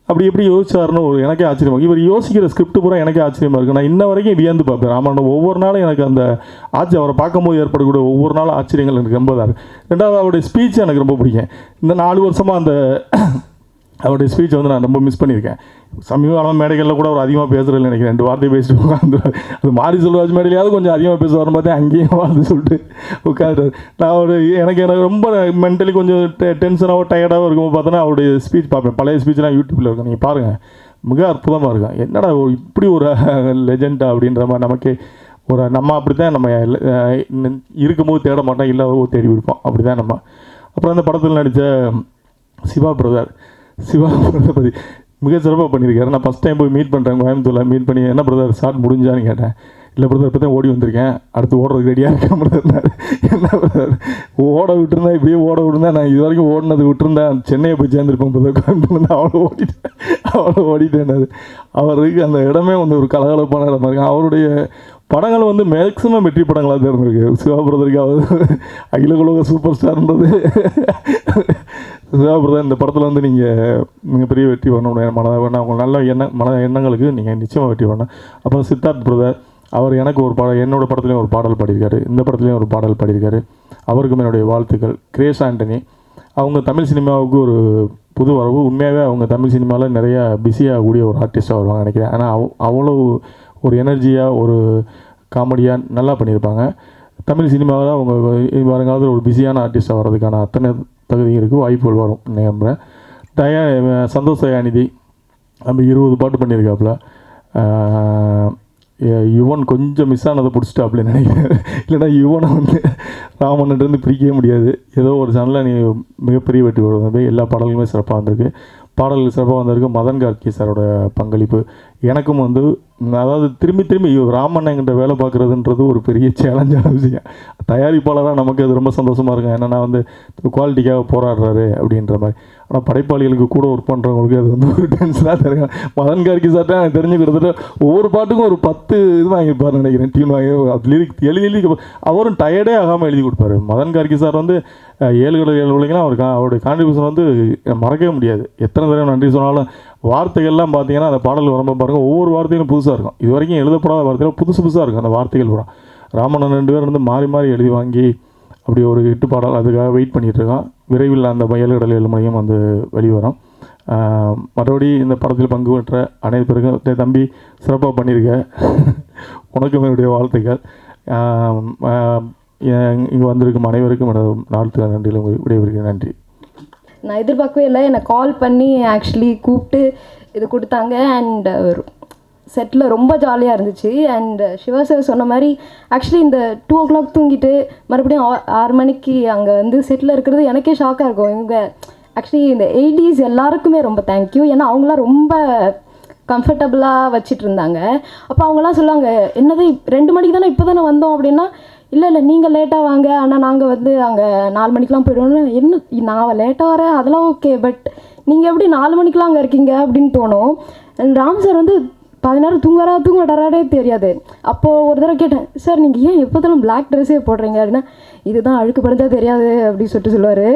அப்படி எப்படி யோசிச்சாருன்னு ஒரு எனக்கே ஆச்சரியமாக. இவர் யோசிக்கிற ஸ்கிரிப்ட் பூரா எனக்கே ஆச்சரியமாக இருக்குது. நான் இன்ன வரைக்கும் வியந்து பார்ப்பேன் ராமன். ஒவ்வொரு நாளும் எனக்கு அந்த அவரை பார்க்கும்போது ஏற்படக்கூடிய ஒவ்வொரு நாளும் ஆச்சரியங்கள் எனக்கு ரொம்ப தான் இருக்குது. ரெண்டாவது அவருடைய ஸ்பீச் எனக்கு ரொம்ப பிடிக்கும். இந்த 4 வருஷமாக அந்த அவருடைய ஸ்பீச்சை வந்து நான் ரொம்ப மிஸ் பண்ணியிருக்கேன். சமீப காலம் மேடைகளில் கூட அவர் அதிகமாக பேசுகிறதில்ல நினைக்கிறேன். 2 வார்த்தையை பேசிட்டு உட்காந்து அது மாரி செல்வராஜ் மேடையிலையாவது கொஞ்சம் அதிகமாக பேசுவார் பார்த்தேன், அங்கேயும் வாழ்ந்து சொல்லிட்டு உட்காந்துட்டார். நான் எனக்கு ரொம்ப மென்டலி கொஞ்சம் டென்ஷனாகவோ டயர்டாகவும் இருக்கும்போது பார்த்தோன்னா அவருடைய ஸ்பீச் பார்ப்பேன். பழைய ஸ்பீச்லாம் யூடியூப்பில் இருக்கும், நீங்கள் பாருங்கள், மிக அற்புதமாக இருக்கும். என்னடா இப்படி ஒரு லெஜெண்டா அப்படின்ற மாதிரி நமக்கே நம்ம அப்படி தான் நம்ம இருக்கும்போது தேட மாட்டோம், இல்லாதவோ தேடி விடுப்போம், அப்படி தான் நம்ம. அப்புறம் அந்த படத்தில் நடித்த சிவா பிரதர் பற்றி மிக சிறப்பாக பண்ணியிருக்காரு. நான் ஃபஸ்ட் டைம் போய் மீட் பண்ணுறேன் கோயம்புத்தூரில். மீட் பண்ணி என்ன பிரதர் ஷார்ட் முடிஞ்சான்னு கேட்டேன். இல்லை பிரதர் இப்போ தான் ஓடி வந்திருக்கேன், அடுத்து ஓடுறதுக்கு ரெடியாக இருக்கேன் பிரதர். என்ன பிரதர் ஓட விட்டுருந்தேன், இப்படியே ஓட விட்டுருந்தேன், நான் இது வரைக்கும் ஓடினது விட்டுருந்தேன், சென்னையை போய் சேர்ந்துருப்பேன் பிரதர், கோயம்புத்தூர்லேருந்து அவ்வளோ ஓடிட்டேன். அவருக்கு அந்த இடமே வந்து ஒரு கலகலப்பான இடமா இருக்கு. அவருடைய படங்கள் வந்து மேக்ஸிமம் வெற்றி படங்களாக தான் இருந்திருக்கு. சிவா பிரதருக்கு அகில உலக சூப்பர் ஸ்டார்ன்றது சிவா பிரதர். இந்த படத்தில் வந்து நீங்கள் மிகப்பெரிய வெற்றி பண்ணணும், அவங்க நல்ல எண்ணங்களுக்கு நீங்கள் நிச்சயமாக வெற்றி பண்ணணும். அப்புறம் சித்தார்த் பிரதர், அவர் எனக்கு ஒரு என்னோடய படத்துலேயும் ஒரு பாடல் பாடியிருக்காரு, இந்த படத்துலேயும் ஒரு பாடல் பாடியிருக்காரு. அவருக்கும் என்னுடைய வாழ்த்துக்கள். கிரேஸ் ஆண்டனி, அவங்க தமிழ் சினிமாவுக்கு ஒரு புது வரவு. உண்மையாகவே அவங்க தமிழ் சினிமாவில் நிறையா பிஸியாக கூடிய ஒரு ஆர்டிஸ்ட்டாக வருவாங்க நினைக்கிறேன். ஆனால் அவ்வளோ ஒரு எனர்ஜியாக ஒரு காமெடியாக நல்லா பண்ணியிருப்பாங்க. தமிழ் சினிமாவில் அவங்க வருங்காலத்தில் ஒரு பிஸியான ஆர்டிஸ்ட்டாக வர்றதுக்கான அத்தனை தகுதியும் இருக்குது, வாய்ப்புகள் வரும் நம்புகிறேன். சந்தோஷ் தயாநிதி நம்ம 20 பாட்டு பண்ணியிருக்காப்புல. யுவன் கொஞ்சம் மிஸ் ஆனதை பிடிச்சிட்டாப்புல நினைக்கிறேன். இல்லைனா யுவனை வந்து ராமன்கிட்டருந்து பிரிக்கவே முடியாது. ஏதோ ஒரு சேனலில் நீ மிகப்பெரிய வெற்றி வருவது. எல்லா பாடல்களுமே சிறப்பாக வந்திருக்கு. பாடல்கள் சிறப்பாக வந்திருக்கு. மதன் கார்கி சாரோட பங்களிப்பு எனக்கும் வந்து, அதாவது திரும்பி ராமன் என்கிட்ட வேலை பார்க்குறதுன்றது ஒரு பெரிய சேலஞ்சான விஷயம். தயாரிப்பாளராக நமக்கு அது ரொம்ப சந்தோஷமாக இருக்கும். ஏன்னா நான் வந்து குவாலிட்டிக்காக போராடுறாரு அப்படின்ற மாதிரி. ஆனால் படைப்பாளிகளுக்கு கூட ஒர்க் பண்ணுறவங்களுக்கு அது வந்து ஒரு டென்ஷனாக தெரியும். மதன் கார்கி சார்ட்ட எனக்கு தெரிஞ்சு கிட்டத்தட்ட ஒவ்வொரு பாட்டுக்கும் ஒரு 10 இது வாங்கியிருப்பார் நினைக்கிறேன், டியூன் வாங்கி. அது லிரிக் எழுதி அவரும் டயர்டே ஆகாமல் எழுதி கொடுப்பாரு. மதன் கார்கி சார் வந்து 7 உலகெல்லாம் அவருடைய கான்ட்ரிபியூஷன் வந்து மறக்கவே முடியாது. எத்தனை தடவை நன்றி சொன்னாலும் வார்த்தைகள்லாம் பார்த்தீங்கன்னா அந்த பாடல் வரும்போது பாருங்கள், ஒவ்வொரு வார்த்தைகளும் புதுசாக இருக்கும். இது வரைக்கும் எழுதப்படாத வார்த்தைகள் புதுசாக இருக்கும் அந்த வார்த்தைகள் பூரா. ராமன் 2 பேர் வந்து மாறி எழுதி வாங்கி அப்படி ஒரு 8 பாடல் அதுக்காக வெயிட் பண்ணிகிட்ருக்கோம். விரைவில் அந்த 7 மணியும் வந்து வெளிவரும். மற்றபடி இந்த படத்தில் பங்கு பெற்ற அனைத்து பேருக்கும் தம்பி சிறப்பாக பண்ணியிருக்க, உனக்கும் என்னுடைய வாழ்த்துக்கள். இங்கே வந்திருக்கும் அனைவருக்கும் நாட்டு நன்றியில் விடைபெறுகிறேன். நன்றி. நான் எதிர்பார்க்கவே இல்லை, என்னை கால் பண்ணி ஆக்சுவலி கூப்பிட்டு இது கொடுத்தாங்க. அண்ட் செட்டில் ரொம்ப ஜாலியாக இருந்துச்சு. அண்ட் சிவா சார் சொன்ன மாதிரி ஆக்சுவலி இந்த 2 o'clock தூங்கிட்டு மறுபடியும் 6 மணிக்கு அங்கே வந்து செட்டில் இருக்கிறது எனக்கே ஷாக்காக இருக்கும். இவங்க ஆக்சுவலி இந்த 80s எல்லாருக்குமே ரொம்ப தேங்க்யூ. ஏன்னா அவங்களாம் ரொம்ப கம்ஃபர்டபுளாக வச்சுட்டு இருந்தாங்க. அப்போ அவங்களாம் சொல்லுவாங்க, என்னது 2 மணிக்கு தானே இப்போ தானே வந்தோம் அப்படின்னா, இல்லை நீங்கள் லேட்டாக வாங்க, ஆனால் நாங்கள் வந்து அங்கே 4 மணிக்கெலாம் போய்டுவோம்னு. என்ன நான் லேட்டாக வரேன் அதெல்லாம் ஓகே, பட் நீங்கள் எப்படி 4 மணிக்கெலாம் அங்கே இருக்கீங்க அப்படின்னு தோணும். ராம் சார் வந்து 10 நேரம் தூங்க மாட்டாராடே தெரியாது. அப்போது ஒரு தடவை கேட்டேன், சார் நீங்கள் ஏன் எப்போதாலும் பிளாக் ட்ரெஸ்ஸே போடுறீங்க அப்படின்னா, இதுதான் அழுக்கு படிஞ்சால் தெரியாது அப்படின்னு சொல்லிட்டு சொல்லுவார்.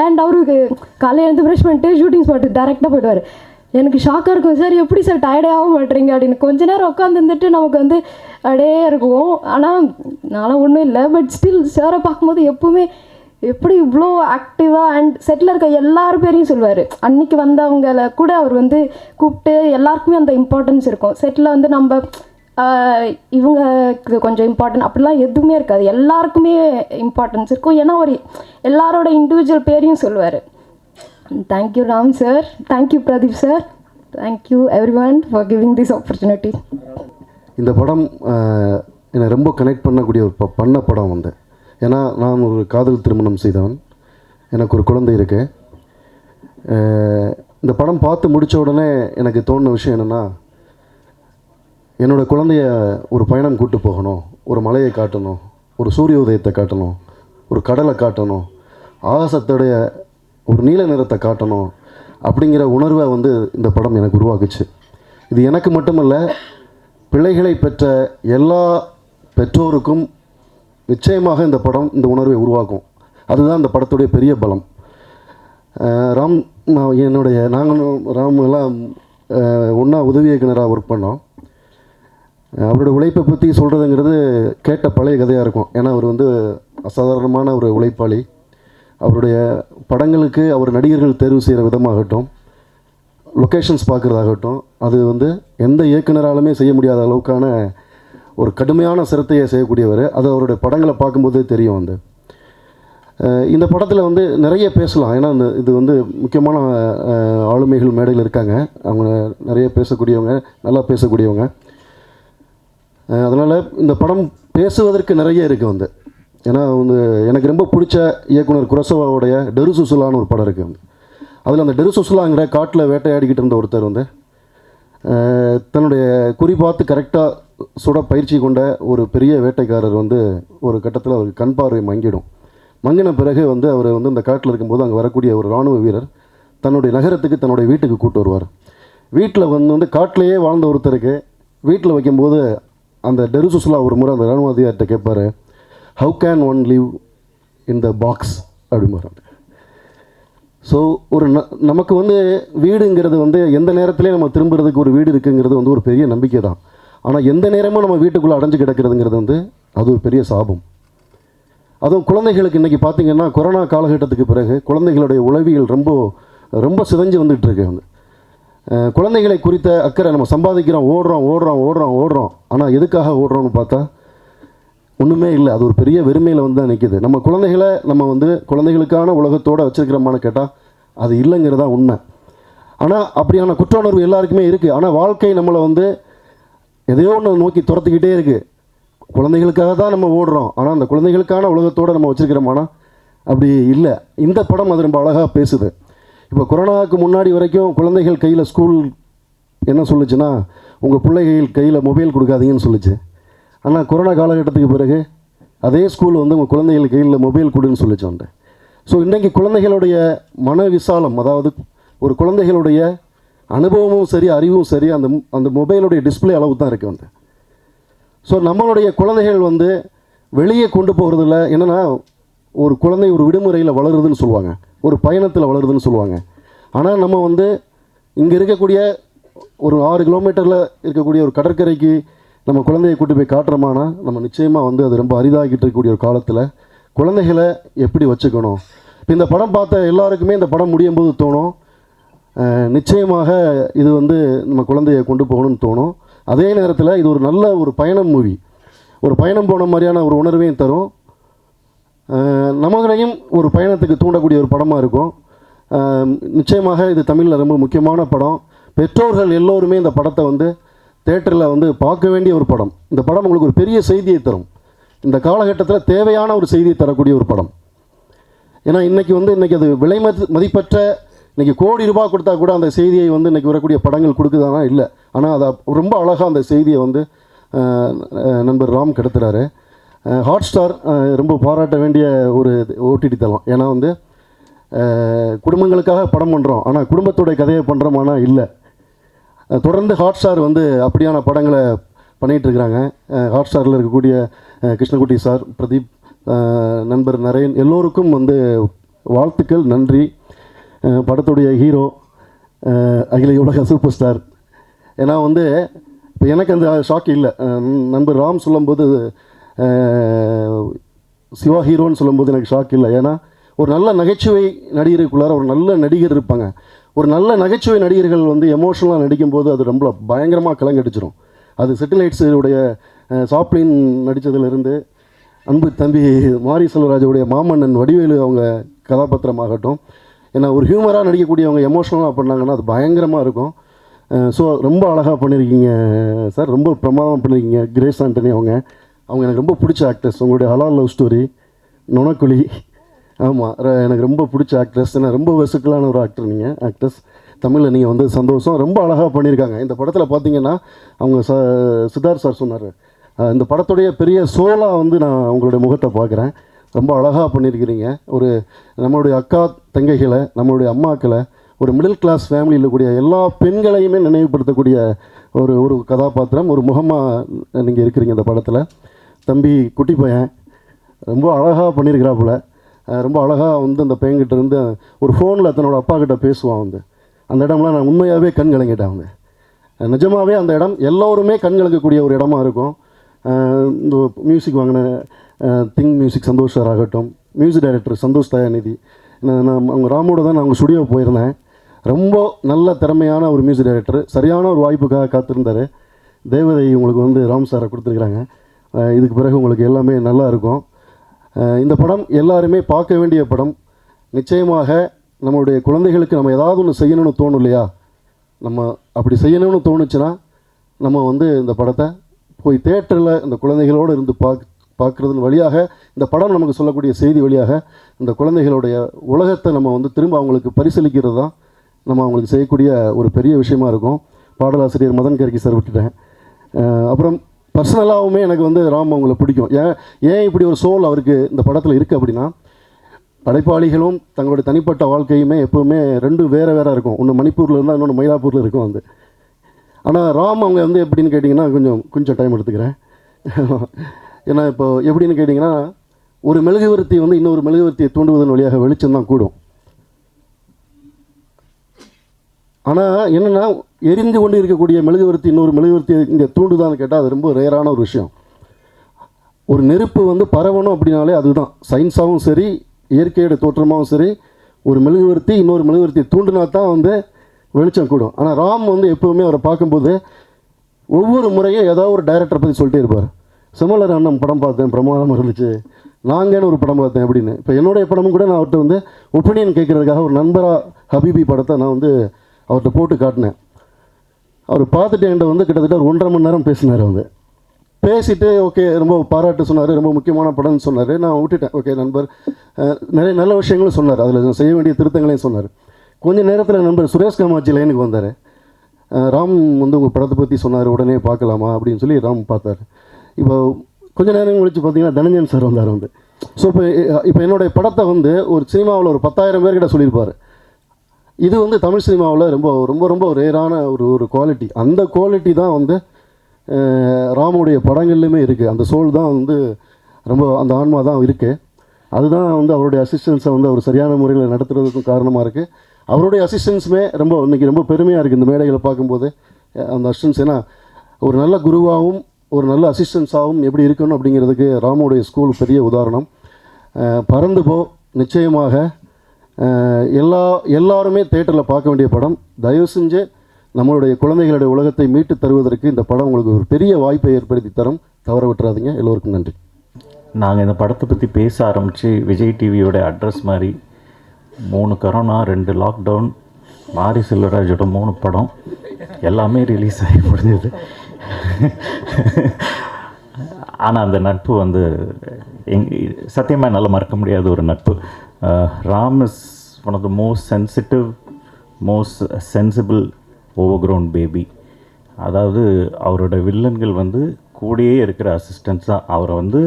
அண்ட் அவருக்கு காலையில் எழுந்து ப்ரஷ் பண்ணிட்டு ஷூட்டிங் ஸ்பாட்டு டேரெக்டாக போய்டுவார். எனக்கு ஷாக்காக இருக்கும், சார் எப்படி சார் டயர்டே ஆக மாட்டேறீங்க அப்படின்னு. கொஞ்ச நேரம் உட்காந்துருந்துட்டு நமக்கு வந்து அப்படியே இருக்கும். ஆனால் நானும் ஒன்றும் இல்லை, பட் ஸ்டில் சாரை பார்க்கும்போது எப்போவுமே எப்படி இவ்வளோ ஆக்டிவாக அண்ட் செட்டில் இருக்க எல்லார் பேரையும் சொல்லுவார். அன்றைக்கி வந்தவங்களை கூட அவர் வந்து கூப்பிட்டு எல்லாருக்குமே அந்த இம்பார்ட்டன்ஸ் இருக்கும். செட்டில் வந்து நம்ம இவங்களுக்கு கொஞ்சம் இம்பார்ட்டன்ட் அப்படிலாம் எதுவுமே இருக்காது, எல்லாருக்குமே இம்பார்ட்டன்ஸ் இருக்கும். ஏன்னா அவர் எல்லாரோட இண்டிவிஜுவல் பேரையும் சொல்லுவார். Thank you Ram sir, thank you Pradeep sir, thank you every one for giving this opportunity. இந்த படம் என்னை ரொம்ப கனெக்ட் பண்ணக்கூடிய ஒரு பண்ண படம் வந்து, ஏன்னா நான் ஒரு காதல் திருமணம் செய்தவன், எனக்கு ஒரு குழந்தை இருக்கு. இந்த படம் பார்த்து முடித்த உடனே எனக்கு தோணுன விஷயம் என்னென்னா, என்னோடய குழந்தைய ஒரு பயணம் கூட்டு போகணும், ஒரு மலையை காட்டணும், ஒரு சூரிய உதயத்தை காட்டணும், ஒரு கடலை காட்டணும், ஆகாசத்துடைய ஒரு நீல நிறத்தை காட்டணும் அப்படிங்கிற உணர்வை வந்து இந்த படம் எனக்கு உருவாக்குச்சு. இது எனக்கு மட்டுமல்ல, பிள்ளைகளை பெற்ற எல்லா பெற்றோருக்கும் நிச்சயமாக இந்த படம் இந்த உணர்வை உருவாக்கும். அதுதான் இந்த படத்துடைய பெரிய பலம். ராம் நாங்களும் ராம் எல்லாம் ஒன்றா உதவி இயக்குனராக ஒர்க் பண்ணோம். அவரோட உழைப்பை பற்றி சொல்கிறதுங்கிறது கேட்ட பழைய கதையாக இருக்கும். ஏன்னா அவர் வந்து அசாதாரணமான ஒரு உழைப்பாளி. அவருடைய படங்களுக்கு அவர் நடிகர்கள் தேர்வு செய்கிற விதமாகட்டும், லொக்கேஷன்ஸ் பார்க்குறதாகட்டும், அது வந்து எந்த இயக்குனராலுமே செய்ய முடியாத அளவுக்கான ஒரு கடுமையான சிரத்தையை செய்யக்கூடியவர். அது அவருடைய படங்களை பார்க்கும்போதே தெரியும். வந்து இந்த படத்தில் வந்து நிறைய பேசலாம். ஏன்னா இது வந்து முக்கியமான ஆளுமைகள் மேடையில் இருக்காங்க, அவங்க நிறைய பேசக்கூடியவங்க, நல்லா பேசக்கூடியவங்க. அதனால் இந்த படம் பேசுவதற்கு நிறைய இருக்குது வந்து. ஏன்னா வந்து எனக்கு ரொம்ப பிடிச்ச இயக்குனர் குரசவாவுடைய டெருசுசுலான்னு ஒரு படம் இருக்குது வந்து. அதில் அந்த டெருசுசுலாங்கிற காட்டில் வேட்டையாடிக்கிட்டு இருந்த ஒருத்தர் வந்து தன்னுடைய குறி பார்த்து கரெக்டாக சுட பயிற்சி கொண்ட ஒரு பெரிய வேட்டைக்காரர் வந்து ஒரு கட்டத்தில் அவருக்கு கண் பார்வை மங்கின பிறகு வந்து அவர் வந்து இந்த காட்டில் இருக்கும்போது அங்கே வரக்கூடிய ஒரு இராணுவ வீரர் தன்னுடைய நகரத்துக்கு தன்னுடைய வீட்டுக்கு கூப்பிட்டு வருவார். வீட்டில் வந்து காட்டிலேயே வாழ்ந்த ஒருத்தருக்கு வீட்டில் வைக்கும்போது அந்த டெருசுசுலா ஒரு முறை அந்த இராணுவ அதிகாரிட்ட கேட்பார், how can one live in the box அப்படிம்பாரு. ஸோ ஒரு நமக்கு வந்து வீடுங்கிறது வந்து எந்த நேரத்துலேயும் நம்ம திரும்புறதுக்கு ஒரு வீடு இருக்குங்கிறது வந்து ஒரு பெரிய நம்பிக்கை தான். ஆனால் எந்த நேரமும் நம்ம வீட்டுக்குள்ளே அடைஞ்சு கிடக்கிறதுங்கிறது வந்து அது ஒரு பெரிய சாபம். அதுவும் குழந்தைகளுக்கு இன்றைக்கி பார்த்திங்கன்னா கொரோனா காலகட்டத்துக்கு பிறகு குழந்தைகளுடைய உளவியல் ரொம்ப ரொம்ப சிதைஞ்சு வந்துகிட்டு இருக்கு. வந்து குழந்தைகளை குறித்த அக்கறை நம்ம சம்பாதிக்கிறோம், ஓடுறோம். ஆனால் எதுக்காக ஓடுறோம்னு பார்த்தா ஒன்றுமே இல்லை. அது ஒரு பெரிய வெறுமையில் வந்து தான் நிற்கிது. நம்ம குழந்தைகளை நம்ம வந்து குழந்தைகளுக்கான உலகத்தோடு வச்சுருக்கிறோமான்னு கேட்டால் அது இல்லைங்கிறதா உண்மை. ஆனால் அப்படியான குற்ற உணர்வு எல்லாருக்குமே இருக்குது. ஆனால் வாழ்க்கை நம்மளை வந்து எதையோ ஒன்று நோக்கி துரத்துக்கிட்டே இருக்குது. குழந்தைகளுக்காக தான் நம்ம ஓடுறோம், ஆனால் அந்த குழந்தைகளுக்கான உலகத்தோடு நம்ம வச்சுருக்கிறோமானா அப்படி இல்லை. இந்த படம் அது ரொம்ப அழகாக பேசுது. இப்போ கொரோனாவுக்கு முன்னாடி வரைக்கும் குழந்தைகள் கையில் ஸ்கூல் என்ன சொல்லுச்சுன்னா, உங்கள் பிள்ளைகள் கையில் மொபைல் கொடுக்காதீங்கன்னு சொல்லுச்சு. ஆனால் கொரோனா காலகட்டத்துக்கு பிறகு அதே ஸ்கூல் வந்து உங்கள் குழந்தைகள் கையில் மொபைல் கொடுன்னு சொல்லிச்சு வந்து. ஸோ இன்றைக்கி குழந்தைகளுடைய மன விசாலம், அதாவது ஒரு குழந்தைகளுடைய அனுபவமும் சரி அறிவும் சரி அந்த மொபைலுடைய டிஸ்பிளே அளவு தான் இருக்குது வந்து. ஸோ நம்மளுடைய குழந்தைகள் வந்து வெளியே கொண்டு போகிறதில்ல. என்னென்னா ஒரு குழந்தை ஒரு விடுமுறையில் வளருதுன்னு சொல்லுவாங்க, ஒரு பயணத்தில் வளருதுன்னு சொல்லுவாங்க. ஆனால் நம்ம வந்து இங்கே இருக்கக்கூடிய ஒரு 6 கிலோமீட்டரில் இருக்கக்கூடிய ஒரு கடற்கரைக்கு நம்ம குழந்தையை கூட்டி போய் காட்டுறோமானா நம்ம நிச்சயமாக வந்து அது ரொம்ப அரிதாகிட்டு இருக்கக்கூடிய ஒரு காலத்தில் குழந்தைகளை எப்படி வச்சுக்கணும். இப்போ இந்த படம் பார்த்த எல்லாருக்குமே இந்த படம் முடியும் போது தோணும், நிச்சயமாக இது வந்து நம்ம குழந்தையை கொண்டு போகணும்னு தோணும். அதே நேரத்தில் இது ஒரு நல்ல ஒரு பயணம் மூவி, ஒரு பயணம் போன மாதிரியான ஒரு உணர்வையும் தரும். நம்மளையும் ஒரு பயணத்துக்கு தூண்டக்கூடிய ஒரு படமாக இருக்கும். நிச்சயமாக இது தமிழில் ரொம்ப முக்கியமான படம். பெற்றோர்கள் எல்லோருமே இந்த படத்தை வந்து தேட்டரில் வந்து பார்க்க வேண்டிய ஒரு படம். இந்த படம் உங்களுக்கு ஒரு பெரிய செய்தியை தரும். இந்த காலகட்டத்தில் தேவையான ஒரு செய்தியை தரக்கூடிய ஒரு படம். ஏன்னா இன்றைக்கி அது விலை மதிப்பற்ற இன்றைக்கி கோடி ரூபாய் கொடுத்தா கூட அந்த செய்தியை வந்து இன்றைக்கி வரக்கூடிய படங்கள் கொடுக்குதானா இல்லை. ஆனால் அதை ரொம்ப அழகாக அந்த செய்தியை வந்து நண்பர் ராம் கடத்துகிறாரு. ஹாட்ஸ்டார் ரொம்ப பாராட்ட வேண்டிய ஒரு ஓடிடி தளம். ஏன்னா வந்து குடும்பங்களுக்காக படம் பண்ணுறோம், ஆனால் குடும்பத்தோடைய கதையை பண்ணுறோமானா இல்லை. தொடர்ந்து ஹாட்ஸ்டார் வந்து அப்படியான படங்களை பண்ணிகிட்ருக்கிறாங்க. ஹாட்ஸ்டாரில் இருக்கக்கூடிய கிருஷ்ணகுட்டி சார், பிரதீப், நண்பர் நரேன் எல்லோருக்கும் வந்து வாழ்த்துக்கள், நன்றி. படத்துடைய ஹீரோ அகில உலக சூப்பர் ஸ்டார். ஏன்னா வந்து இப்போ எனக்கு அந்த ஷாக் இல்லை. நண்பர் ராம் சொல்லும்போது சிவா ஹீரோன்னு சொல்லும்போது எனக்கு ஷாக் இல்லை. ஏன்னா ஒரு நல்ல நகைச்சுவை நடிகருக்குள்ளார ஒரு நல்ல நடிகர் இருப்பாங்க. ஒரு நல்ல நகைச்சுவை நடிகர்கள் வந்து எமோஷனலாக நடிக்கும்போது அது ரொம்ப பயங்கரமாக கலங்கடிச்சிடும். அது செட்டிலைட்ஸுடைய சாப்ளின் நடித்ததுலேருந்து அன்பு தம்பி மாரி செல்வராஜுடைய மாமன்னன் வடிவேலு அவங்க கதாபாத்திரமாகட்டும், ஏன்னா ஒரு ஹியூமராக நடிக்கக்கூடியவங்க எமோஷனலாக பண்ணாங்கன்னா அது பயங்கரமாக இருக்கும். ஸோ ரொம்ப அழகாக பண்ணியிருக்கீங்க சார், ரொம்ப பிரமாதமாக பண்ணியிருக்கீங்க. கிரேஸ் ஆண்டனி அவங்க எனக்கு ரொம்ப பிடிச்ச ஆக்ட்ரஸ். உங்களுடைய ஹலால் லவ் ஸ்டோரி, நுணக்குழி, ஆமாம் எனக்கு ரொம்ப பிடிச்ச ஆக்ட்ரஸ். ஏன்னா ரொம்ப வெர்சட்டிலான ஒரு ஆக்டர் நீங்கள், ஆக்ட்ரஸ். தமிழில் நீங்கள் வந்து சந்தோஷம், ரொம்ப அழகாக பண்ணியிருக்காங்க. இந்த படத்தில் பார்த்தீங்கன்னா அவங்க சித்தார்த் சார் சொன்னார், இந்த படத்துடைய பெரிய சோலாக வந்து நான் உங்களுடைய முகத்தை பார்க்குறேன். ரொம்ப அழகாக பண்ணியிருக்கிறீங்க. ஒரு நம்மளுடைய அக்கா தங்கைகளை, நம்மளுடைய அம்மாக்களை, ஒரு மிடில் கிளாஸ் ஃபேமிலியில் கூடிய எல்லா பெண்களையுமே நினைவுபடுத்தக்கூடிய ஒரு கதாபாத்திரம், ஒரு முகமாக நீங்கள் இருக்கிறீங்க இந்த படத்தில். தம்பி குட்டி பையன் ரொம்ப அழகாக பண்ணியிருக்கிறாப்புல. ரொம்ப அழகாக வந்து அந்த பையன்கிட்ட இருந்து ஒரு ஃபோனில் தன்னோட அப்பா கிட்ட பேசுவான். வந்து அந்த இடம்லாம் நான் உண்மையாகவே கண் கலங்கிட்டேன். வந்து நிஜமாகவே அந்த இடம் எல்லோருமே கண் கலங்கக்கூடிய ஒரு இடமா இருக்கும். இந்த மியூசிக் வாங்கின திங் மியூசிக் சந்தோஷ் சார் ஆகட்டும், மியூசிக் டைரக்டர் சந்தோஷ் தயாநிதி, நான் அவங்க ராமோட தான் நான் அவங்க ஸ்டுடியோ போயிருந்தேன். ரொம்ப நல்ல திறமையான ஒரு மியூசிக் டைரக்டர், சரியான ஒரு வாய்ப்புக்காக காத்திருந்தார். தேவதை உங்களுக்கு வந்து ராம் சாரை கொடுத்துருக்குறாங்க. இதுக்கு பிறகு உங்களுக்கு எல்லாமே நல்லா இருக்கும். இந்த படம் எல்லாருமே பார்க்க வேண்டிய படம். நிச்சயமாக நம்மளுடைய குழந்தைகளுக்கு நம்ம ஏதாவது ஒன்று செய்யணும்னு தோணும் இல்லையா, நம்ம அப்படி செய்யணும்னு தோணுச்சுன்னா நம்ம வந்து இந்த படத்தை போய் தேட்டரில் இந்த குழந்தைகளோடு இருந்து பார்க்குறதன் வழியாக, இந்த படம் நமக்கு சொல்லக்கூடிய செய்தி வழியாக இந்த குழந்தைகளுடைய உலகத்தை நம்ம வந்து திரும்ப அவங்களுக்கு பரிசீலிக்கிறது தான் நம்ம அவங்களுக்கு செய்யக்கூடிய ஒரு பெரிய விஷயமா இருக்கும். பாடலாசிரியர் மதன் கர்கி சார் விட்டுட்டேன். அப்புறம் பர்சனலாகவுமே எனக்கு வந்து ராம் அவங்கள பிடிக்கும். ஏன் இப்படி ஒரு சோல் அவருக்கு இந்த படத்தில் இருக்குது அப்படின்னா, படைப்பாளிகளும் தங்களுடைய தனிப்பட்ட வாழ்க்கையுமே எப்போவுமே ரெண்டும் வேறு வேறு இருக்கும். ஒன்று மணிப்பூரில் இருந்தால் இன்னொன்று மயிலாப்பூரில் இருக்கும். வந்து ஆனால் ராம் அவங்க வந்து எப்படின்னு கேட்டிங்கன்னா கொஞ்சம் டைம் எடுத்துக்கிறேன். ஏன்னா இப்போ எப்படின்னு கேட்டிங்கன்னா, ஒரு மெழுகுவர்த்தி வந்து இன்னொரு மெழுகுவர்த்தியை தூண்டுவதன் வழியாக வெளிச்சம் தான் கூடும். ஆனால் என்னென்னா, எரிந்து கொண்டு இருக்கக்கூடிய மெழுகுவர்த்தி இன்னொரு மெழுகுவர்த்தியை இங்கே தூண்டுதான்னு கேட்டால் அது ரொம்ப ரேரான ஒரு விஷயம். ஒரு நெருப்பு வந்து பரவணும் அப்படின்னாலே அதுதான் சயின்ஸாகவும் சரி, இயற்கையோட தோற்றமாகவும் சரி, ஒரு மெழுகுவர்த்தி இன்னொரு மெழுகுவர்த்தியை தூண்டினா தான் வந்து வெளிச்சம் கூடும். ஆனால் ராம் வந்து எப்போவுமே அவரை பார்க்கும்போது ஒவ்வொரு முறையும் ஏதாவது ஒரு டைரக்டரை பற்றி சொல்லிட்டே இருப்பார். சிமலர் அண்ணன் படம் பார்த்தேன், பிரமாதமாக இருந்துச்சு. நாங்கன்னு ஒரு படம் பார்த்தேன் அப்படின்னு. இப்போ என்னுடைய படமும் கூட நான் அவர்கிட்ட வந்து ஒப்பீனியன் கேட்குறதுக்காக ஒரு நண்பராக ஹபீபி படத்தை நான் வந்து அவர்கிட்ட போட்டு காட்டினேன். அவர் பார்த்துட்டு என்கிட்ட வந்து கிட்டத்தட்ட ஒரு 1.5 மணி நேரம் பேசினார். வந்து பேசிவிட்டு ஓகே ரொம்ப பாராட்டு சொன்னார், ரொம்ப முக்கியமான படம்னு சொன்னார். நான் விட்டுட்டேன். ஓகே நண்பர் நிறைய நல்ல விஷயங்களும் சொன்னார், அதில் செய்ய வேண்டிய திருத்தங்களையும் சொன்னார். கொஞ்சம் நேரத்தில் நண்பர் சுரேஷ் காமாட்சி லைனுக்கு வந்தார். ராம் வந்து உங்கள் படத்தை பற்றி சொன்னார், உடனே பார்க்கலாமா அப்படின்னு சொல்லி ராம் பார்த்தார். இப்போ கொஞ்சம் நேரம் கழிச்சு பார்த்தீங்கன்னா தனஞ்சன் சார் வந்தார். வந்து ஸோ இப்போ என்னுடைய படத்தை வந்து ஒரு சினிமாவில் ஒரு 10,000 பேர்கிட்ட சொல்லியிருப்பார். இது வந்து தமிழ் சினிமாவில் ரொம்ப ரொம்ப ரொம்ப ரேரான ஒரு குவாலிட்டி. அந்த குவாலிட்டி தான் வந்து ராமுடைய படங்கள்லையுமே இருக்குது. அந்த சோல் தான் வந்து ரொம்ப அந்த ஆன்மா தான் இருக்குது. அதுதான் வந்து அவருடைய அசிஸ்டன்ஸை வந்து அவர் சரியான முறையில் நடத்துறதுக்கும் காரணமாக இருக்குது. அவருடைய அசிஸ்டன்ஸுமே இன்றைக்கி ரொம்ப பெருமையாக இருக்குது இந்த மேடைகளை பார்க்கும்போது. அந்த அசிஸ்டன்ஸ் ஏன்னா ஒரு நல்ல குருவாகவும் ஒரு நல்ல அசிஸ்டன்ஸாகவும் எப்படி இருக்கணும் அப்படிங்கிறதுக்கு ராமுடைய ஸ்கூல் பெரிய உதாரணம். பறந்து போ நிச்சயமாக எல்லாருமே தேட்டரில் பார்க்க வேண்டிய படம். தயவு செஞ்சு நம்மளுடைய குழந்தைகளுடைய உலகத்தை மீட்டு தருவதற்கு இந்த படம் உங்களுக்கு ஒரு பெரிய வாய்ப்பை ஏற்படுத்தி தரும். தவற விட்டுறாதீங்க. எல்லோருக்கும் நன்றி. நாங்கள் இந்த படத்தை பற்றி பேச ஆரம்பித்து விஜய் டிவியோட அட்ரஸ் மாதிரி 3 கரோனா, 2 லாக்டவுன், மாரி செல்வராஜோட 3 படம் எல்லாமே ரிலீஸ் ஆகி முடிஞ்சது. ஆனால் அந்த நட்பு வந்து சத்தியமாக என்னால் மறக்க முடியாத ஒரு நட்பு. Ram is one of the most sensitive, most sensible overground baby. அதாவது அவரோட வில்லன்கள் வந்து கூடயே இருக்கிற அசிஸ்டன்ஸ் தான். அவரை வந்து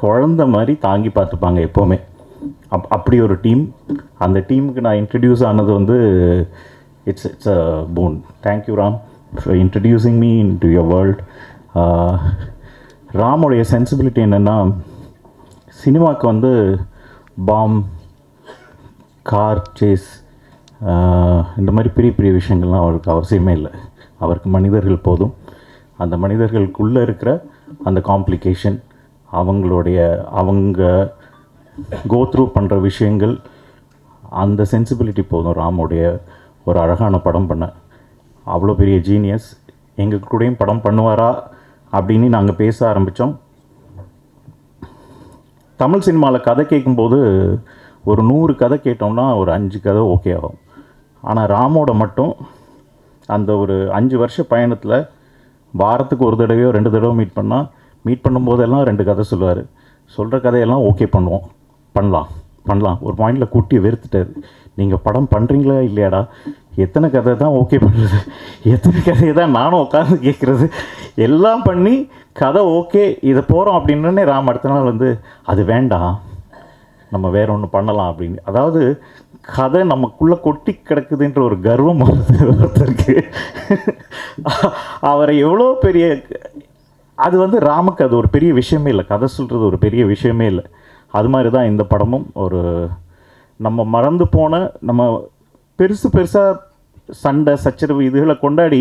குழந்த மாதிரி தாங்கி பார்த்துப்பாங்க எப்போவுமே. அப்படி ஒரு டீம். அந்த டீமுக்கு நான் இன்ட்ரடியூஸ் ஆனது வந்து it's a phone. Thank you Ram for introducing me into your world. ராமோடைய சென்சிபிலிட்டி என்னென்னா, சினிமாவுக்கு வந்து பாம், கார் சேஸ், இந்த மாதிரி பெரிய பெரிய விஷயங்கள்லாம் அவருக்கு அவசியமே இல்லை. அவருக்கு மனிதர்கள் போதும். அந்த மனிதர்களுக்குள்ளே இருக்கிற அந்த காம்ப்ளிகேஷன், அவங்க கோ த்ரூ பண்ணுற விஷயங்கள், அந்த சென்சிபிலிட்டி போதும் ராமுடைய ஒரு அழகான படம் பண்ண. அவ்வளோ பெரிய ஜீனியஸ். எங்கள் கூடயும் படம் பண்ணுவாரா அப்படின்னு நாங்கள் பேச ஆரம்பித்தோம். தமிழ் சினிமாவில் கதை கேட்கும்போது ஒரு 100 கதை கேட்டோம்னா ஒரு 5 கதை ஓகே ஆகும். ஆனால் ராமோட மட்டும் அந்த ஒரு 5 வருஷ பயணத்தில் வாரத்துக்கு ஒரு தடவையோ 2 தடவை மீட் பண்ணும்போதெல்லாம் 2 கதை சொல்லுவார். சொல்கிற கதையெல்லாம் ஓகே பண்ணலாம். ஒரு பாயிண்டில் கூட்டி வெறுத்துட்டார். நீங்கள் படம் பண்ணுறீங்களா இல்லையாடா, எத்தனை கதை தான் ஓகே பண்ணுறது, எத்தனை கதையை தான் நானும் உட்காந்து கேட்குறது, எல்லாம் பண்ணி கதை ஓகே இதை போகிறோம் அப்படின்னே ராம் அடுத்த நாள் வந்து அது வேண்டாம், நம்ம வேற ஒன்று பண்ணலாம் அப்படின்னு. அதாவது கதை நமக்குள்ளே கொட்டி கிடக்குதுன்ற ஒரு கர்வம் வருது ஒருத்தருக்கு. அவரை எவ்வளோ பெரிய, அது வந்து ராமுக்கு அது ஒரு பெரிய விஷயமே இல்லை, கதை சொல்கிறது ஒரு பெரிய விஷயமே இல்லை. அது மாதிரி தான் இந்த படமும். ஒரு நம்ம மறந்து போன, நம்ம பெருசாக சண்டை சச்சரவு இதுகளை கொண்டாடி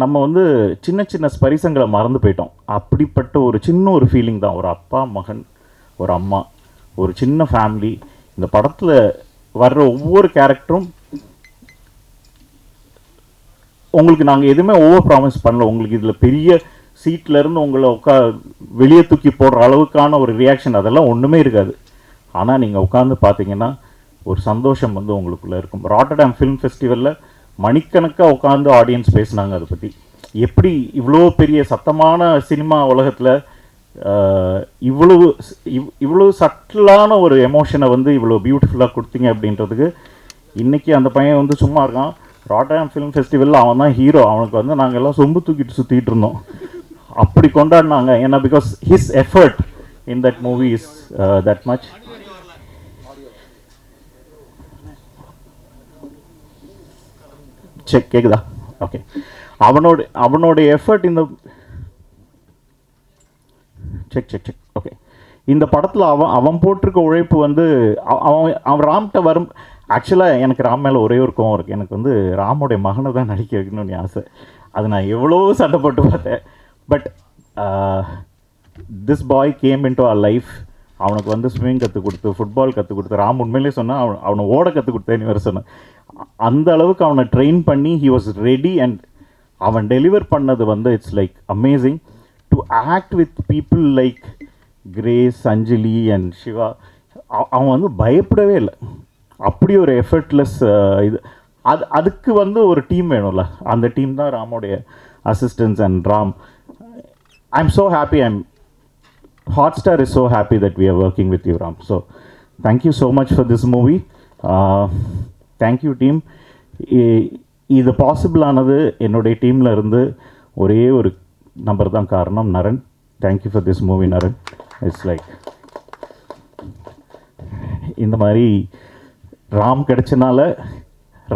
நம்ம வந்து சின்ன சின்ன ஸ்பரிசங்களை மறந்து போயிட்டோம். அப்படிப்பட்ட ஒரு சின்ன ஒரு ஃபீலிங் தான். ஒரு அப்பா மகன், ஒரு அம்மா, ஒரு சின்ன ஃபேமிலி. இந்த படத்தில் வர்ற ஒவ்வொரு கேரக்டரும் உங்களுக்கு நாங்கள் எதுவுமே ஓவர் ப்ராமிஸ் பண்ணல. உங்களுக்கு இதில் பெரிய சீட்லேருந்து உங்களை வெளியே தூக்கி போடுற அளவுக்கான ஒரு ரியாக்ஷன் அதெல்லாம் ஒன்றுமே இருக்காது. ஆனால் நீங்கள் உட்காந்து பார்த்தீங்கன்னா ஒரு சந்தோஷம் வந்து உங்களுக்குள்ளே இருக்கும். ராட்டர்டாம் ஃபிலிம் ஃபெஸ்டிவலில் மணிக்கணக்காக உட்காந்து ஆடியன்ஸ் பேசினாங்க அதை பற்றி. எப்படி இவ்வளோ பெரிய சத்தமான சினிமா உலகத்தில் இவ்வளோ சட்டிலான ஒரு எமோஷனை வந்து இவ்வளோ பியூட்டிஃபுல்லாக கொடுத்தீங்க அப்படின்றதுக்கு. இன்றைக்கி அந்த பையன் வந்து சும்மா இருக்கான். ராட்டர்டாம் ஃபிலிம் ஃபெஸ்டிவலில் அவன் தான் ஹீரோ. அவனுக்கு வந்து நாங்கள் எல்லாம் சொம்பு தூக்கிட்டு சுற்றிட்டு இருந்தோம். அப்படி கொண்டாடினாங்க. ஏன்னா because his effort in that movie is that much. Check கேக்குதா? ஓகே. அவனோட எஃபர்ட் இந்த செக் ஓகே. இந்த படத்தில் அவன் போட்டிருக்க உழைப்பு வந்து அவன் ராம்கிட்ட வரும். ஆக்சுவலாக எனக்கு ராம் மேலே ஒரே ஒரு கோவம் இருக்குது. எனக்கு வந்து ராமோடைய மகனை தான் நடிக்க வைக்கணும்னு ஆசை. அது நான் எவ்வளோ சண்டை போட்டு பார்த்தேன். But this boy came in to our life. அவனுக்கு வந்து ஸ்விம்மிங் கற்றுக் கொடுத்து, ஃபுட்பால் கற்றுக் கொடுத்து, ராம் உண்மையிலே சொன்னால் அவனை ஓட கற்றுக் கொடுத்தேன்னு வேறு சொன்னேன். அந்த அளவுக்கு அவனை ட்ரெயின் பண்ணி ஹி வாஸ் ரெடி. அண்ட் அவன் டெலிவர் பண்ணது வந்து it's like amazing. To act with people like Grace, Anjali and Siva. அவன் வந்து பயப்படவே இல்லை. அப்படி ஒரு எஃபர்ட்லெஸ் இது. அதுக்கு வந்து ஒரு டீம் வேணும்ல. அந்த டீம் தான் ராமோடைய assistants and Ram. I am so happy. Hotstar is so happy that we are working with you, Ram. So thank you so much for this movie. Thank you team. இது possible ஆனது என்னுடைய டீமில் இருந்து ஒரே ஒரு நம்பர் தான் காரணம், Naran. Thank you for this movie Naran. It's like இந்த மாதிரி ராம் கிடைச்சனால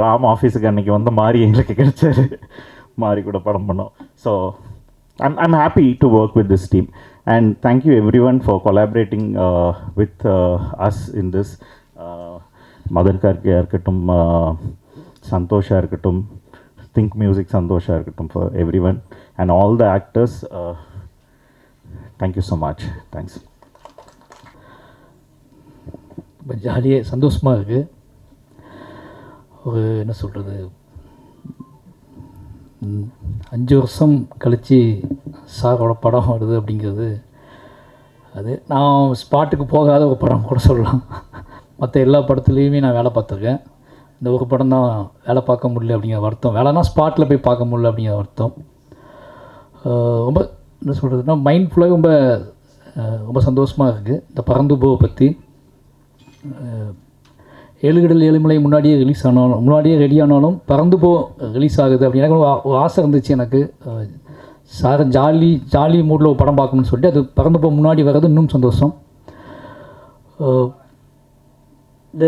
ராம் ஆஃபீஸுக்கு அன்றைக்கி வந்த மாதிரி எங்களுக்கு கிடைச்சாரு. மாதிரி கூட படம் பண்ணோம். So I'm happy to work with this team. And thank you everyone for collaborating with us in this. Madan Karke irukattum, Santosha irukattum, Think Music Santosha irukattum, for everyone and all the actors. Thank you so much. Thanks. ஜாலியாக சந்தோஷமாக இருக்குது. ஒரு என்ன சொல்கிறது, 5 வருஷம் கழித்து சாரோட படம் வருது அப்படிங்கிறது, அது நான் ஸ்பாட்டுக்கு போகாத ஒரு படம் கூட சொல்லலாம். மற்ற எல்லா படத்துலேயுமே நான் வேலை பார்த்துருக்கேன். இந்த ஒரு படம் தான் வேலை பார்க்க முடியல அப்படிங்கிற வருத்தம். வேலைனா ஸ்பாட்டில் போய் பார்க்க முடியல அப்படிங்கிற வருத்தம். ரொம்ப என்ன சொல்கிறதுனா மைண்ட்ஃபுல்லாக ரொம்ப சந்தோஷமாக இருக்குது. இந்த பறந்து போவை பற்றி 7 கடல் 7 மலை முன்னாடியே ரெடி ஆனாலும் பறந்து போ ரிலீஸ் ஆகுது அப்படின்னு எனக்கு ஒரு ஆசை இருந்துச்சு. எனக்கு சார் ஜாலி மூடில் ஒரு படம் பார்க்கணும்னு சொல்லிட்டு அது பறந்து போ முன்னாடி வர்றது இன்னும் சந்தோஷம். இந்த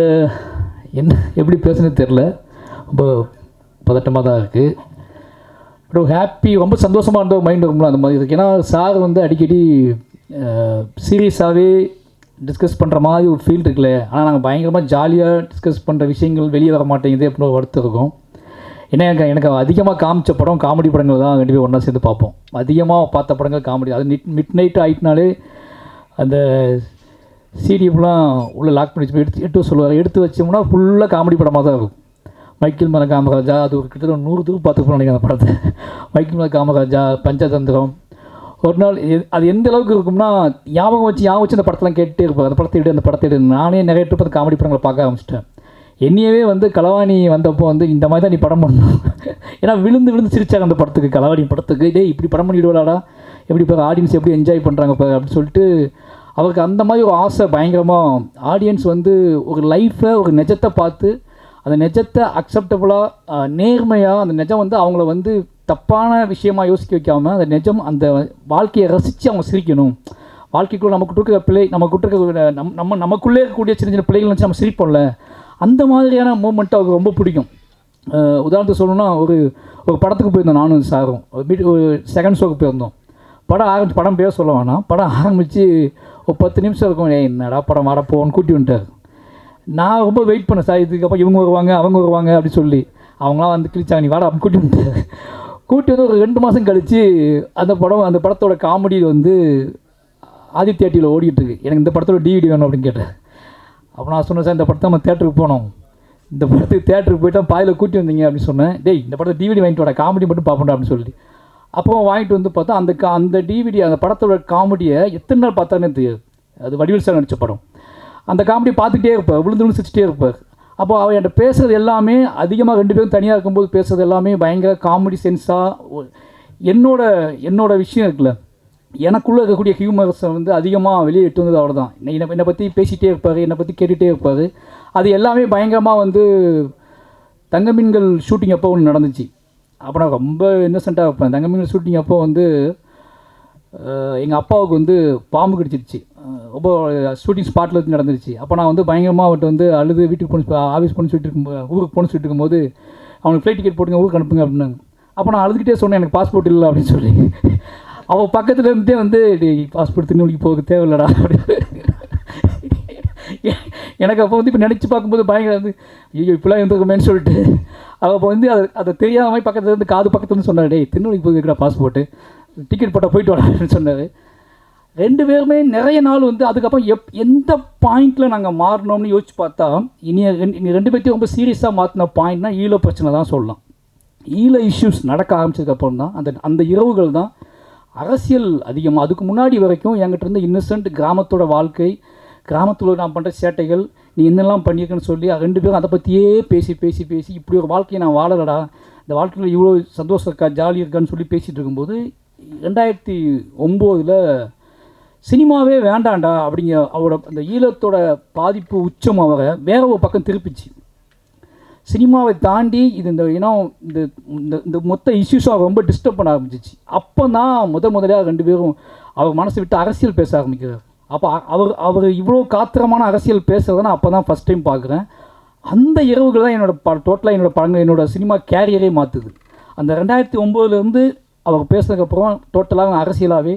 என்ன எப்படி பேசுனது தெரில, ரொம்ப பதட்டமாக தான் இருக்குது. பட் ஒரு ஹாப்பி, ரொம்ப சந்தோஷமாக இருந்த மைண்ட் இருக்கும்ல அந்த மாதிரி இருக்குது. ஏன்னா சார் வந்து அடிக்கடி சீரியஸாகவே டிஸ்கஸ் பண்ணுற மாதிரி ஒரு ஃபீல் இருக்குல்ல, ஆனால் நாங்கள் பயங்கரமாக ஜாலியாக டிஸ்கஸ் பண்ணுற விஷயங்கள் வெளியே வர மாட்டேங்குது அப்படின்னு ஒரு வருத்தம் இருக்கும். ஏன்னா எனக்கு அதிகமாக காமிச்ச படம் காமெடி படங்கள் தான் ரெண்டு பேரும் ஒன்றா சேர்ந்து பார்ப்போம். அதிகமாக பார்த்த படங்கள் காமெடி. அது மிட் நைட் ஆகிட்டுனாலே அந்த சிடிஎஃப்லாம் உள்ளே லாக் பண்ணி வச்சு எடுத்து சொல்லுவார். எடுத்து வச்சோம்னா ஃபுல்லாக காமெடி படமாக தான் இருக்கும். மைக்கேல் மேலே காமராஜா, அது ஒரு கிட்டத்தட்ட 100 தூரம் பார்த்துக்கணும் நினைக்கிறேன் அந்த படத்தை. மைக்கேல் மேலே காமராஜா, பஞ்சதந்திரம். ஒரு நாள் அது எந்த அளவுக்கு இருக்கும்னா ஞாபகம் வச்சு அந்த படத்தெல்லாம் கேட்டுகிட்டே இருப்பார். அந்த படத்தை எடு. நானே நிறைய ட்ரிப் அந்த காமெடி படங்களை பார்க்க ஆரம்பிச்சிட்டேன். என்னையவே களவாணி வந்தப்போ இந்த மாதிரி தான் நீ படம் பண்ணணும். ஏன்னா விழுந்து சிரிச்சாங்க அந்த படத்துக்கு, களவாணி படத்துக்கு. டே இப்படி படம் பண்ணிவிடுவாடா, எப்படி இப்போ ஆடியன்ஸ் எப்படி என்ஜாய் பண்ணுறாங்க இப்போ அப்படின்னு சொல்லிட்டு அவருக்கு அந்த மாதிரி ஒரு ஆசை பயங்கரமாக. ஆடியன்ஸ் ஒரு லைஃப்பை ஒரு நிஜத்தை பார்த்து அந்த நிஜத்தை அக்செப்டபுளாக நேர்மையாக அந்த நிஜம் அவங்கள தப்பான விஷயமா யோசிக்க வைக்காமல் அந்த நிஜம் அந்த வாழ்க்கையை ரசித்து அவங்க சிரிக்கணும். வாழ்க்கைக்குள்ளே நமக்குள்ளே இருக்கக்கூடிய சின்ன சின்ன பிள்ளைகள் வச்சு நம்ம சிரிப்போம்ல, அந்த மாதிரியான மூமெண்ட்டு அவருக்கு ரொம்ப பிடிக்கும். உதாரணத்துக்கு சொல்லணும்னா ஒரு படத்துக்கு போயிருந்தோம் நானும் சாரும். ஒரு செகண்ட் ஷோக்கு போயிருந்தோம். படம் பேர் சொல்ல வேணாம். படம் ஆரம்பித்து ஒரு 10 நிமிஷம் இருக்கும். என்னடா படம் வாட போன்னு கூட்டி வந்துட்டார். நான் ரொம்ப வெயிட் பண்ணேன் சார், இதுக்கப்புறம் இவங்க வருவாங்க அவங்க வருவாங்க அப்படின்னு சொல்லி. அவங்களாம் கிழிச்சாங்க, நீ வாடா அப்படின்னு கூட்டி வந்துட்டார். கூட்டி ஒரு 2 மாதம் கழித்து அந்த படத்தோட காமெடி ஆதித்யா டிவியில் ஓடிட்டுருக்கு. எனக்கு இந்த படத்தோட டிவிடி வேணும் அப்படின்னு கேட்டேன். அப்போ நான் சொன்னேன், சார் இந்த படத்தை நம்ம தேட்டருக்கு போனோம், இந்த படத்துக்கு தேட்டருக்கு போய்ட்டா பாதியில் கூட்டி வந்தீங்க அப்படின்னு சொன்னேன். டேய் இந்த படத்தை டிவிடி வாங்கிட்டு வாடா, காமெடி மட்டும் பார்ப்போம் அப்படின்னு சொல்லி. அப்புறம் வாங்கிட்டு பார்த்தா அந்த டிவிடி அந்த படத்தோட காமெடியை எத்தனை நாள் பார்த்தானே தெரியாது. அது வடிவேல் சார் நடித்த படம். அந்த காமெடி பார்த்துக்கிட்டே இருப்பார், விழுந்து சிரிச்சிட்டே இருப்பார். அப்போ அவன் என்கிட்ட பேசுகிறது எல்லாமே அதிகமாக 2 பேரும் தனியாக இருக்கும்போது பேசுகிறது எல்லாமே பயங்கர காமெடி சென்ஸாக. என்னோட விஷயம் இருக்குல்ல, எனக்குள்ளே இருக்கக்கூடிய ஹியூமர்ஸை அதிகமாக வெளியே எட்டு வந்தது அவர் தான். என்னை பற்றி பேசிகிட்டே இருப்பார், என்னை பற்றி கேட்டுகிட்டே இருப்பார். அது எல்லாமே பயங்கரமாக தங்கமீன்கள் ஷூட்டிங் அப்போ ஒன்று நடந்துச்சு. அப்போ நான் ரொம்ப இன்னசென்ட்டாக இருப்பேன். தங்கமீன்கள் ஷூட்டிங் அப்போ எங்கள் அப்பாவுக்கு பாம்பு கடிச்சிருச்சு. ரொம்ப ஷூட்டிங் ஸ்பாட்டில் நடந்துருச்சு. அப்போ நான் பயங்கரமாக அவர்கிட்ட அழுது வீட்டுக்கு போன ஆஃபீஸ் போன சொல்லிட்டு இருக்கும்போது ஊருக்கு போன சொல்லிட்டு இருக்கும்போது அவனுக்கு ஃப்ளைட் டிக்கெட் போட்டுங்க ஊருக்கு அனுப்புங்க அப்படின்னாங்க. அப்போ நான் அழுதுகிட்டே சொன்னேன் எனக்கு பாஸ்போர்ட் இல்லை அப்படின்னு சொல்லி. அவள் பக்கத்தில் இருந்தே பாஸ்போர்ட் திருநெல்வேலிக்கு போக தேவையில்லடா அப்படின்னு. எனக்கு அப்போ இப்போ நினச்சி பார்க்கும்போது பயங்கர ஐயோ இப்படிலாம் இருந்திருக்குமேன்னு சொல்லிட்டு அவள் அப்போ அதை தெரியாமல் பக்கத்தில் காது பக்கத்துலேருந்து சொன்னார், டேய் திருநெல்வேலிக்கு போய் வைக்கிறா பாஸ்போர்ட்டு, டிக்கெட் போட்டால் போயிட்டு வரா அப்படின்னு சொன்னார். 2 பேருமே நிறைய நாள் அதுக்கப்புறம் எந்த பாயிண்டில் நாங்கள் மாறினோம்னு யோசிச்சு பார்த்தா இனி 2 பேர்த்தையும் ரொம்ப சீரியஸாக மாற்றின பாயிண்ட்னா ஈழ பிரச்சனை தான் சொல்லலாம். ஈழ இஷ்யூஸ் நடக்க ஆரம்பிச்சதுக்கப்புறம் தான் அந்த இரவுகள் தான் அரசியல் அதிகமாக. அதுக்கு முன்னாடி வரைக்கும் என்கிட்ட இருந்து இன்னசென்ட் கிராமத்தோட வாழ்க்கை, கிராமத்தில் நான் பண்ணுற சேட்டைகள், நீ என்னெல்லாம் பண்ணியிருக்கேன்னு சொல்லி 2 பேரும் அதை பற்றியே பேசி இப்படி ஒரு வாழ்க்கையை நான் வாழலடா, இந்த வாழ்க்கையில் இவ்வளோ சந்தோஷம் இருக்கா ஜாலி இருக்கான்னு சொல்லி பேசிகிட்டு இருக்கும்போது 2009 சினிமாவே வேண்டாண்டா அப்படிங்க அவரோட அந்த ஈழத்தோட பாதிப்பு உச்சம் அவரை வேற ஒரு பக்கம் திருப்பிச்சு. சினிமாவை தாண்டி இந்த இனம் இந்த மொத்த இஷ்யூஸும் அவர் ரொம்ப டிஸ்டர்ப் பண்ண ஆரம்பிச்சிச்சு. அப்போ தான் முதலாக 2 பேரும் அவர் மனசை விட்டு அரசியல் பேச ஆரம்பிக்கிறார். அப்போ அவர் இவ்வளோ காத்திரமான அரசியல் பேசுகிறத நான் அப்போ தான் ஃபஸ்ட் டைம் பார்க்குறேன். அந்த இரவுகள் தான் டோட்டலாக படங்கள் என்னோடய சினிமா கேரியரே மாற்றுது. அந்த 2009 அவர் பேசுனதுக்கப்புறம் டோட்டலாக அரசியலாகவே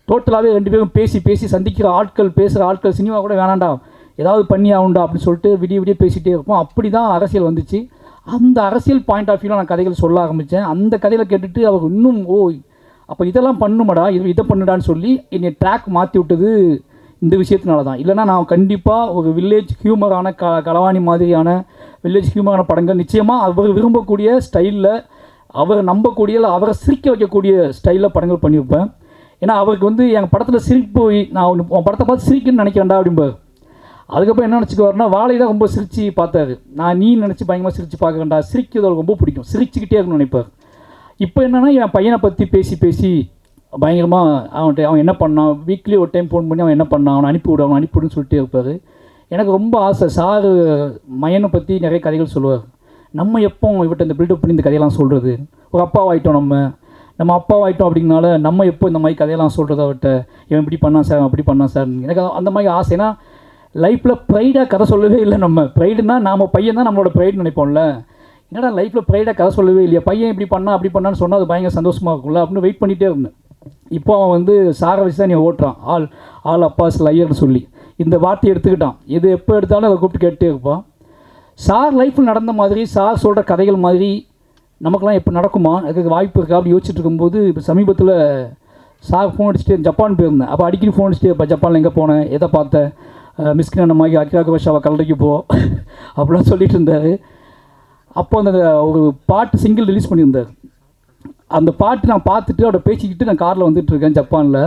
2 பேரும் பேசி சந்திக்கிற ஆட்கள் பேசுகிற ஆட்கள் சினிமா கூட வேணாண்டா ஏதாவது பண்ணி ஆகுண்டா அப்படின்னு சொல்லிட்டு விடிய பேசிகிட்டே இருப்போம். அப்படி தான் அரசியல் வந்துச்சு. அந்த அரசியல் பாயிண்ட் ஆஃப் வியூவில் நான் கதைகள் சொல்ல ஆரம்பித்தேன். அந்த கதையில் கேட்டுட்டு அவர் இன்னும் அப்போ இதெல்லாம் பண்ணுமாடா இதை பண்ணுடான்னு சொல்லி என்னை ட்ராக் மாற்றி விட்டது இந்த விஷயத்தினால தான். இல்லைனா நான் கண்டிப்பாக ஒரு வில்லேஜ் ஹியூமரான களவாணி மாதிரியான வில்லேஜ் ஹியூமரான படங்கள் நிச்சயமாக அவர் விரும்பக்கூடிய ஸ்டைலில் அவரை நம்பக்கூடிய அவரை சிரிக்க வைக்கக்கூடிய ஸ்டைலில் படங்கள் பண்ணியிருப்பேன். ஏன்னா அவருக்கு எங்கள் படத்தில் சிரிப்பு நான் உன் படத்தை பார்த்து சிரிக்கணும்னு நினைக்கிறேன்டா அப்படிம்பார். அதுக்கப்புறம் என்ன நினச்சிக்குவாருன்னா வாழை தான் ரொம்ப சிரித்து பார்த்தாரு. நான் நீ நினச்சி பயங்கரமாக சிரித்து பார்க்குறேன்டா, சிரிக்கிறது அவருக்கு ரொம்ப பிடிக்கும், சிரிச்சுக்கிட்டே இருக்கணும்னு நினைப்பார். இப்போ என்னென்னா என் பையனை பற்றி பேசி பயங்கரமாக அவன் என்ன பண்ணான், வீக்லி ஒரு டைம் ஃபோன் பண்ணி அவன் என்ன பண்ணான், அவனை அனுப்பிவிடுன்னு சொல்லிட்டே இருப்பார். எனக்கு ரொம்ப ஆசை. சாரு மையனை பற்றி நிறைய கதைகள் சொல்லுவார். நம்ம எப்போ இவட்ட இந்த பில்டப் பண்ணி இந்த கதையெல்லாம் சொல்கிறது, ஒரு அப்பாவாயிட்டோம் நம்ம அப்பாவாயிட்டோம் அப்படிங்கனால நம்ம எப்போ இந்த மாதிரி கதையெல்லாம் சொல்கிறத அவட்ட இவன் இப்படி பண்ணான் சார் அப்படி பண்ணான் சார். எனக்கு அந்த மாதிரி ஆசை. ஏன்னா லைஃப்பில் ப்ரைடாக கதை சொல்லவே இல்லை. நம்ம ப்ரைடுனா நாம் பையன் தான் நம்மளோட ப்ரைடு நினைப்போம்ல. என்னடா லைஃப்பில் ப்ரைடாக கதை சொல்லவே இல்லையா, பையன் இப்படி பண்ணா அப்படி பண்ணான்னு சொன்னால் அது பயங்கர சந்தோஷமாக இருக்கும்ல அப்படின்னு வெயிட் பண்ணிகிட்டே இருந்தேன். இப்போ அவன் வந்து சாரை வச்சு தான் நீ ஓட்டுறான். ஆல் அப்பாஸ் லையர்னு சொல்லி இந்த வார்த்தையை எடுத்துக்கிட்டான். இது எப்போ எடுத்தாலும் அதை கூப்பிட்டு கேட்டே இருப்பான். சார் லைஃப்பில் நடந்த மாதிரி, சார் சொல்கிற கதைகள் மாதிரி நமக்கெல்லாம் எப்போ நடக்குமா, அதுக்கு வாய்ப்பு இருக்கா அப்படின்னு யோசிச்சுட்டு இருக்கும்போது, இப்போ சமீபத்தில் சார் ஃபோன் அடிச்சுட்டு ஜப்பான் போயிருந்தேன். அப்போ அடிக்கடி ஃபோன் அடிச்சுட்டு, இப்போ ஜப்பானில் எங்கே போனேன், எதை பார்த்தேன், மிஸ்கினமாகி அக்கிரா கோஷாவை கல்லறைக்கு போ அப்படிலாம் சொல்லிட்டு இருந்தார். அப்போ அந்த ஒரு பாட்டு சிங்கிள் ரிலீஸ் பண்ணியிருந்தார். அந்த பாட்டு நான் பார்த்துட்டு அவரை பேசிக்கிட்டு நான் காரில் வந்துட்டுருக்கேன் ஜப்பானில்.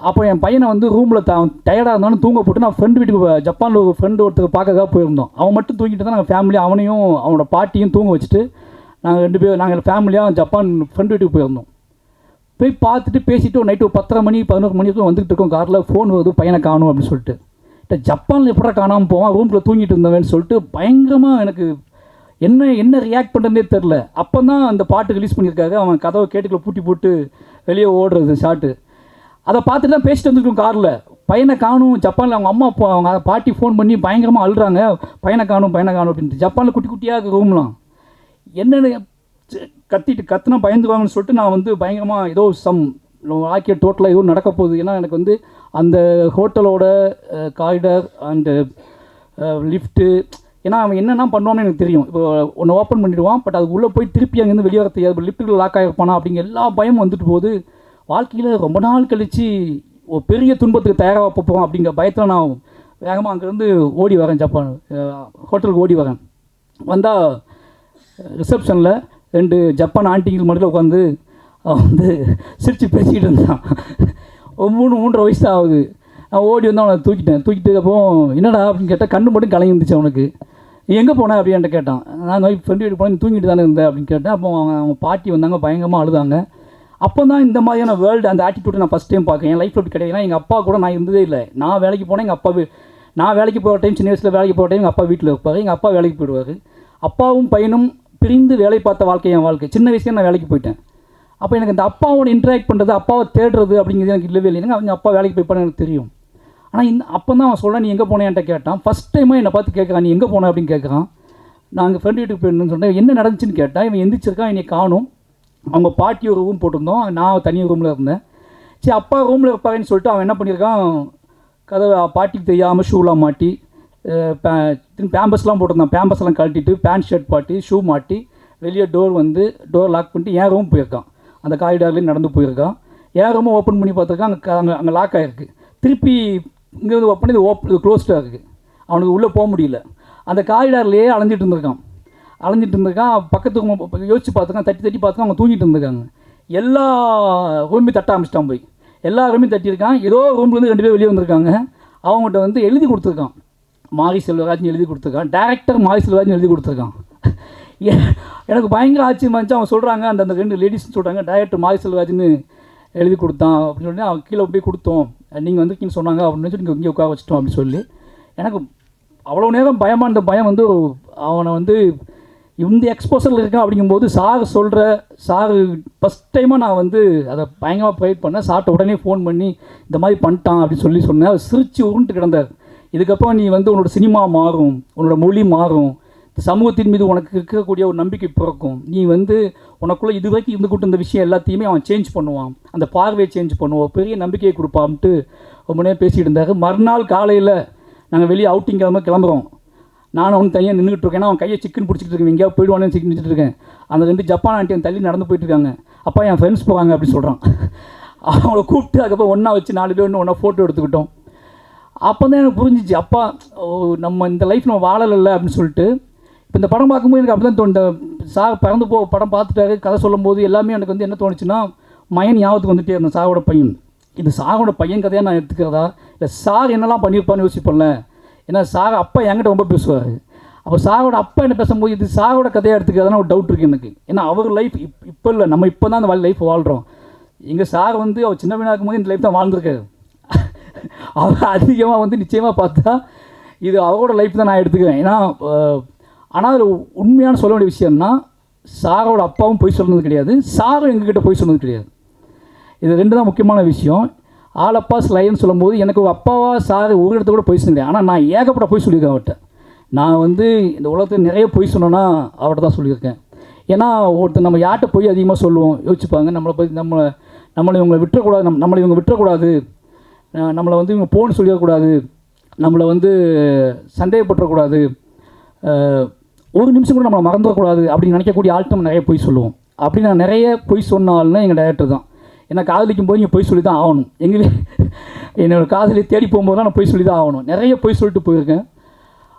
அப்போ என் பையனை வந்து ரூமில் டயர்டாக இருந்தாலும் தூங்க போட்டு நான் ஃப்ரெண்டு வீட்டுக்கு, ஜப்பானில் ஒரு ஃப்ரெண்டு ஒருத்தர் பார்க்கறதுக்காக போயிருந்தோம். அவன் மட்டும் தூங்கிட்டு தான் நாங்கள் ஃபேமிலியாக அவனையும் அவனோட பாட்டியும் தூங்க வச்சுட்டு நாங்கள் 2 பேர் நாங்கள் ஃபேமிலியாக ஜப்பான் ஃப்ரெண்டு வீட்டுக்கு போயிருந்தோம். போய் பார்த்துட்டு பேசிவிட்டு நைட்டு ஒரு 10:30 மணி 11 மணிக்கு வந்துகிட்டு இருக்கோம். காரில் ஃபோன் வருது, பையனை காணும் அப்படின்னு சொல்லிட்டு. ஜப்பானில் எப்படா காணாமல் போவான், ரூமில் தூங்கிட்டு இருந்தவன்னு சொல்லிட்டு பயங்கரமாக எனக்கு என்ன ரியாக்ட் பண்ணுறதே தெரில. அப்போ தான் அந்த பாட்டு ரிலீஸ் பண்ணியிருக்காரு. அவன் கதவை கேட்டுக்குள்ளே பூட்டி போட்டு வெளியே ஓடுறது ஷாட்டு. அதை பார்த்துட்டு தான் பேசிட்டு வந்துருக்கோம் காரில். பையனை காணும் ஜப்பானில். அவங்க அம்மா அப்பா அவங்க பாட்டி ஃபோன் பண்ணி பயங்கரமாக அழுறாங்க, பையனை காணும் அப்படின்ட்டு. ஜப்பானில் குட்டி குட்டியாக ரூம்லாம் என்னென்னு கத்துனா பயந்துவாங்கன்னு சொல்லிட்டு நான் வந்து பயங்கரமாக ஏதோ ஆக்கிய டோட்டலாக ஏதோ நடக்க போகுது. ஏன்னா எனக்கு வந்து அந்த ஹோட்டலோட காரிடார் அண்டு லிஃப்ட்டு, ஏன்னா அவன் என்னென்ன பண்ணுவான்னு எனக்கு தெரியும். இப்போ ஒன்று ஓப்பன் பண்ணிவிடுவான், பட் அது உள்ளே போய் திருப்பி அங்கேருந்து வெளியே வர தெரியாது. லிஃப்ட்டுக்குள்ள லாக் ஆகிருப்பானா அப்படிங்கிற எல்லா பயமும் வந்துட்டு போகுது. வாழ்க்கையில் ரொம்ப நாள் கழித்து ஒரு பெரிய துன்பத்துக்கு தயாராக போகிறோம் அப்படிங்கிற பயத்தில் நான் வேகமாக அங்கேருந்து ஓடி வரேன். ஜப்பான் ஹோட்டலுக்கு ஓடி வரேன். வந்தால் ரிசப்ஷனில் 2 ஜப்பான் ஆண்டிகள் மட்டும் உட்காந்து அவன் வந்து சிரித்து பேசிக்கிட்டு இருந்தான். 3-3.5 வயசு தான் ஆகுது. நான் ஓடி வந்து அவனை தூக்கிட்டு அப்போ என்னடா அப்படின்னு கேட்டால் கண்ணு மட்டும் கலங்கி இருந்துச்சு அவனுக்கு. நீ எங்கே போனேன் அப்படின்ட்டு கேட்டான். நான் ஃப்ரெண்டு வீட்டுக்கு போனேன், நீ தூங்கிட்டு தானே இருந்தேன் அப்படின்னு கேட்டேன். அப்போ அவங்க பாட்டி வந்தாங்க, பயங்கரமாக அழுதாங்க. அப்போ தான் இந்த மாதிரியான வேர்ல்டு அந்த ஆட்டிடியூட்டை நான் ஃபஸ்ட் டைம் பார்க்கேன். என் லைஃப்பில் அப்படி கிடையாது. ஏன்னா எங்கள் அப்பா கூட நான் இருந்ததே இல்லை. நான் வேலைக்கு போனேன், எங்கள் அப்பா நான் வேலைக்கு போகிற டைம், சின்ன வயசில் வேலைக்கு போகிற டைம் எங்கள் அப்பா வீட்டில் இருப்பார், எங்கள் அப்பா வேலைக்கு போயிடுவார். அப்பாவும் பையனும் பிரிந்து வேலை பார்த்த வாழ்க்கை என் வாழ்க்கை. சின்ன வயசுலேயே நான் வேலைக்கு போயிட்டேன். அப்போ எனக்கு இந்த அப்பாவோட இன்ட்ராக்ட் பண்ணுறது, அப்பாவை தேடுறது அப்படிங்கிறது எனக்கு இல்லவே இல்லை. அவங்க அப்பா வேலைக்கு போய்ப்பான்னு எனக்கு தெரியும். ஆனால் அப்போ தான் அவன் சொல்ல, நீ எங்கே போனேன்ட்ட கேட்டான். ஃபஸ்ட் டைமாக என்னை பார்த்து கேட்குறான், நீ எங்கே போனேன் அப்படின்னு கேட்குறான். நாங்கள் ஃப்ரெண்டு வீட்டுக்கு போயிருந்தேன்னு சொன்னேன். என்ன நடந்துச்சுன்னு கேட்டால், இவன் எந்திரிச்சிருக்கான், என்னை காணும். அவங்க பாட்டி ஒரு ரூம் போட்டிருந்தோம், நான் தனி ரூமில் இருந்தேன். சரி அப்பா ரூமில் இருப்பாருன்னு சொல்லிட்டு அவன் என்ன பண்ணியிருக்கான், கதவை பாட்டிக்கு தெரியாமல் ஷூலாம் மாட்டி, பேம்பஸ்லாம் போட்டிருந்தான், பேம்பஸ்லாம் கழட்டிட்டு பேண்ட் ஷர்ட் மாட்டி ஷூ மாட்டி வெளியே டோர் லாக் பண்ணிட்டு என் ரூம் போயிருக்கான். அந்த காரிடார்லேயும் நடந்து போயிருக்கான். என் ரூமை ஓப்பன் பண்ணி பார்த்துருக்கான், அங்கே லாக் ஆகிருக்கு. திருப்பி இங்கே வந்து ஓப்பன் பண்ணி இது க்ளோஸ்டாக இருக்குது. அவனுக்கு உள்ளே போக முடியல. அந்த காரிடார்லேயே அலைஞ்சிட்டு இருந்திருக்கான். பக்கத்துக்கு யோசிச்சு பார்த்துருக்கான், தட்டி பார்த்துக்கான். அவங்க தூங்கிட்டு இருந்திருக்காங்க. எல்லா ரூமையும் தட்ட ஆரம்பிச்சிட்டான். போய் எல்லா ரூமையும் தட்டியிருக்கான். ஏதோ ரூம்லேருந்து 2 பேர் வெளியே வந்திருக்காங்க. அவங்ககிட்ட வந்து எழுதி கொடுத்துருக்கான், மாரி செல்வராஜ்னு எழுதி கொடுத்துருக்கான். டேரக்டர் மாரி செல்வராஜ்னு எழுதி கொடுத்துருக்கான். எனக்கு பயங்கர ஆச்சரியமாக இருந்துச்சு. அவங்க சொல்கிறாங்க, அந்த 2 லேடிஸ்ன்னு சொல்கிறாங்க, டேரக்டர் மாரி செல்வராஜ்னு எழுதி கொடுத்தான் அப்படின்னு சொல்லி அவங்க கீழே போய் கொடுத்தோம், நீங்கள் வந்திருக்கீங்கன்னு சொன்னாங்க அப்படின்னு சொல்லி இங்கே உட்கார வச்சிட்டோம் அப்படின்னு சொல்லி. எனக்கு அவ்வளோ நேரம் பயமாக இருந்த பயம் வந்து அவனை வந்து இந்த எக்ஸ்போசரில் இருக்கான் அப்படிங்கும்போது சார் ஃபஸ்ட் டைமாக நான் வந்து அதை பயங்கரமாக ப்ரைட் பண்ணேன். சார்ட்ட உடனே ஃபோன் பண்ணி இந்த மாதிரி பண்ணிட்டான் அப்படின்னு சொன்னேன். அவர் சிரித்து உருண்டு கிடந்தார். இதுக்கப்புறம் நீ வந்து உன்னோட சினிமா மாறும், உன்னோட மொழி மாறும், சமூகத்தின் மீது உனக்கு இருக்கக்கூடிய ஒரு நம்பிக்கை பிறக்கும். நீ வந்து உனக்குள்ளே இது வரைக்கும் இருந்துக்கிட்டு இருந்த விஷயம் எல்லாத்தையுமே அவன் சேஞ்ச் பண்ணுவான், அந்த பார்வையை சேஞ்ச் பண்ணுவான், பெரிய நம்பிக்கையை கொடுப்பான்ட்டு ரொம்ப நேரம் பேசிகிட்டு இருந்தார். மறுநாள் காலையில் நாங்கள் வெளியே அவுட்டிங் கிளம்புறோம். நானும் அவனு தனியாக நின்றுட்டு இருக்கேன். அவன் கையை சிக்கன் பிடிச்சிட்டு இருக்கேன், எங்கேயாவது போயிடுவானு சிக்கன் இருக்கேன். அந்த 2 ஜப்பான் ஆண்டியன் தள்ளி நடந்து போயிட்டுருக்காங்க. அப்பா என் ஃப்ரெண்ட்ஸ் போகிறாங்க அப்படின்னு சொல்கிறான். அவங்கள கூப்பிட்டு அதுக்கப்புறம் ஒன்றா வச்சு 4 பேர் ஒன்றா ஃபோட்டோ எடுத்துக்கிட்டோம். அப்போ தான் எனக்கு புரிஞ்சிச்சு, அப்பா நம்ம இந்த லைஃப் நம்ம வாழலை அப்படின்னு சொல்லிட்டு. இப்போ இந்த படம் பார்க்கும்போது எனக்கு அப்படி தான் தோணுது. சார் பிறந்து படம் பார்த்துட்டாரு, கதை சொல்லும் போது எல்லாமே எனக்கு வந்து என்ன தோணுச்சுன்னா, மயன் ஞாபகத்துக்கு வந்துட்டே இருந்தேன். சாரோட பையன், இது சாரோட பையன் கதையாக நான் எடுத்துக்கிறதா, இல்லை சார் என்னெல்லாம் பண்ணியிருப்பான்னு யோசிப்பேன்ல. ஏன்னா சார் அப்பா என்கிட்ட ரொம்ப பேசுவார். அப்போ சாரோட அப்பா என்ன பேசும்போது இது சாரோட கதையாக எடுத்துக்கிறதான ஒரு டவுட் இருக்குது எனக்கு. ஏன்னா அவர் லைஃப் இப்போ இல்லை, நம்ம இப்போ தான் அந்த லைஃப் வாழ்கிறோம். எங்கள் சார் வந்து அவர் சின்ன பையனாக இருக்கும்போது இந்த லைஃப் தான் வாழ்ந்துருக்காரு. அவர் அதிகமாக வந்து நிச்சயமாக பார்த்தா இது அவரோட லைஃப் தான் நான் எடுத்துக்கிறேன். ஏன்னா ஆனால் அதில் உண்மையான சொல்ல வேண்டிய விஷயம்னா, சாரோட அப்பாவும் போய் சொன்னது கிடையாது, சாரும் எங்ககிட்ட போய் சொன்னது கிடையாது. இது 2 தான் முக்கியமான விஷயம். ஆலப்பாஸ் லைன்னு சொல்லும்போது எனக்கு ஒரு அப்பாவா சார் ஒரு இடத்த கூட போய் சொன்னேன். ஆனால் நான் ஏகப்பட்ட போய் சொல்லியிருக்கேன் அவர்கிட்ட. நான் வந்து இந்த உலகத்தில் நிறைய போய் சொன்னேன்னா அவர்கிட்ட தான் சொல்லியிருக்கேன். ஏன்னா ஒருத்தர் நம்ம யார்கிட்ட போய் அதிகமாக சொல்லுவோம் யோசிச்சுப்பாங்க, நம்மளை பற்றி நம்மளை இவங்களை விட்டுறக்கூடாது, நம்மளை இவங்க விட்டுறக்கூடாது, நம்மளை வந்து இவங்க போன்னு சொல்லிடக்கூடாது, நம்மளை வந்து சந்தேகப்பட்டுறக்கூடாது, ஒரு நிமிஷம் கூட நம்மளை மறந்துடக்கூடாது அப்படின்னு நினைக்கக்கூடிய ஆள்கிட்ட நம்ம நிறைய பொய் சொல்லுவோம். அப்படி நான் நிறைய பொய் சொன்ன ஆள்னா எங்கள் டைரக்டர் தான். ஏன்னா காதலிக்கும் போது நீங்கள் பொய் சொல்லி தான் ஆகணும். என்னோட காதலி தேடி போகும்போது நான் பொய் சொல்லி தான் ஆகணும். நிறைய பொய் சொல்லிட்டு போயிருக்கேன்.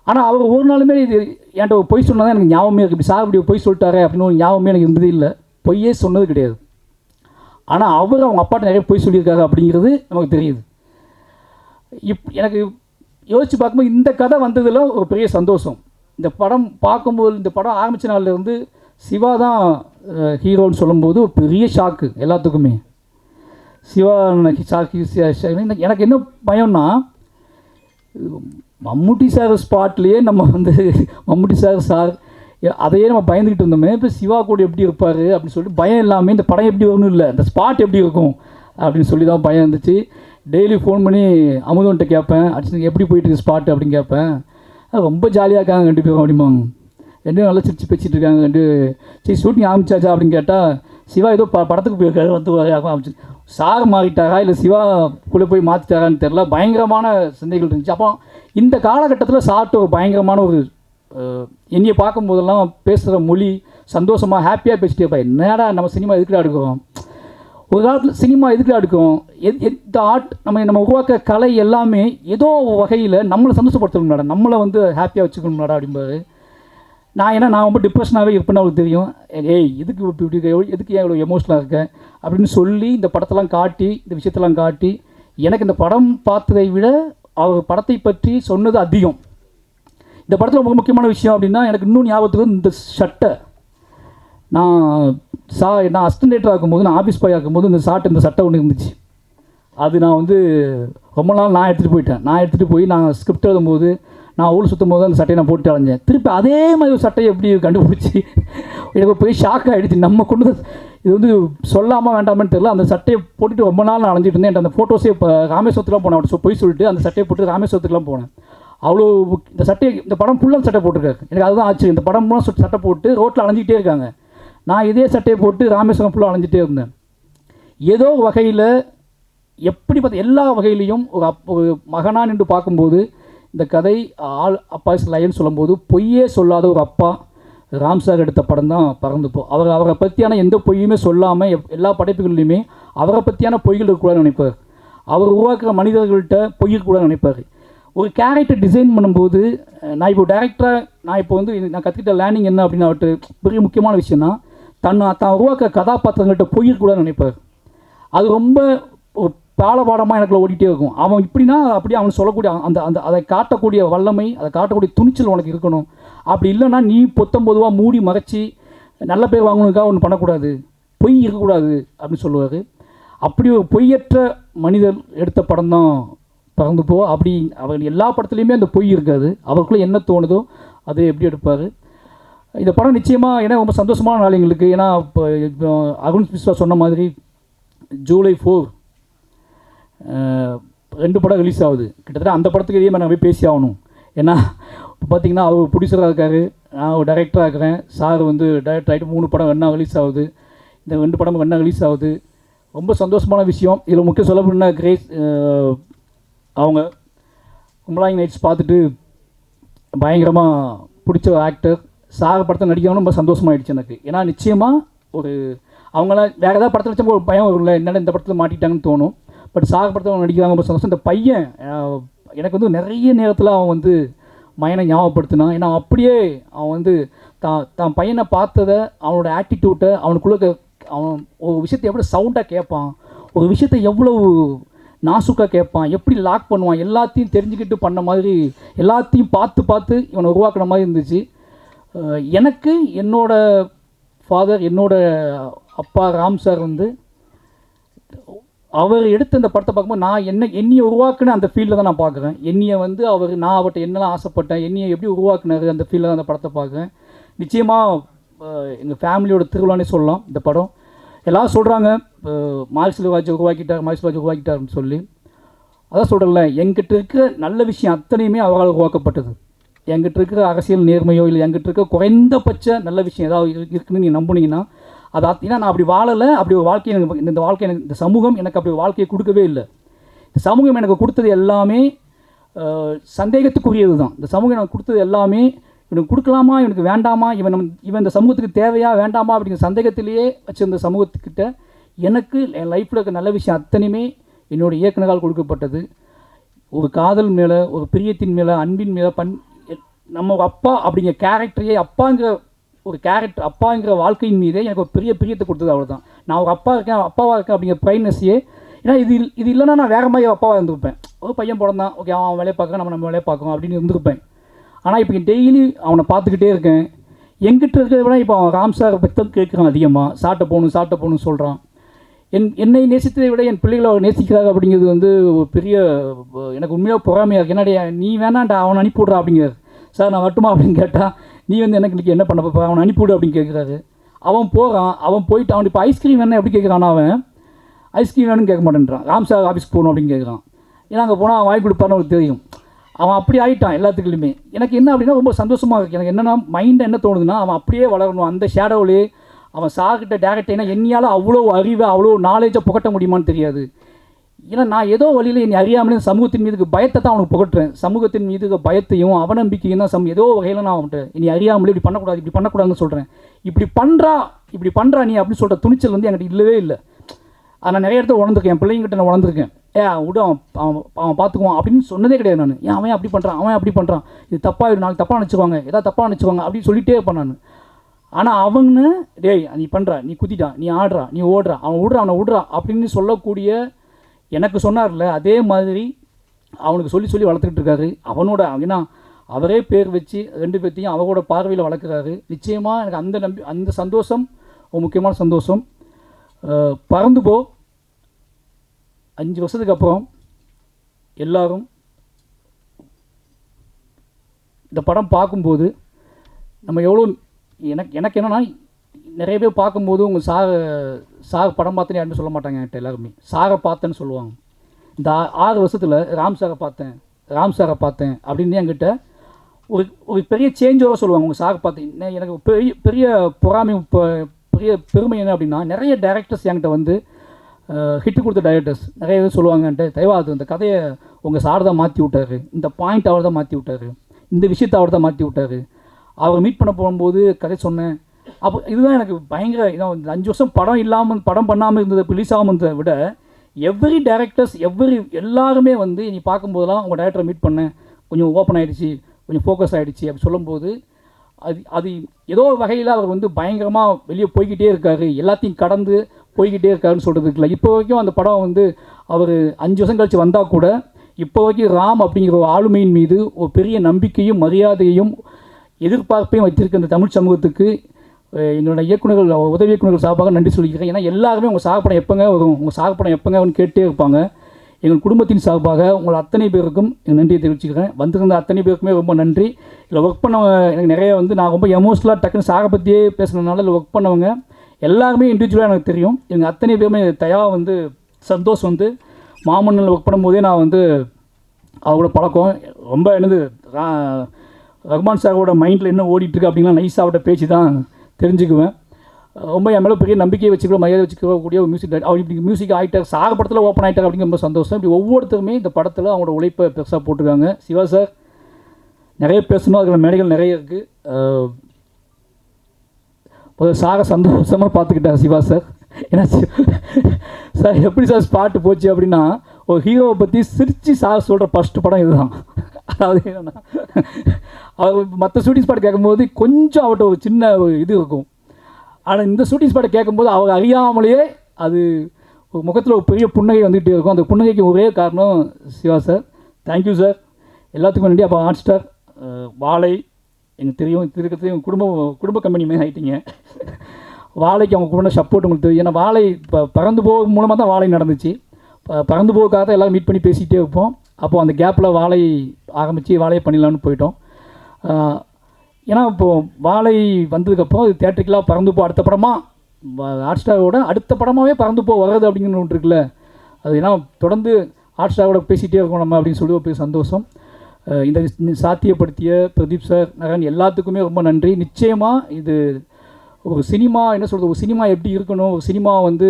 ஆனால் அவர் ஒரு நாளுமே இது என்கிட்ட ஒரு பொய் சொன்னதான் எனக்கு ஞாபகமே இருக்குது. இப்படி சார் இப்படி பொய் சொல்லிட்டாரே அப்படின்னு ஒரு ஞாபகமே எனக்கு இருந்ததே இல்லை. பொய்யே சொன்னது கிடையாது. ஆனால் அவர் அவங்க அப்பாட்ட நிறைய பொய் சொல்லியிருக்காரு அப்படிங்கிறது நமக்கு தெரியுது. எனக்கு யோசித்து பார்க்கும்போது இந்த கதை வந்ததில் ஒரு பெரிய சந்தோஷம். இந்த படம் பார்க்கும்போது, இந்த படம் ஆரம்பித்த நாள்லேருந்து சிவா தான் ஹீரோன்னு சொல்லும்போது ஒரு பெரிய ஷாக்கு எல்லாத்துக்குமே. சிவா எனக்கு என்ன பயம்னா, மம்முட்டி சார் ஸ்பாட்லேயே நம்ம வந்து மம்முட்டி சார் அதையே நம்ம பயந்துக்கிட்டு இருந்தோமே, இப்போ சிவா கூட எப்படி இருப்பார் அப்படின்னு சொல்லிட்டு பயம் இல்லாமல் இந்த படம் எப்படி வரணும் இல்லை, இந்த ஸ்பாட் எப்படி இருக்கும் அப்படின்னு சொல்லி தான் பயம் இருந்துச்சு. டெய்லி ஃபோன் பண்ணி அமுதன்ட்ட கேட்பேன், அடிச்சு எப்படி போயிட்டு ஸ்பாட் அப்படின்னு கேட்பேன். ரொம்ப ஜாலியாக இருக்காங்க 2 பேரும் அப்படிம்பாங்க. 2 பேரும் நல்லா சிரிச்சு பேசிகிட்டு இருக்காங்க. சரி ஷூட்டிங் ஆரம்பிச்சாச்சா அப்படின்னு கேட்டால், சிவா ஏதோ படத்துக்கு போயிருக்காரு வந்து ஆரம்பிச்சு. சார் மாறிட்டாரா இல்லை சிவா கூட போய் மாற்றிட்டாரான்னு தெரில. பயங்கரமான சந்தைகள் இருந்துச்சு. அப்போ இந்த காலகட்டத்தில் சார்ட்ட ஒரு பயங்கரமான ஒரு என்னையை பார்க்கும்போதெல்லாம் பேசுகிற மொழி சந்தோஷமாக ஹாப்பியாக பேசிட்டே இருப்பா. என்னடா நம்ம சினிமா எதுக்குடா எடுக்கிறோம், ஒரு காலத்தில் சினிமா எதுக்குடா எடுக்கிறோம், இந்த ஆர்ட் நம்ம உருவாக்க கலை எல்லாமே ஏதோ வகையில் நம்மளை சந்தோஷப்படுத்தணும்னாடா, நம்மளை வந்து ஹாப்பியாக வச்சுக்கணும்னாடா அப்படிம்பாரு. நான் ரொம்ப டிப்ரெஷனாகவே இருப்பேன்னு அவருக்கு தெரியும். ஏய் எதுக்கு இப்படி எதுக்கு ஏன் இவ்வளோ எமோஷனலாக இருக்கேன் அப்படின்னு சொல்லி இந்த படத்தெல்லாம் காட்டி, இந்த விஷயத்தெல்லாம் காட்டி, எனக்கு இந்த படம் பார்த்ததை விட அவர் படத்தை பற்றி சொன்னது அதிகம். இந்த படத்தில் ரொம்ப முக்கியமான விஷயம் அப்படின்னா, எனக்கு இன்னும் ஞாபகத்துக்கு இந்த சட்டை, நான் அசிஸ்டன்ட் டைரக்டர் ஆகும்போது, நான் ஆஃபீஸ் பாய் ஆகும்போது இந்த சட்டை ஒன்று இருந்துச்சு. அது நான் வந்து ரொம்ப நாள் நான் எடுத்துகிட்டு போய் நான் ஸ்கிரிப்ட் எழுதும்போது, நான் ஊர் சுற்றும் போது அந்த சட்டையை நான் போட்டு அலைஞ்சேன். திருப்பி அதே மாதிரி ஒரு சட்டையை எப்படி கண்டுபிடிச்சி எனக்கு போய் ஷாக் ஆகிடுச்சு. நம்ம கொண்டு இது வந்து சொல்லாமல் வேண்டாமன்னு தெரியல. அந்த சட்டையை போட்டுட்டு ரொம்ப நாள் நான் அலைஞ்சிட்டு இருந்தேன். அந்த ஃபோட்டோஸே இப்போ ராமேஸ்வரத்துலாம் போனேன். அப்படி போய் சொல்லிட்டு அந்த சட்டையை போட்டு ராமேஸ்வரத்துக்குலாம் போனேன். அவ்வளோ இந்த சட்டையை, இந்த படம் ஃபுல்லாக சட்டை போட்டிருக்காரு. எனக்கு அதுதான் ஆச்சு. இந்த படம் ஃபுல்லாக சட்டை போட்டு ரோட்டில் அலைஞ்சிக்கிட்டே இருக்காங்க. நான் இதே சட்டையை போட்டு ராமேஸ்வரம் ஃபுல்லாக அலைஞ்சிட்டே இருந்தேன். ஏதோ வகையில் எப்படி பார்த்து எல்லா வகையிலையும் ஒரு மகனாக நின்று பார்க்கும்போது இந்த கதை அப்பா இஸ் லைன்னு சொல்லும்போது பொய்யே சொல்லாத ஒரு அப்பா ராம் சார் எடுத்த படம் தான் பறந்துப்போம். அவரை பற்றியான எந்த பொய்யுமே சொல்லாமல் எல்லா படைப்புகள்லையுமே அவரை பற்றியான பொய்கள் இருக்கக்கூடாதுன்னு நினைப்பார். அவர் உருவாக்குற மனிதர்கள்ட்ட பொய் இருக்கக்கூடாதுன்னு நினைப்பார். ஒரு கேரக்டர் டிசைன் பண்ணும்போது நான் இப்போ டேரக்டராக நான் கற்றுக்கிட்ட லேர்னிங் என்ன அப்படின்னு அவர்கிட்ட பெரிய முக்கியமான விஷயம்னா, தான் உருவாக்குற கதாபாத்திரங்கள்ட்ட பொய் இருக்கக்கூடாதுன்னு நினைப்பார். அது ரொம்ப ஒரு பாடமாக எனக்குள்ள ஓடிட்டே இருக்கும். அவன் இப்படின்னா அப்படியே அவன் சொல்லக்கூடிய அதை காட்டக்கூடிய வல்லமை, அதை காட்டக்கூடிய துணிச்சல் உனக்கு இருக்கணும். அப்படி இல்லைன்னா நீ பொத்தம்பொதுவாக மூடி மறைச்சி நல்ல பேர் வாங்கணுக்காக ஒன்று பண்ணக்கூடாது, பொய் இருக்கக்கூடாது அப்படின்னு சொல்லுவார். அப்படி ஒரு பொய்யற்ற மனிதர் எடுத்த படம் தான் பறந்து போ. அப்படி அவர் எல்லா படத்துலையுமே அந்த பொய் இருக்காது. அவருக்குள்ளே என்ன தோணுதோ அதை எப்படி எடுப்பார். இந்த படம் நிச்சயமாக ஏன்னா ரொம்ப சந்தோஷமான நாள் எங்களுக்கு. ஏன்னா இப்போ அருண் விஸ்வா சொன்ன மாதிரி ஜூலை 4 2 படம் ரிலீஸ் ஆகுது. கிட்டத்தட்ட அந்த படத்துக்கு இதே மாதிரி நான் போய் பேசி ஆகணும். ஏன்னா இப்போ பார்த்தீங்கன்னா அவர் ப்ரொடியூசராக இருக்கார், நான் ஒரு டைரக்டராக இருக்கிறேன். சார் வந்து டைரக்டர் ஆகிட்டு 3 படம் வேணா ரிலீஸ் ஆகுது. இந்த 2 படம் வேணா ரிலீஸ் ஆகுது. ரொம்ப சந்தோஷமான விஷயம். இதில் முக்கியம் சொல்ல போனால் கிரேஸ் அவங்க கும்பலாங்கி நைட்ஸ் பார்த்துட்டு பயங்கரமாக பிடிச்ச ஆக்டர். சார் படத்தை நடிக்கணும்னு ரொம்ப சந்தோஷமாயிடுச்சு எனக்கு. ஏன்னா நிச்சயமாக ஒரு அவங்களாம் வேறு ஏதாவது படத்தில் வச்சா ஒரு பயம் வரும்ல, என்னென்ன இந்த படத்தில் மாட்டிட்டாங்கன்னு தோணும். பட் சார் படத்தில் நடிக்கிறாங்க ரொம்ப சந்தோஷம். இந்த பையன் எனக்கு வந்து நிறைய நேரத்தில் அவன் வந்து மையனை ஞாபகப்படுத்தினான். ஏன்னா அப்படியே அவன் வந்து தான் பையனை பார்த்ததை, அவனோட ஆட்டிடியூட்டை, அவனுக்குள்ள அவன் ஒரு விஷயத்தை எவ்வளோ சவுண்டாக கேட்பான், ஒரு விஷயத்தை எவ்வளோ நாசுக்காக கேட்பான், எப்படி லாக் பண்ணுவான், எல்லாத்தையும் தெரிஞ்சுக்கிட்டு பண்ண மாதிரி, எல்லாத்தையும் பார்த்து இவனை உருவாக்குன மாதிரி இருந்துச்சு. எனக்கு என்னோட ஃபாதர், என்னோட அப்பா ராம் சார் வந்து அவர் எடுத்த இந்த படத்தை பார்க்கும்போது நான் என்னையை உருவாக்குன அந்த ஃபீல்டில் தான் நான் பார்க்குறேன். என்னையை வந்து நான் அவர்கிட்ட என்னெல்லாம் ஆசைப்பட்டேன், என்னையை எப்படி உருவாக்குனாரு அந்த ஃபீல்டில் தான் அந்த படத்தை பார்க்குறேன். நிச்சயமாக எங்கள் ஃபேமிலியோட திருவிழானே சொல்லலாம் இந்த படம். எல்லோரும் சொல்கிறாங்க மாரி செல்வராஜ் உருவாக்கிட்டாருன்னு சொல்லி. அதான் சொல்கிறேன்ல, எங்கிட்ட இருக்கிற நல்ல விஷயம் அத்தனையுமே அவரால் உருவாக்கப்பட்டது. எங்கிட்ட இருக்கிற அரசியல் நேர்மையோ இல்லை எங்கிட்ட இருக்கிற குறைந்தபட்ச நல்ல விஷயம் ஏதாவது இருக்குன்னு நீங்கள் நம்புனீங்கன்னா ஏன்னா நான் அப்படி வாழலை, அப்படி ஒரு வாழ்க்கையை எனக்கு இந்த வாழ்க்கை எனக்கு இந்த சமூகம் எனக்கு அப்படி ஒரு வாழ்க்கையை கொடுக்கவே இல்லை. இந்த சமூகம் எனக்கு கொடுத்தது எல்லாமே சந்தேகத்துக்குரியது தான். இந்த சமூகம் எனக்கு கொடுத்தது எல்லாமே இவனுக்கு கொடுக்கலாமா, இவனுக்கு வேண்டாமா, இவன் இந்த சமூகத்துக்கு தேவையா வேண்டாமா அப்படிங்கிற சந்தேகத்திலேயே வச்சுருந்த சமூகத்துக்கிட்ட எனக்கு என் லைஃப்பில் இருக்க நல்ல விஷயம் அத்தனையுமே என்னோடய இயக்குனரால் கொடுக்கப்பட்டது. ஒரு காதல் மேலே, ஒரு பிரியத்தின் மேலே, அன்பின் மேலே, நம்ம ஒரு அப்பா அப்படிங்கிற கேரக்டரையே, அப்பாங்கிற ஒரு கேரக்டர், அப்பாங்கிற வாழ்க்கையின் மீதே எனக்கு ஒரு பெரிய பிரியத்தை கொடுத்தது. அவ்வளோதான். நான் ஒரு அப்பாவாக இருக்கேன் அப்படிங்கிற ப்ரைட்னஸையே, ஏன்னா இது இல்லைன்னா நான் வேறு மாதிரி அப்பாவாக இருந்திருப்பேன். ஒரு பையன் பிறந்தான், ஓகே அவன் வேலையை பார்க்குறான், நம்ம வேலையை பார்க்குறோம் அப்படின்னு இருந்திருப்பேன். ஆனால் இப்போ டெய்லி அவனை பார்த்துக்கிட்டே இருக்கேன். எங்கிட்ட இருக்கிறத விட இப்போ அவன் ராம் சாரை பற்றி தான் கேட்குறான் அதிகமாக. சாட்டை போகணும்னு சொல்கிறான். என்னை நேசித்ததை விட என் பிள்ளைகளை அவர் நேசிக்கிறாங்க அப்படிங்கிறது வந்து ஒரு பெரிய எனக்கு உண்மையாக பொறாமையாக இருக்குது. என்னடா நீ வேணாண்டா அவனை அனுப்பிவிட்றா அப்படிங்கிறார். சார் நான் வரட்டுமா அப்படின்னு கேட்டால், நீ வந்து எனக்கு இன்றைக்கி என்ன பண்ண போகிற, அவனை அனுப்பிவிடு அப்படின்னு கேட்குறாரு. அவன் போகிறான், அவன் போயிட்டு அவன் இப்போ ஐஸ்கிரீம் வேணும் எப்படி கேட்குறான், அவன் ஐஸ்கிரீம் வேணும்னு கேட்க மாட்டேன்றான். ராம் சார் ஆஃபீஸ்க்கு போகணும் அப்படின்னு கேட்குறான். ஏன்னா அங்கே போனால் அவன் வாங்கி கொடுப்பான்னு அவனுக்கு தெரியும். அவன் அப்படி ஆகிட்டான் எல்லாத்துக்குலையுமே. எனக்கு என்ன அப்படின்னா ரொம்ப சந்தோஷமாக இருக்குது. எனக்கு என்னென்னா மைண்டை என்ன தோணுதுன்னா, அவன் அப்படியே வளரணும் அந்த ஷேடோவிலே. அவன் சார்கிட்ட டேரக்டர்னா என்னையால் அவ்வளோ அறிவை, அவ்வளோ நாலேஜை புகட்ட முடியுமான்னு தெரியாது. ஏன்னா நான் ஏதோ வழியில் என்னை அறியாமலே சமூகத்தின் மீதுக்கு பயத்தை தான் அவனுக்கு புகட்டுறேன். சமூகத்தின் மீதுக்கு பயத்தையும் அவநம்பிக்கையும் தான் ஏதோ வகையில் நான் அவன்கிட்ட என்னை அறியாமலே இப்படி பண்ணக்கூடாதுன்னு சொல்கிறேன். இப்படி பண்ணுறா நீ அப்படின்னு சொல்கிற துணிச்சல் வந்து என்கிட்ட இல்லவே இல்லை. அதை நான் நிறைய இடத்துல உணர்ந்துருக்கேன். என் பிள்ளைங்கிட்ட நான் உணர்ந்துருக்கேன். விட அவன் பார்த்துக்குவான் அப்படின்னு சொன்னதே கிடையாது நான். ஏன் அவன் அப்படி பண்ணுறான், இது தப்பாக நாளைக்கு தப்பாக நினச்சிக்குவாங்க, ஏதாவது தப்பாக நினச்சிக்குவாங்க அப்படின்னு சொல்லிகிட்டே இருப்பேன் நான். ஆனால் அவங்க டேய் நீ பண்ணுறா, நீ குதிட்டா, நீ ஆடுறா, நீ ஓடுறா, அவனை விடுறா அப்படின்னு சொல்லக்கூடிய எனக்கு சொன்னார்ல, அதே மாதிரி அவனுக்கு சொல்லி வளர்த்துக்கிட்டு இருக்காரு. அவனோட ஏன்னா அவரே பேர் வச்சு 2 பேர்த்தையும் அவரோட பார்வையில் வளர்க்குறாரு. நிச்சயமாக எனக்கு அந்த சந்தோஷம் ஒரு முக்கியமான சந்தோஷம். பறந்து போ 5 வருஷத்துக்கு அப்புறம் எல்லாரும் இந்த படம் பார்க்கும்போது நம்ம எவ்வளோ எனக்கு என்னென்னா, நிறைய பேர் பார்க்கும்போது உங்கள் சார் படம் பார்த்தேன்னு யாருமே சொல்ல மாட்டாங்க. என்கிட்ட எல்லாருமே சாரை பார்த்தேன்னு சொல்லுவாங்க. இந்த 6 வருஷத்தில் ராம் சாரை பார்த்தேன் அப்படின்னு என்கிட்ட ஒரு பெரிய சேஞ்சோட சொல்லுவாங்க. உங்கள் சாரை பார்த்தேன். எனக்கு பெரிய பொறாமை, பெரிய பெருமை என்ன அப்படின்னா, நிறைய டைரக்டர்ஸ் என்கிட்ட வந்து ஹிட்டு கொடுத்த டைரக்டர்ஸ் நிறைய பேர் சொல்லுவாங்கன்ட்டு, தயவாது இந்த கதையை உங்கள் சார் தான் மாற்றி விட்டார், இந்த பாயிண்ட் அவர் தான் மாற்றி விட்டார், இந்த விஷயத்தை அவர் தான் மாற்றி விட்டார். அவர் மீட் பண்ண போகும்போது கதை சொன்னேன். அப்போ இதுதான் எனக்கு பயங்கர இந்த 5 வருஷம் படம் பண்ணாமல் இருந்தது, ரிலீஸ் ஆகாமல் இருந்ததை விட எவ்ரி டைரக்டர்ஸ் எல்லாருமே வந்து நீ பார்க்கும்போதெல்லாம் உங்கள் டைரக்டரை மீட் பண்ணேன், கொஞ்சம் ஓப்பன் ஆகிடுச்சு, கொஞ்சம் ஃபோக்கஸ் ஆகிடுச்சு அப்படி சொல்லும்போது அது ஏதோ வகையில் அவர் வந்து பயங்கரமாக வெளியே போய்கிட்டே இருக்கார், எல்லாத்தையும் கடந்து போய்கிட்டே இருக்காருன்னு சொல்கிறதுக்கு இல்லை. இப்போ வரைக்கும் அந்த படம் வந்து அவர் 5 வருஷம் கழித்து வந்தால் கூட இப்போ வரைக்கும் ராம் அப்படிங்கிற ஒரு ஆளுமையின் மீது ஒரு பெரிய நம்பிக்கையும் மரியாதையும் எதிர்பார்ப்பையும் வச்சிருக்க இந்த தமிழ் சமூகத்துக்கு என்னோடய இயக்குநர்கள், உதவி இயக்குநர்கள் சார்பாக நன்றி சொல்லிக்கிறேன். ஏன்னா எல்லாருமே உங்கள் சாகப்படம் எப்போங்க வரும், உங்கள் சாகப்படம் எப்போங்க அவனு கேட்டே இருப்பாங்க. எங்கள் குடும்பத்தின் சார்பாக உங்கள் அத்தனை பேருக்கும் என் நன்றியை தெரிவிச்சுக்கிறேன். வந்திருந்த அத்தனை பேருக்குமே ரொம்ப நன்றி. இதில் ஒர்க் பண்ணவங்க எனக்கு நிறைய வந்து நான் ரொம்ப எமோஷனலாக டக்குன்னு சாகை பற்றியே பேசுனதுனால இதில் ஒர்க் பண்ணவங்க எல்லாருமே இண்டிவிஜுவலாக எனக்கு தெரியும். எங்கள் அத்தனை பேருமே தயாவாக வந்து சந்தோஷ் வந்து மாமன்னில் ஒர்க் பண்ணும்போதே நான் வந்து அவரோட பழக்கம் ரொம்ப என்னது ரஹ்மான் சாரோட மைண்டில் என்ன ஓடிட்டுருக்கு அப்படின்னா நைஸாக அவர்கிட்ட பேச்சு தான் தெரிஞ்சுக்குவேன். ரொம்ப என் மேலே பெரிய நம்பிக்கையை வச்சுக்கிற மரியாதை வச்சுக்கக்கூடிய ஒரு மியூசிக் அவர் இப்படி மியூசிக் ஆகிட்டார், சாக படத்தில் ஓப்பன் ஆகிட்டார் அப்படிங்கிற ரொம்ப சந்தோஷம். இப்படி ஒவ்வொருத்தருமே இந்த படத்தில் அவங்களோட உழைப்பை பெருசாக போட்டிருக்காங்க. சிவா சார் நிறைய பேசணும், அதில் மேடைகள் நிறைய இருக்குது. சாக சந்தோஷமாக பார்த்துக்கிட்டார் சிவா சார். ஏன்னா சார் எப்படி சார் ஸ்பாட்டு போச்சு அப்படின்னா, ஒரு ஹீரோவை பற்றி சிரித்து சார் சொல்கிற ஃபஸ்ட்டு படம் இதுதான். அதாவது என்னென்னா அவர் மற்ற ஷூட்டிங் ஸ்பாட் கேட்கும்போது கொஞ்சம் அவர்கிட்ட ஒரு சின்ன இது இருக்கும். ஆனால் இந்த ஷூட்டிங் ஸ்பாட்டை கேட்கும்போது அவர் அறியாமலேயே அது ஒரு முகத்தில் ஒரு பெரிய புன்னகை வந்துகிட்டே இருக்கும். அந்த புன்னகைக்கு ஒரே காரணம் சிவா சார். தேங்க்யூ சார், எல்லாத்துக்கும் நன்றி. அப்போ ஹாட் ஸ்டார் வாழை எனக்கு தெரியும், திருக்கத்தையும் குடும்ப கம்பெனி மாதிரி ஆகிட்டீங்க. வாழைக்கு அவங்க கூட சப்போர்ட் உங்களுக்கு தெரியும். ஏன்னா வாழை இப்போ பறந்து போக மூலமாக தான் வாழை நடந்துச்சு. பறந்து போகிறதுக்காக தான் எல்லோரும் மீட் பண்ணி பேசிகிட்டே இருப்போம். அப்போது அந்த கேப்பில் வாழை ஆரம்பித்து வாழையை பண்ணிடலான்னு போயிட்டோம். ஏன்னா இப்போது வாழை வந்ததுக்கப்புறம் இது தேட்டருக்கெலாம் பறந்து போ அடுத்த படமாக ஹாட் ஸ்டாரோட அடுத்த படமாகவே பறந்து போ வர்றது அப்படிங்கிற ஒன்று இருக்குல்ல, அது ஏன்னா தொடர்ந்து ஹாட் ஸ்டாரோட பேசிகிட்டே இருக்கோம் நம்ம அப்படின்னு சொல்லி ஒரு பெரிய சந்தோஷம். இந்த சாத்தியப்படுத்திய பிரதீப் சார், நரன் எல்லாத்துக்குமே ரொம்ப நன்றி. நிச்சயமாக இது ஒரு சினிமா என்ன சொல்கிறது, ஒரு சினிமா எப்படி இருக்கணும், ஒரு சினிமா வந்து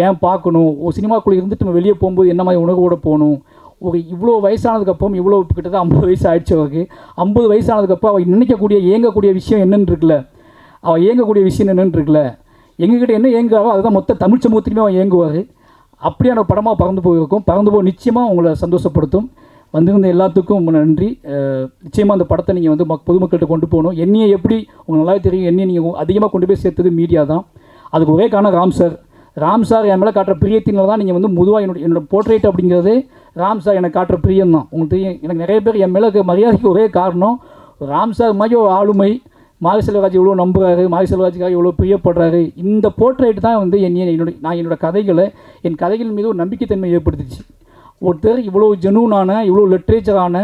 ஏன் பார்க்கணும், ஒரு சினிமாக்குள்ளே இருந்துட்டு நம்ம வெளியே போகும்போது என்ன மாதிரி உணர்வோடு போகணும். ஒரு இவ்வளோ வயசானதுக்கப்புறம் இவ்வளோ கிட்டத்தட்ட 50 வயசு ஆயிடுச்சு அவருக்கு. 50 வயசானதுக்கப்புறம் அவள் நினைக்கக்கூடிய ஏங்கக்கூடிய விஷயம் என்னன்னு இருக்குல்ல, அவள் ஏங்கக்கூடிய விஷயம் என்னன்னு இருக்குல்ல, எங்ககிட்ட என்ன ஏங்குறாரோ அதுதான் மொத்த தமிழ் சமூகத்துக்குமே அவன் ஏங்குவார். அப்படியான படமாக பறந்து போயிருக்கும். பறந்து போய் நிச்சயமாக உங்களை சந்தோஷப்படுத்தும். வந்திருந்த எல்லாத்துக்கும் நன்றி. நிச்சயமாக அந்த படத்தை நீங்கள் வந்து பொதுமக்கள்கிட்ட கொண்டு போகணும். என்னையை எப்படி உங்களுக்கு நல்லாவே தெரியும், என்னையை நீங்கள் அதிகமாக கொண்டு போய் சேர்த்தது மீடியா தான். அதுக்கு ஒரே காரணம் ராம் சார் என் மேலே காட்டுற பிரியத்தினால தான் நீங்கள் வந்து பொதுவாக என்னோட போர்ட்ரேட் அப்படிங்கிறது ராம் சார் எனக்கு காட்டுற பிரியம் தான். உங்களுக்கு தெரியும், எனக்கு நிறைய பேர் என் மேலே மரியாதைக்கு ஒரே காரணம் ராம் சார் மாதிரி ஒரு ஆளுமை. மாரி செல்வராஜ் எவ்வளோ நம்புகிறாரு, மாரி செல்வராஜுக்காக எவ்வளோ பிரியப்படுறாரு. இந்த போர்ட்ரேட் தான் வந்து என்னோட கதைகளை, என் கதைகள் மீது ஒரு நம்பிக்கைத்தன்மை ஏற்படுத்திச்சு. ஒருத்தர் இவ்வளோ ஜெனூனான, இவ்வளோ லிட்ரேச்சரான,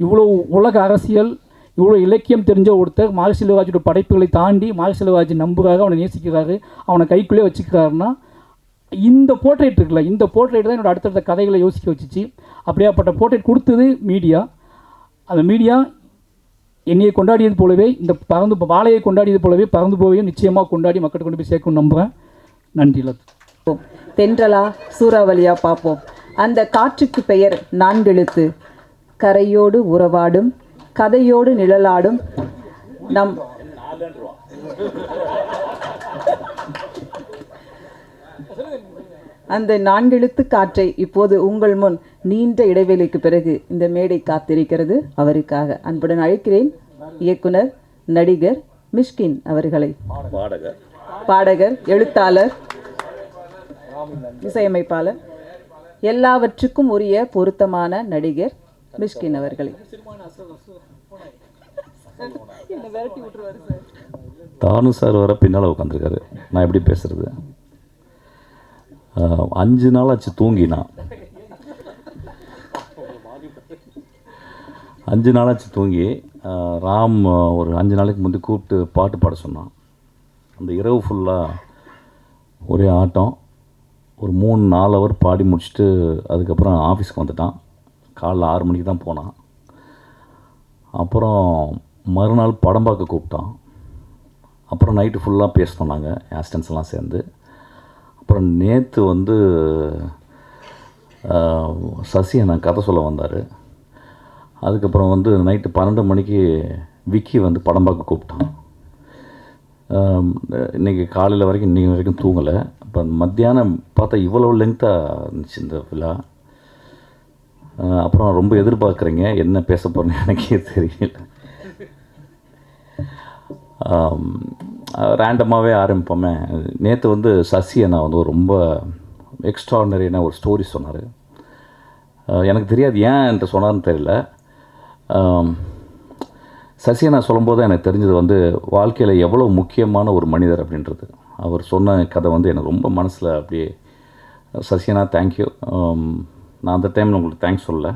இவ்வளோ உலக அரசியல், இவ்வளோ இலக்கியம் தெரிஞ்ச ஒருத்தர் மாரி செல்வராஜோட படைப்புகளை தாண்டி மாரி செல்வராஜ் நம்புகிறாரு, அவனை நேசிக்கிறாரு, அவனை கைக்குள்ளே வச்சுக்கிறாருன்னா இந்த போர்ட்ரேட் இருக்குல்ல, இந்த போர்ட்ரேட் தான் என்னோட அடுத்தடுத்த கதைகளை யோசிக்க வச்சுச்சு. அப்படியாப்பட்ட போர்ட்ரேட் கொடுத்தது மீடியா. அந்த மீடியா என்னையை கொண்டாடியது போலவே இந்த வாழையை கொண்டாடியது போலவே பறந்து போவையும் நிச்சயமாக கொண்டாடி மக்கள்கிட்ட கொண்டு போய் சேர்க்கணும்னு நம்புகிறேன். நன்றி. தென்றலா சூறாவளியா பார்ப்போம். அந்த காற்றுக்கு பெயர் 4 எழுத்து. கரையோடு உறவாடும், கதையோடு நிழலாடும் நம் அந்த 4 எழுத்து காற்றை இப்போது உங்கள் முன் நீண்ட இடைவெளிக்கு பிறகு இந்த மேடை காத்திருக்கிறது. அவருக்காக அன்புடன் அழைக்கிறேன் இயக்குனர், நடிகர் மிஷ்கின் அவர்களை. பாடகர், எழுத்தாளர், இசையமைப்பாளர், எல்லாவற்றுக்கும் உரிய பொருத்தமான நடிகர் மிஷ்கின் அவர்களை. தானு சார் வர பின்னால் உட்காந்துருக்காரு. நான் எப்படி பேசுகிறது? 5 நாள் ஆச்சு தூங்கினா. 5 நாளாச்சு தூங்கி. ராம் ஒரு 5 நாளைக்கு முந்தைய கூப்பிட்டு பாட்டு பாட சொன்னான். அந்த இரவு ஃபுல்லாக ஒரே ஆட்டம். ஒரு 3-4 ஹவர் பாடி முடிச்சுட்டு அதுக்கப்புறம் ஆஃபீஸ்க்கு வந்துட்டான். காலைல 6 மணிக்கு தான் போனான். அப்புறம் மறுநாள் படம் பார்க்க கூப்பிட்டான். அப்புறம் நைட்டு ஃபுல்லாக பேச சொன்னாங்க ஆஸ்டன்ஸ் எல்லாம் சேர்ந்து. அப்புறம் நேற்று வந்து சசி நான் கதை சொல்ல வந்தார். அதுக்கப்புறம் வந்து நைட்டு 12 மணிக்கு விக்கி வந்து படம் பார்க்க கூப்பிட்டான். இன்றைக்கி காலையில் வரைக்கும் இன்றைக்கி வரைக்கும் தூங்கலை. இப்போ மத்தியானம் பார்த்தா இவ்வளோ லென்த்தாக இருந்துச்சு இந்த விழா. அப்புறம் ரொம்ப எதிர்பார்க்குறீங்க, என்ன பேச போகிறேன்னு எனக்கே தெரியல. ரேண்டமாகவே ஆரம்பிப்போமே. நேற்று வந்து சசி அண்ணா வந்து ஒரு ரொம்ப எக்ஸ்ட்ராடனரியான ஒரு ஸ்டோரி சொன்னார். எனக்கு தெரியாது ஏன் என்கிட்ட சொன்னார்னு தெரியல. சசி அண்ணா சொல்லும்போது தான் எனக்கு தெரிஞ்சது வந்து வாழ்க்கையில் எவ்வளோ முக்கியமான ஒரு மனிதர் அப்படின்றது. அவர் சொன்ன கதை வந்து எனக்கு ரொம்ப மனசில் அப்படியே. சசி அண்ணா தேங்க்யூ. நான் அந்த டைமில் உங்களுக்கு தேங்க்ஸ் சொல்லலை.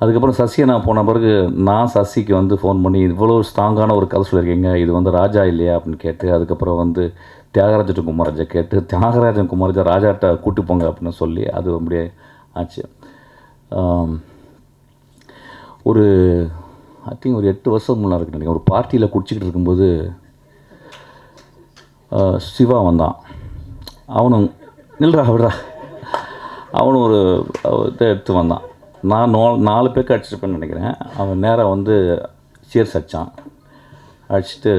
அதுக்கப்புறம் சசி நான் போன பிறகு நான் சசிக்கு வந்து ஃபோன் பண்ணி இவ்வளோ ஸ்ட்ராங்கான ஒரு கதை சொல்லியிருக்கீங்க, இது வந்து ராஜா இல்லையா அப்படின்னு கேட்டு, அதுக்கப்புறம் வந்து தியாகராஜன் குமாரஜா கேட்டு, தியாகராஜன் குமாரஜா ராஜாட்ட கூட்டி போங்க அப்படின்னு சொல்லி அது அப்படியே ஆச்சு. ஒரு ஐ திங்க் ஒரு 8 வருஷம் முன்னாடி இருக்கு நினைக்கிறேன். ஒரு பார்ட்டியில் குடிச்சிக்கிட்டு இருக்கும்போது சிவா வந்தான். அவனும் விடுறா அவனும் ஒரு இதை எடுத்து வந்தான். நான் 4 பேருக்கு அடிச்சிருப்பேன்னு நினைக்கிறேன். அவன் நேராக வந்து சேர்ஸ் அடித்தான். அடிச்சுட்டு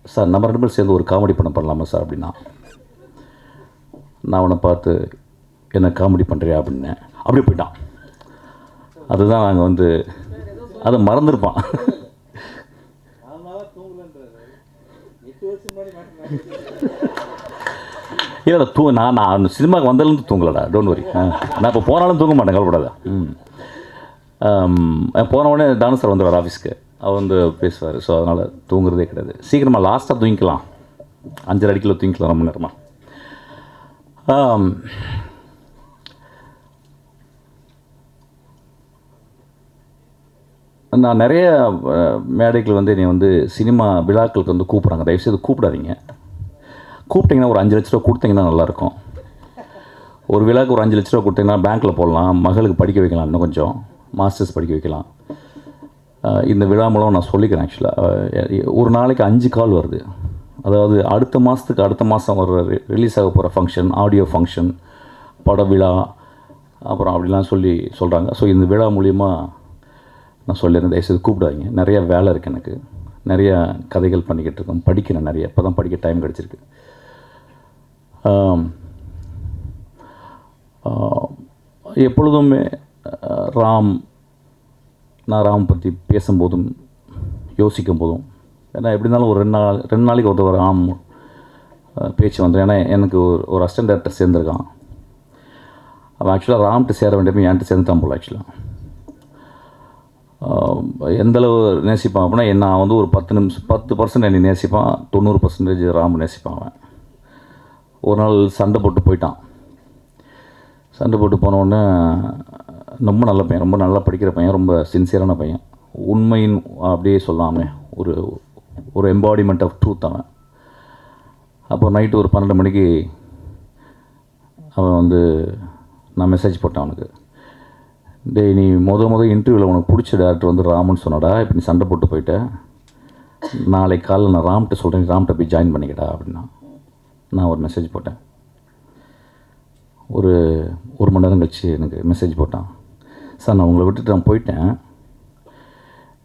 சார் நம்ம 2 பேரும் சேர்ந்து ஒரு காமெடி பண்ணலாமா சார் அப்படின்னா. நான் அவனை பார்த்து என்ன காமெடி பண்ணுறியா அப்படின்னேன். அப்படி போயிட்டான். அதுதான் நாங்கள் வந்து அதை மறந்துருப்பான். இல்லை நான் சினிமாவுக்கு வந்ததுலேருந்து தூங்கலடா, டோன்ட் வரி. நான் இப்போ போனாலும் தூங்க மாட்டேன், கவலைப்படாத. போனவுடனே தானு சார் வந்துடுவார் ஆஃபீஸ்க்கு. அவர் வந்து பேசுவார். ஸோ அதனால் தூங்குறதே கிடையாது. சீக்கிரமாக லாஸ்ட்டாக தூங்கிக்கலாம், 5 அடிக்கில் தூங்கிக்கலாம் ரொம்ப நேரமாக. நான் நிறைய மேடைகள் வந்து என்னை வந்து சினிமா விழாக்களுக்கு வந்து கூப்பிட்றாங்க. தயவுசெய்து கூப்பிடாதீங்க. கூப்பிட்டிங்கன்னா ஒரு 5 லட்ச ரூபா கொடுத்தீங்கன்னா நல்லாயிருக்கும். ஒரு விழாவுக்கு ஒரு 5 லட்ச ரூபா கொடுத்தீங்கன்னா பேங்க்கில் போடலாம், மகளுக்கு படிக்க வைக்கலாம், இன்னும் கொஞ்சம் மாஸ்டர்ஸ் படிக்க வைக்கலாம். இந்த விழா மூலம் நான் சொல்லிக்கிறேன். ஆக்சுவலாக ஒரு நாளைக்கு 5 கால் வருது. அதாவது அடுத்த மாதம் வர்ற ரிலீஸ் ஆக போகிற ஃபங்க்ஷன், ஆடியோ ஃபங்க்ஷன், பட விழா, அப்புறம் அப்படிலாம் சொல்கிறாங்க. ஸோ இந்த விழா மூலிமா நான் சொல்லியிருந்தேன், தயவுசெய்து கூப்பிடாதீங்க, நிறைய வேலை இருக்குது எனக்கு, நிறைய கதைகள் பண்ணிக்கிட்டு இருக்கோம், படிக்கிறேன் நிறைய, இப்போ தான் படிக்க டைம் கிடச்சிருக்கு. எப்பொழுதுமே நான் ராம் பற்றி பேசும்போதும் யோசிக்கும் போதும், ஏன்னா எப்படி இருந்தாலும் ஒரு 2 நாளைக்கு ஒரு ராம் பேச்சு வந்துடும். ஏன்னா எனக்கு ஒரு அசிஸ்டன்ட் டேரக்டர் சேர்ந்துருக்கான். அவன் ஆக்சுவலாக ராம்கிட்ட சேர வேண்டியப்போ என்கிட்ட சேர்ந்துட்டான் போல். ஆக்சுவலாக எந்தளவு நேசிப்பான் அப்படின்னா, நான் வந்து ஒரு 10% என்னை நேசிப்பான், 90% ராம் நேசிப்பான். அவன் ஒரு நாள் சண்டை போட்டு போயிட்டான். சண்டை போட்டு போனோடனே, ரொம்ப நல்ல பையன், ரொம்ப நல்லா படிக்கிற பையன், ரொம்ப சின்சியரான பையன், உண்மையின் அப்படியே சொல்லாமே ஒரு எம்பாடிமெண்ட் ஆஃப் ட்ரூத் அவன். அப்போ நைட்டு ஒரு 12 மணிக்கு அவன் வந்து, நான் மெசேஜ் போட்டேன் அவனுக்கு, டேய் நீ முதல் இன்டர்வியூவில் உனக்கு பிடிச்ச டேரக்டர் வந்து ராமன் சொன்னடா, இப்போ நீ சண்டை போட்டு போயிட்டேன், நாளைக்கு காலையில் நான் ராம்கிட்ட சொல்கிறேன், ராம்கிட்ட போய் ஜாயின் பண்ணிக்கடா அப்படின்னா. நான் ஒரு மெசேஜ் போட்டேன். ஒரு மணி நேரம் கழிச்சு எனக்கு மெசேஜ் போட்டான், சார் நான் உங்களை விட்டுட்டு நான் போயிட்டேன்,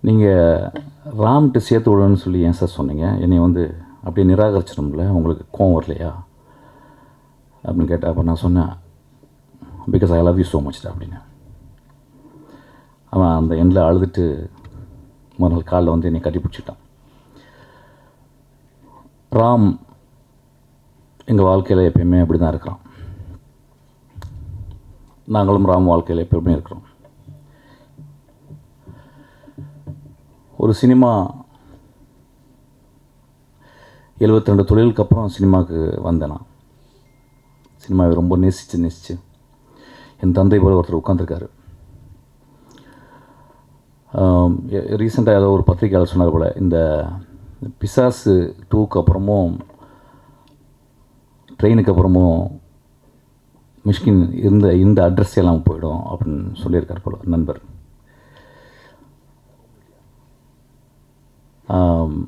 நீங்கள் ராம்கிட்ட சேர்த்து விடணும்னு சொல்லி ஏன் சார் சொன்னீங்க, என்னை வந்து அப்படியே நிராகரிச்சிடும்ல, உங்களுக்கு கோவம் வரலையா அப்படின்னு கேட்டேன். அப்போ நான் சொன்னேன், because I love you so much அப்படின்னு. அவன் அந்த எண்ணில் அழுதுட்டு மறுநாள் காலில் வந்து என்னை கட்டி பிடிச்சிட்டான். ராம் எங்கள் வாழ்க்கையில் எப்பயுமே அப்படி தான் இருக்கிறான். நாங்களும் ராம் வாழ்க்கையில் எப்பயுமே இருக்கிறோம். ஒரு சினிமா 72 தொழிலுக்கு அப்புறம் சினிமாவுக்கு வந்தேன். நான் சினிமாவை ரொம்ப நேசித்து என் தந்தை போல ஒருத்தர் உட்காந்துருக்காரு. ரீசெண்டாக ஏதோ ஒரு பத்திரிக்கையாளர் சொன்னார் போல், இந்த பிசாசு 2க்கு அப்புறமும் ட்ரெயினுக்கு அப்புறமும் மிஷ்கின் இந்த அட்ரஸ் எல்லாம் போயிடும் அப்படின்னு சொல்லியிருக்கார் போல் நண்பர்.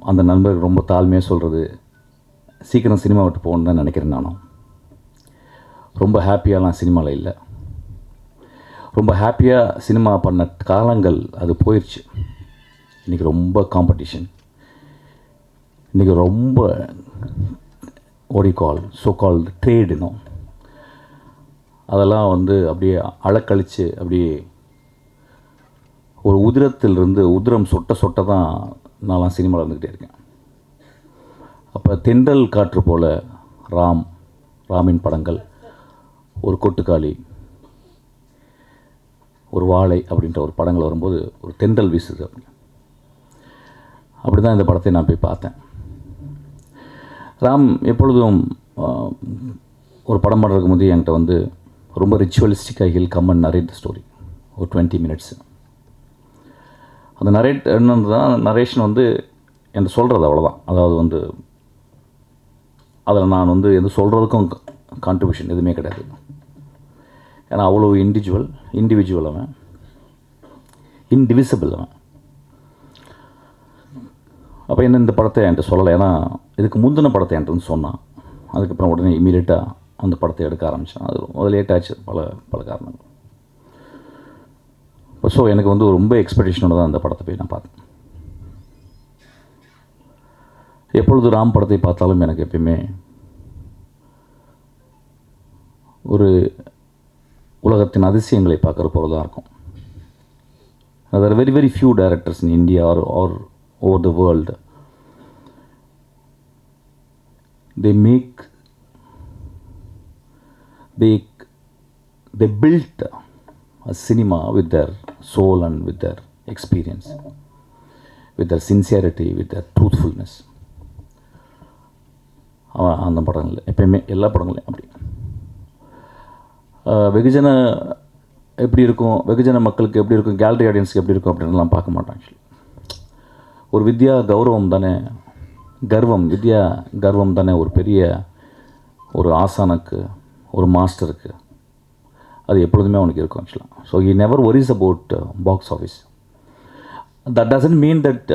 அந்த நண்பருக்கு ரொம்ப தாழ்மையாக சொல்கிறது, சீக்கிரம் சினிமா விட்டு போகணுன்னு தான் நினைக்கிறேன். நானும் ரொம்ப ஹாப்பியாலாம் சினிமாவில் இல்லை. ரொம்ப ஹாப்பியாக சினிமா பண்ண காலங்கள் அது போயிடுச்சு. இன்றைக்கி ரொம்ப காம்படிஷன், இன்றைக்கி ரொம்ப ஸோ கால்டு ட்ரேட் இன்னும், அதெல்லாம் வந்து அப்படியே அழக்கழித்து அப்படியே ஒரு உதிரம் சொட்ட தான் நான்லாம் சினிமாவில் இருந்துக்கிட்டே இருக்கேன். அப்போ தென்றல் காற்று போல் ராமின் படங்கள், ஒரு கொட்டுக்காளி, ஒரு வாழை அப்படின்ற ஒரு படங்கள் வரும்போது ஒரு தென்றல் வீசுது. அப்படி தான் இந்த படத்தை நான் போய் பார்த்தேன். ராம் எப்பொழுதும் ஒரு படம் பண்ணுறதுக்கு முந்தைய என்கிட்ட வந்து ரொம்ப ரிச்சுவலிஸ்டிக்காக he'll come and narrate the story, ஒரு 20 மினிட்ஸ். அந்த நரேஷன் வந்து என்கிட்ட சொல்கிறது அவ்வளோதான். அதாவது வந்து அதில் நான் வந்து எது சொல்கிறதுக்கும் கான்ட்ரிபியூஷன் எதுவுமே கிடையாது. ஏன்னா அவ்வளோ இண்டிவிஜுவல் அவன், இன்டிவிசிபிள் அவன். அப்போ என்ன இந்த படத்தை என்கிட்ட சொல்லலை. ஏன்னா இதுக்கு முந்தின படத்தை என்கிட்ட சொன்னான். அதுக்கப்புறம் உடனே இமீடியட்டாக அந்த படத்தை எடுக்க ஆரம்பித்தான். அது லேட் ஆச்சு, பல காரணங்கள். ஸோ எனக்கு வந்து ரொம்ப எக்ஸ்பெக்டேஷனோட தான் அந்த படத்தை போய் நான் பார்த்தேன். எப்பொழுது ராம் படத்தை பார்த்தாலும் எனக்கு எப்பயுமே ஒரு உலகத்தின் அதிசயங்களை பார்க்குற போல தான் இருக்கும். There are very, very few directors in India or over the world. They built a cinema with their soul and with their experience, with their sincerity, with their truthfulness. அந்த படங்கள் எப்பயுமே எல்லா படங்களையும் அப்படி வெகுஜன எப்படி இருக்கும், வெகுஜன மக்களுக்கு எப்படி இருக்கும், கேலரி ஆடியன்ஸுக்கு எப்படி இருக்கும் அப்படின்லாம் பார்க்க மாட்டான். ஆக்சுவலி ஒரு வித்யா கௌரவம் தானே, வித்யா கர்வம் தானே ஒரு பெரிய ஒரு ஆசானுக்கு, ஒரு மாஸ்டருக்கு அது எப்பொழுதுமே அவனுக்கு இருக்கும் ஆக்சுவலாக. So he never ஒரிஸ் about box office. That doesn't mean that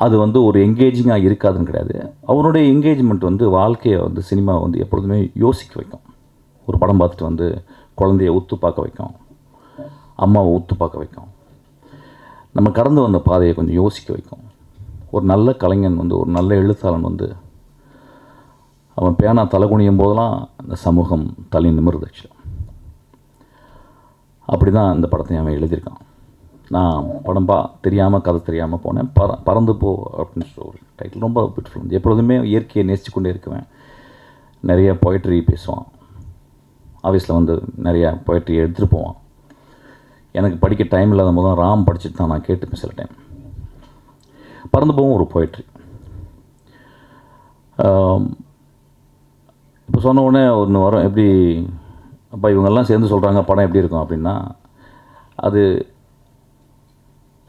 அது வந்து ஒரு எங்கேஜிங்காக இருக்காதுன்னு கிடையாது. அவனுடைய எங்கேஜ்மெண்ட் வந்து வாழ்க்கையை வந்து சினிமா வந்து எப்பொழுதுமே யோசிக்க வைக்கும். ஒரு படம் பார்த்துட்டு வந்து குழந்தைய உத்து பார்க்க வைக்கும், அம்மாவை உத்து பார்க்க வைக்கும், நம்ம கடந்து வந்த பாதையை கொஞ்சம் யோசிக்க வைக்கும். ஒரு நல்ல கலைஞன் வந்து, ஒரு நல்ல எழுத்தாளன் வந்து அவன் பேனா தலை குனியும் போதெல்லாம் அந்த சமூகம் தலை நிமிர்ந்துச்சு. அப்படி தான் இந்த படத்தை அவன் எழுதியிருக்கான். நான் படம் தெரியாமல் கதை தெரியாமல் போனேன். பறந்து போ அப்படின்னு சொல்ல ஒரு டைட்டில் ரொம்ப பியூட்டிஃபுல். எப்பொழுதுமே இயற்கையை நேசித்து கொண்டே இருக்குவேன். நிறைய பொயட்ரி பேசுவான். ஆஃபீஸில் வந்து நிறையா பொயட்ரி எடுத்துகிட்டு போவான். எனக்கு படிக்க டைம் இல்லாத போது தான் ராம் படிச்சுட்டு தான் நான் கேட்டுப்பேன் சில டைம். பறந்து போவோம் ஒரு பொயட்ரி. இப்போ சொன்ன உடனே ஒன்று வரும், எப்படி அப்போ இவங்கெல்லாம் சேர்ந்து சொல்கிறாங்க படம் எப்படி இருக்கும் அப்படின்னா, அது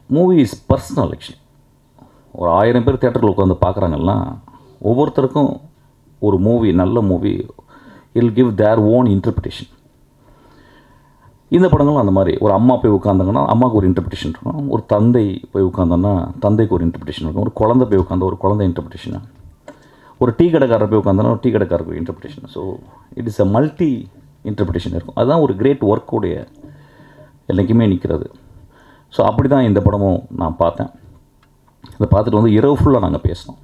மூவி இஸ் பர்சனல். ஆக்சுவலி ஒரு 1000 பேர் தேட்டரில் உட்காந்து பார்க்குறாங்கன்னா ஒவ்வொருத்தருக்கும் ஒரு மூவி, நல்ல movie, I'll give their own interpretation. இந்த படங்களும் அந்த மாதிரி. ஒரு அம்மா போய் உட்காந்தாங்கன்னா அம்மாவுக்கு ஒரு இன்டர்பிரிட்டேஷன் இருக்கும், ஒரு தந்தை போய் உட்காந்தோன்னா தந்தைக்கு ஒரு இன்டர்பிரிட்டேஷன் இருக்கும், ஒரு குழந்தை போய் உட்காந்தா ஒரு குழந்தை இன்டர்பிரிட்டேஷன், ஒரு டீ கடைக்காரர் போய் உட்காந்தோன்னா ஒரு டீ கடைக்காரருக்கு ஒரு interpretation. So it is a multi interpretation இருக்கும். அதுதான் ஒரு கிரேட் ஒர்க்குடைய என்றைக்குமே நிற்கிறது. ஸோ அப்படி தான் இந்த படமும் நான் பார்த்தேன். இதை பார்த்துட்டு வந்து இரவு ஃபுல்லாக நாங்கள் பேசினோம்.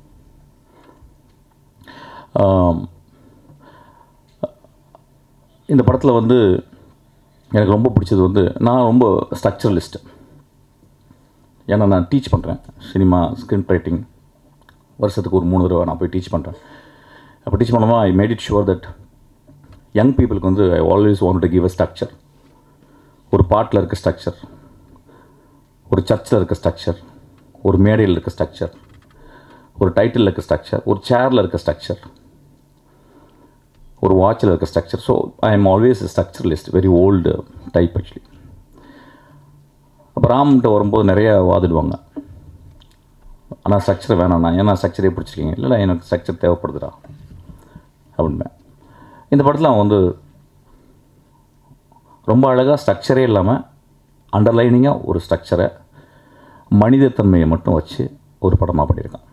இந்த படத்தில் வந்து எனக்கு ரொம்ப பிடிச்சது வந்து, நான் ரொம்ப ஸ்ட்ரக்சரலிஸ்ட்டு. ஏன்னா நான் டீச் பண்ணுறேன் சினிமா ஸ்க்ரீன் ரைட்டிங். வருஷத்துக்கு ஒரு 3 தடவை நான் போய் டீச் பண்ணுறேன். அப்போ டீச் பண்ணும்போது I made it sure that young பீப்புளுக்கு வந்து I always want to give a structure. ஒரு பாட்டில் இருக்க ஸ்ட்ரக்சர், ஒரு சர்ச்சில் இருக்க ஸ்ட்ரக்சர், ஒரு மேடையில் இருக்க ஸ்ட்ரக்சர், ஒரு டைட்டிலில் இருக்க ஸ்ட்ரக்சர், ஒரு சேரில் இருக்க ஸ்ட்ரக்சர், ஒரு வாட்சில் இருக்க structure. So I am always structuralist, very old type actually. அப்போ ராம்கிட்ட வரும்போது நிறையா வாதிடுவாங்க, ஆனால் ஸ்ட்ரக்சர் வேணாண்ணா, ஏன்னா ஸ்ட்ரக்சரே பிடிச்சிருக்கீங்க. இல்லை எனக்கு ஸ்ட்ரக்சர் தேவைப்படுதுடா அப்படின்பேன். இந்த படத்தில் அவன் வந்து ரொம்ப அழகாக ஸ்ட்ரக்சரே இல்லாமல் அண்டர்லைனிங்காக ஒரு ஸ்ட்ரக்சரை, மனிதத்தன்மையை மட்டும் வச்சு ஒரு படமாக பண்ணியிருக்கான்.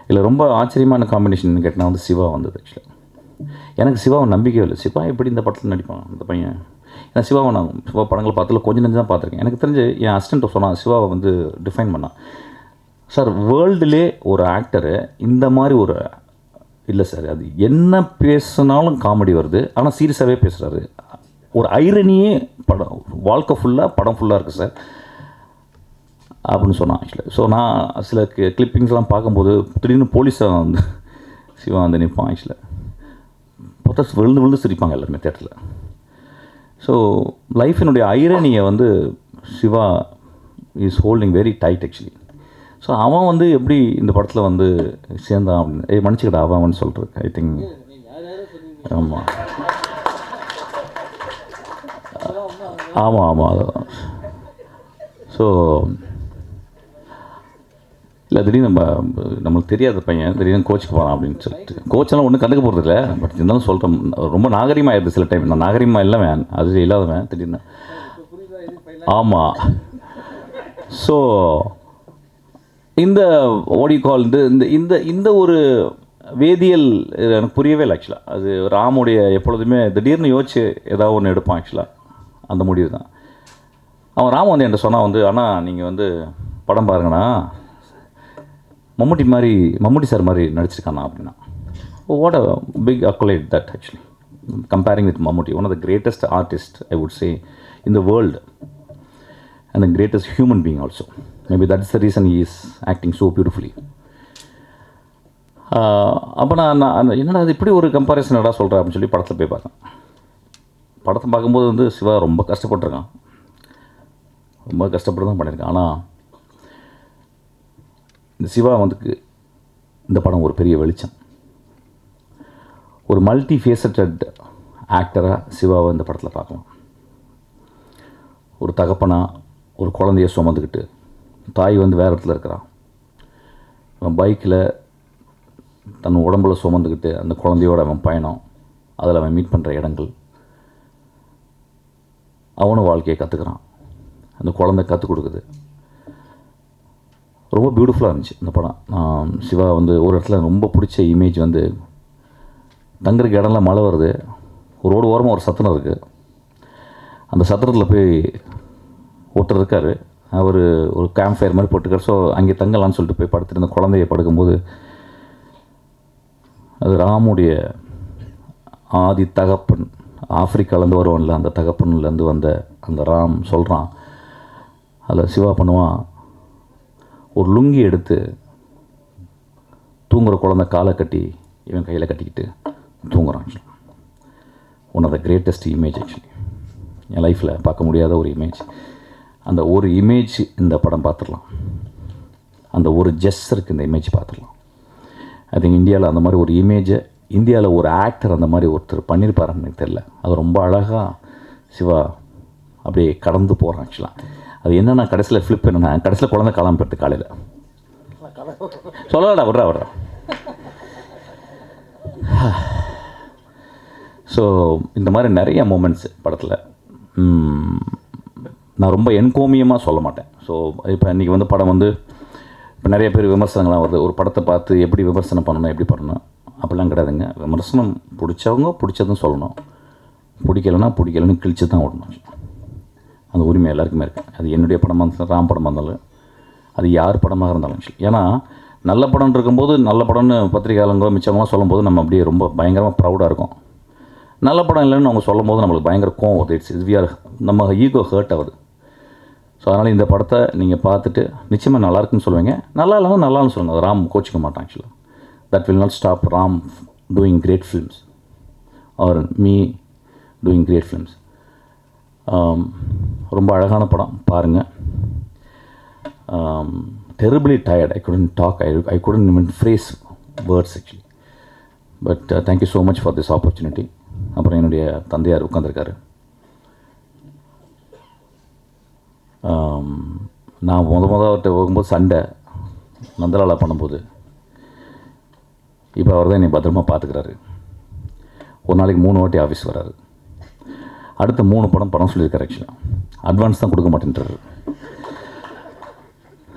இதில் ரொம்ப ஆச்சரியமான காம்பினேஷன் கேட்டால் வந்து சிவா வந்தது. ஆக்சுவலாக எனக்கு சிவாவை நம்பிக்கை இல்லை. சிவா எப்படி இந்த படத்தில் நடிப்பான் இந்த பையன்? ஏன்னா சிவாவை நான் சிவா படங்கள் பார்த்ததில்ல, கொஞ்சம் நெஞ்சு தான் பார்த்துருக்கேன். எனக்கு தெரிஞ்சு என் அசிஸ்டண்ட்டை சொன்னான், சிவாவை வந்து டிஃபைன் பண்ணான். சார் வேர்ல்டுலே ஒரு ஆக்டரு இந்த மாதிரி ஒரு இல்லை சார், அது என்ன பேசுனாலும் காமெடி வருது, ஆனால் சீரியஸாகவே பேசுகிறாரு, ஒரு ஐரனியே படம் வாழ்க்கை ஃபுல்லாக படம் ஃபுல்லாக இருக்குது சார் அப்படின்னு சொன்னான். ஆக்சுவலி ஸோ நான் சில கிளிப்பிங்ஸ்லாம் பார்க்கும்போது திடீர்னு போலீஸாக வந்து சிவா வந்து நிற்பான். ஆக்சுவலாக பார்த்தா விழுந்து சிரிப்பாங்க எல்லாருமே தேட்டரில். ஸோ லைஃபினுடைய ஐரனியை வந்து Siva is holding very tight actually. So அவன் வந்து எப்படி இந்த படத்தில் வந்து சேர்ந்தான் அப்படின்னு மன்னிச்சுக்கிட்ட அவன் சொல்கிறது. ஐ திங்க் ஆமாம் ஆமாம் ஆமாம் அதுதான். ஸோ இல்லை திடீர்னு நம்மளுக்கு தெரியாத பையன் திடீர்னு கோச்சுக்கு போகிறான் அப்படின்னு சொல்லிட்டு, கோச்செல்லாம் ஒன்றும் கண்டுக்க போகிறது இல்லை. பட் இருந்தாலும் சொல்கிறேன், ரொம்ப நாகரிகமாக ஆயிடுது சில டைம். நான் நாகரிகமாக இல்லைவன், அது இல்லாதவன் திடீர்னு. ஆமாம். ஸோ இந்த ஓடி கால் இந்த இந்த இந்த ஒரு வேதியியல் எனக்கு புரியவே இல்லை ஆக்சுவலாக. அது ராமுடைய எப்பொழுதுமே திடீர்னு யோசிச்சு ஏதாவது ஒன்று எடுப்பான் ஆக்சுவலாக. அந்த முடிவு தான். அவன் ராம் வந்து என்கிட்ட சொன்னால் வந்து, ஆனால் நீங்கள் வந்து படம் பாருங்கண்ணா, மம்முட்டி சார் மாதிரி நடிச்சிருக்காண்ணா அப்படின்னா. What a big accolade that actually, comparing with Mammootty, one of the greatest artist I would say in the world and the greatest human being also. Maybe that is the reason he is acting so beautifully. அப்போ நான் என்னடா அது இப்படி ஒரு comparison என்னடா சொல்கிறேன் அப்படின்னு சொல்லி படத்தில் போய் பார்த்தேன். படத்தை பார்க்கும்போது வந்து சிவா ரொம்ப கஷ்டப்பட்டுருக்கான், ரொம்ப கஷ்டப்பட்டு தான் பண்ணியிருக்கான். ஆனால் இந்த சிவா வந்து இந்த படம் ஒரு பெரிய வெளிச்சம். ஒரு மல்டி ஃபேசட்டட் ஆக்டராக சிவாவை இந்த படத்தில் பார்க்கலாம். ஒரு தகப்பனா ஒரு குழந்தைய சுமந்துக்கிட்டு, தாய் வந்து வேறு இடத்துல இருக்கிறான், அவன் பைக்கில் தன் உடம்புல சுமந்துக்கிட்டு அந்த குழந்தையோட அவன் பயணம், அதில் அவன் மீட் பண்ணுற இடங்கள், அவனும் வாழ்க்கையை கற்றுக்கிறான், அந்த குழந்தை கற்றுக் கொடுக்குது. ரொம்ப பியூட்டிஃபுல்லாக இருந்துச்சு இந்த படம். சிவா வந்து ஒரு இடத்துல ரொம்ப பிடிச்ச இமேஜ் வந்து தங்குறதுக்கு இடம்லாம் மழை வருது, ஒரு ரோடு ஓரமாக ஒரு சத்திரம் இருக்குது. அந்த சத்திரத்தில் போய் ஒருத்தர் இருக்கார், அவர் ஒரு கேம்ப் ஃபயர் மாதிரி போட்டுக்கார். ஸோ அங்கே தங்கலான்னு சொல்லிட்டு போய் படுத்துட்டு இருந்த குழந்தைய படுக்கும்போது அது ராமுடைய ஆதி தகப்பன், ஆப்பிரிக்காலேருந்து வருவான்ல அந்த தகப்பன்லேருந்து வந்த அந்த ராம் சொல்கிறான். அதில் சிவா பண்ணுவான், ஒரு லுங்கி எடுத்து தூங்குகிற குழந்தை காலை கட்டி இவன் கையில் கட்டிக்கிட்டு தூங்குறான். One of the greatest image actually என் லைஃப்பில் பார்க்க முடியாத ஒரு இமேஜ். அந்த ஒரு இமேஜ் இந்த படம் பார்த்துடலாம், அந்த ஒரு ஜெஸ்ஸருக்கு இந்த இமேஜ் பார்த்துடலாம். ஐ திங்க் இந்தியாவில் அந்த மாதிரி ஒரு இமேஜை இந்தியாவில் ஒரு ஆக்டர் அந்த மாதிரி ஒருத்தர் பண்ணியிருப்பாருன்னு எனக்கு தெரியல. அது ரொம்ப அழகாக சிவா அப்படியே கடந்து போகிறான். ஆக்சுவலாக அது என்னென்னா கடைசியில் ஃப்ளிப் என்னென்னா கடைசியில் குழந்தை காலாமல் போயிட்டு காலையில் சொல்லடா விட்றா. ஸோ இந்த மாதிரி நிறைய மூமெண்ட்ஸ் படத்தில் நான் ரொம்ப என்கோமியமாக சொல்ல மாட்டேன். ஸோ இப்போ இன்றைக்கி வந்து படம் வந்து இப்போ நிறைய பேர் விமர்சனங்கள்லாம் வருது, ஒரு படத்தை பார்த்து எப்படி விமர்சனம் பண்ணணும் எப்படி பண்ணணும் அப்படிலாம் கிடையாதுங்க. விமர்சனம் பிடிச்சவங்க பிடிச்சதும் சொல்லணும், பிடிக்கலன்னு கிழிச்சு தான் ஓடணும். அந்த உரிமை எல்லாருக்குமே இருக்குது. அது என்னுடைய படமாக இருந்தாலும் ராம் படமாக இருந்தாலும் அது யார் படமாக இருந்தாலும். ஏன்னா நல்ல படம் இருக்கும்போது நல்ல படம்னு பத்திரிகையாளங்களோ மிச்சமாக சொல்லும்போது நம்ம அப்படியே ரொம்ப பயங்கரமாக ப்ரௌடாக இருக்கும். நல்ல படம் இல்லைன்னு அவங்க சொல்லும் போது நம்மளுக்கு பயங்கர கோவம் வருது. நம்ம ஈகோ ஹர்ட் ஆகுது. ஸோ அதனால் இந்த படத்தை நீங்கள் பார்த்துட்டு நிச்சயமாக நல்லாயிருக்குன்னு சொல்லுவீங்க, நல்லா இல்லைன்னா நல்லான்னு சொல்லுங்கள். அது ராம் கோச்சிக்க மாட்டான். ஆக்சுவலாக that will not stop Ram doing great films or me doing great films. ரொம்ப அழகான படம், பாருங்கள். terribly tired. I couldn't talk. I couldn't even phrase words actually. But thank you so much for this opportunity. அப்புறம் என்னுடைய தந்தையார் உட்காந்துருக்காரு. நான் அவர்கிட்ட போகும்போது சண்டை நந்தலாலா பண்ணும்போது இப்போ அவர் தான் என்னை பத்திரமா பார்த்துக்கிறாரு. ஒரு நாளைக்கு 3 வாட்டி ஆஃபீஸ் வராரு. அடுத்த 3 படம் சொல்லியிருக்காரு. ஆக்சுவலாக அட்வான்ஸ் தான் கொடுக்க மாட்டேன்றாரு.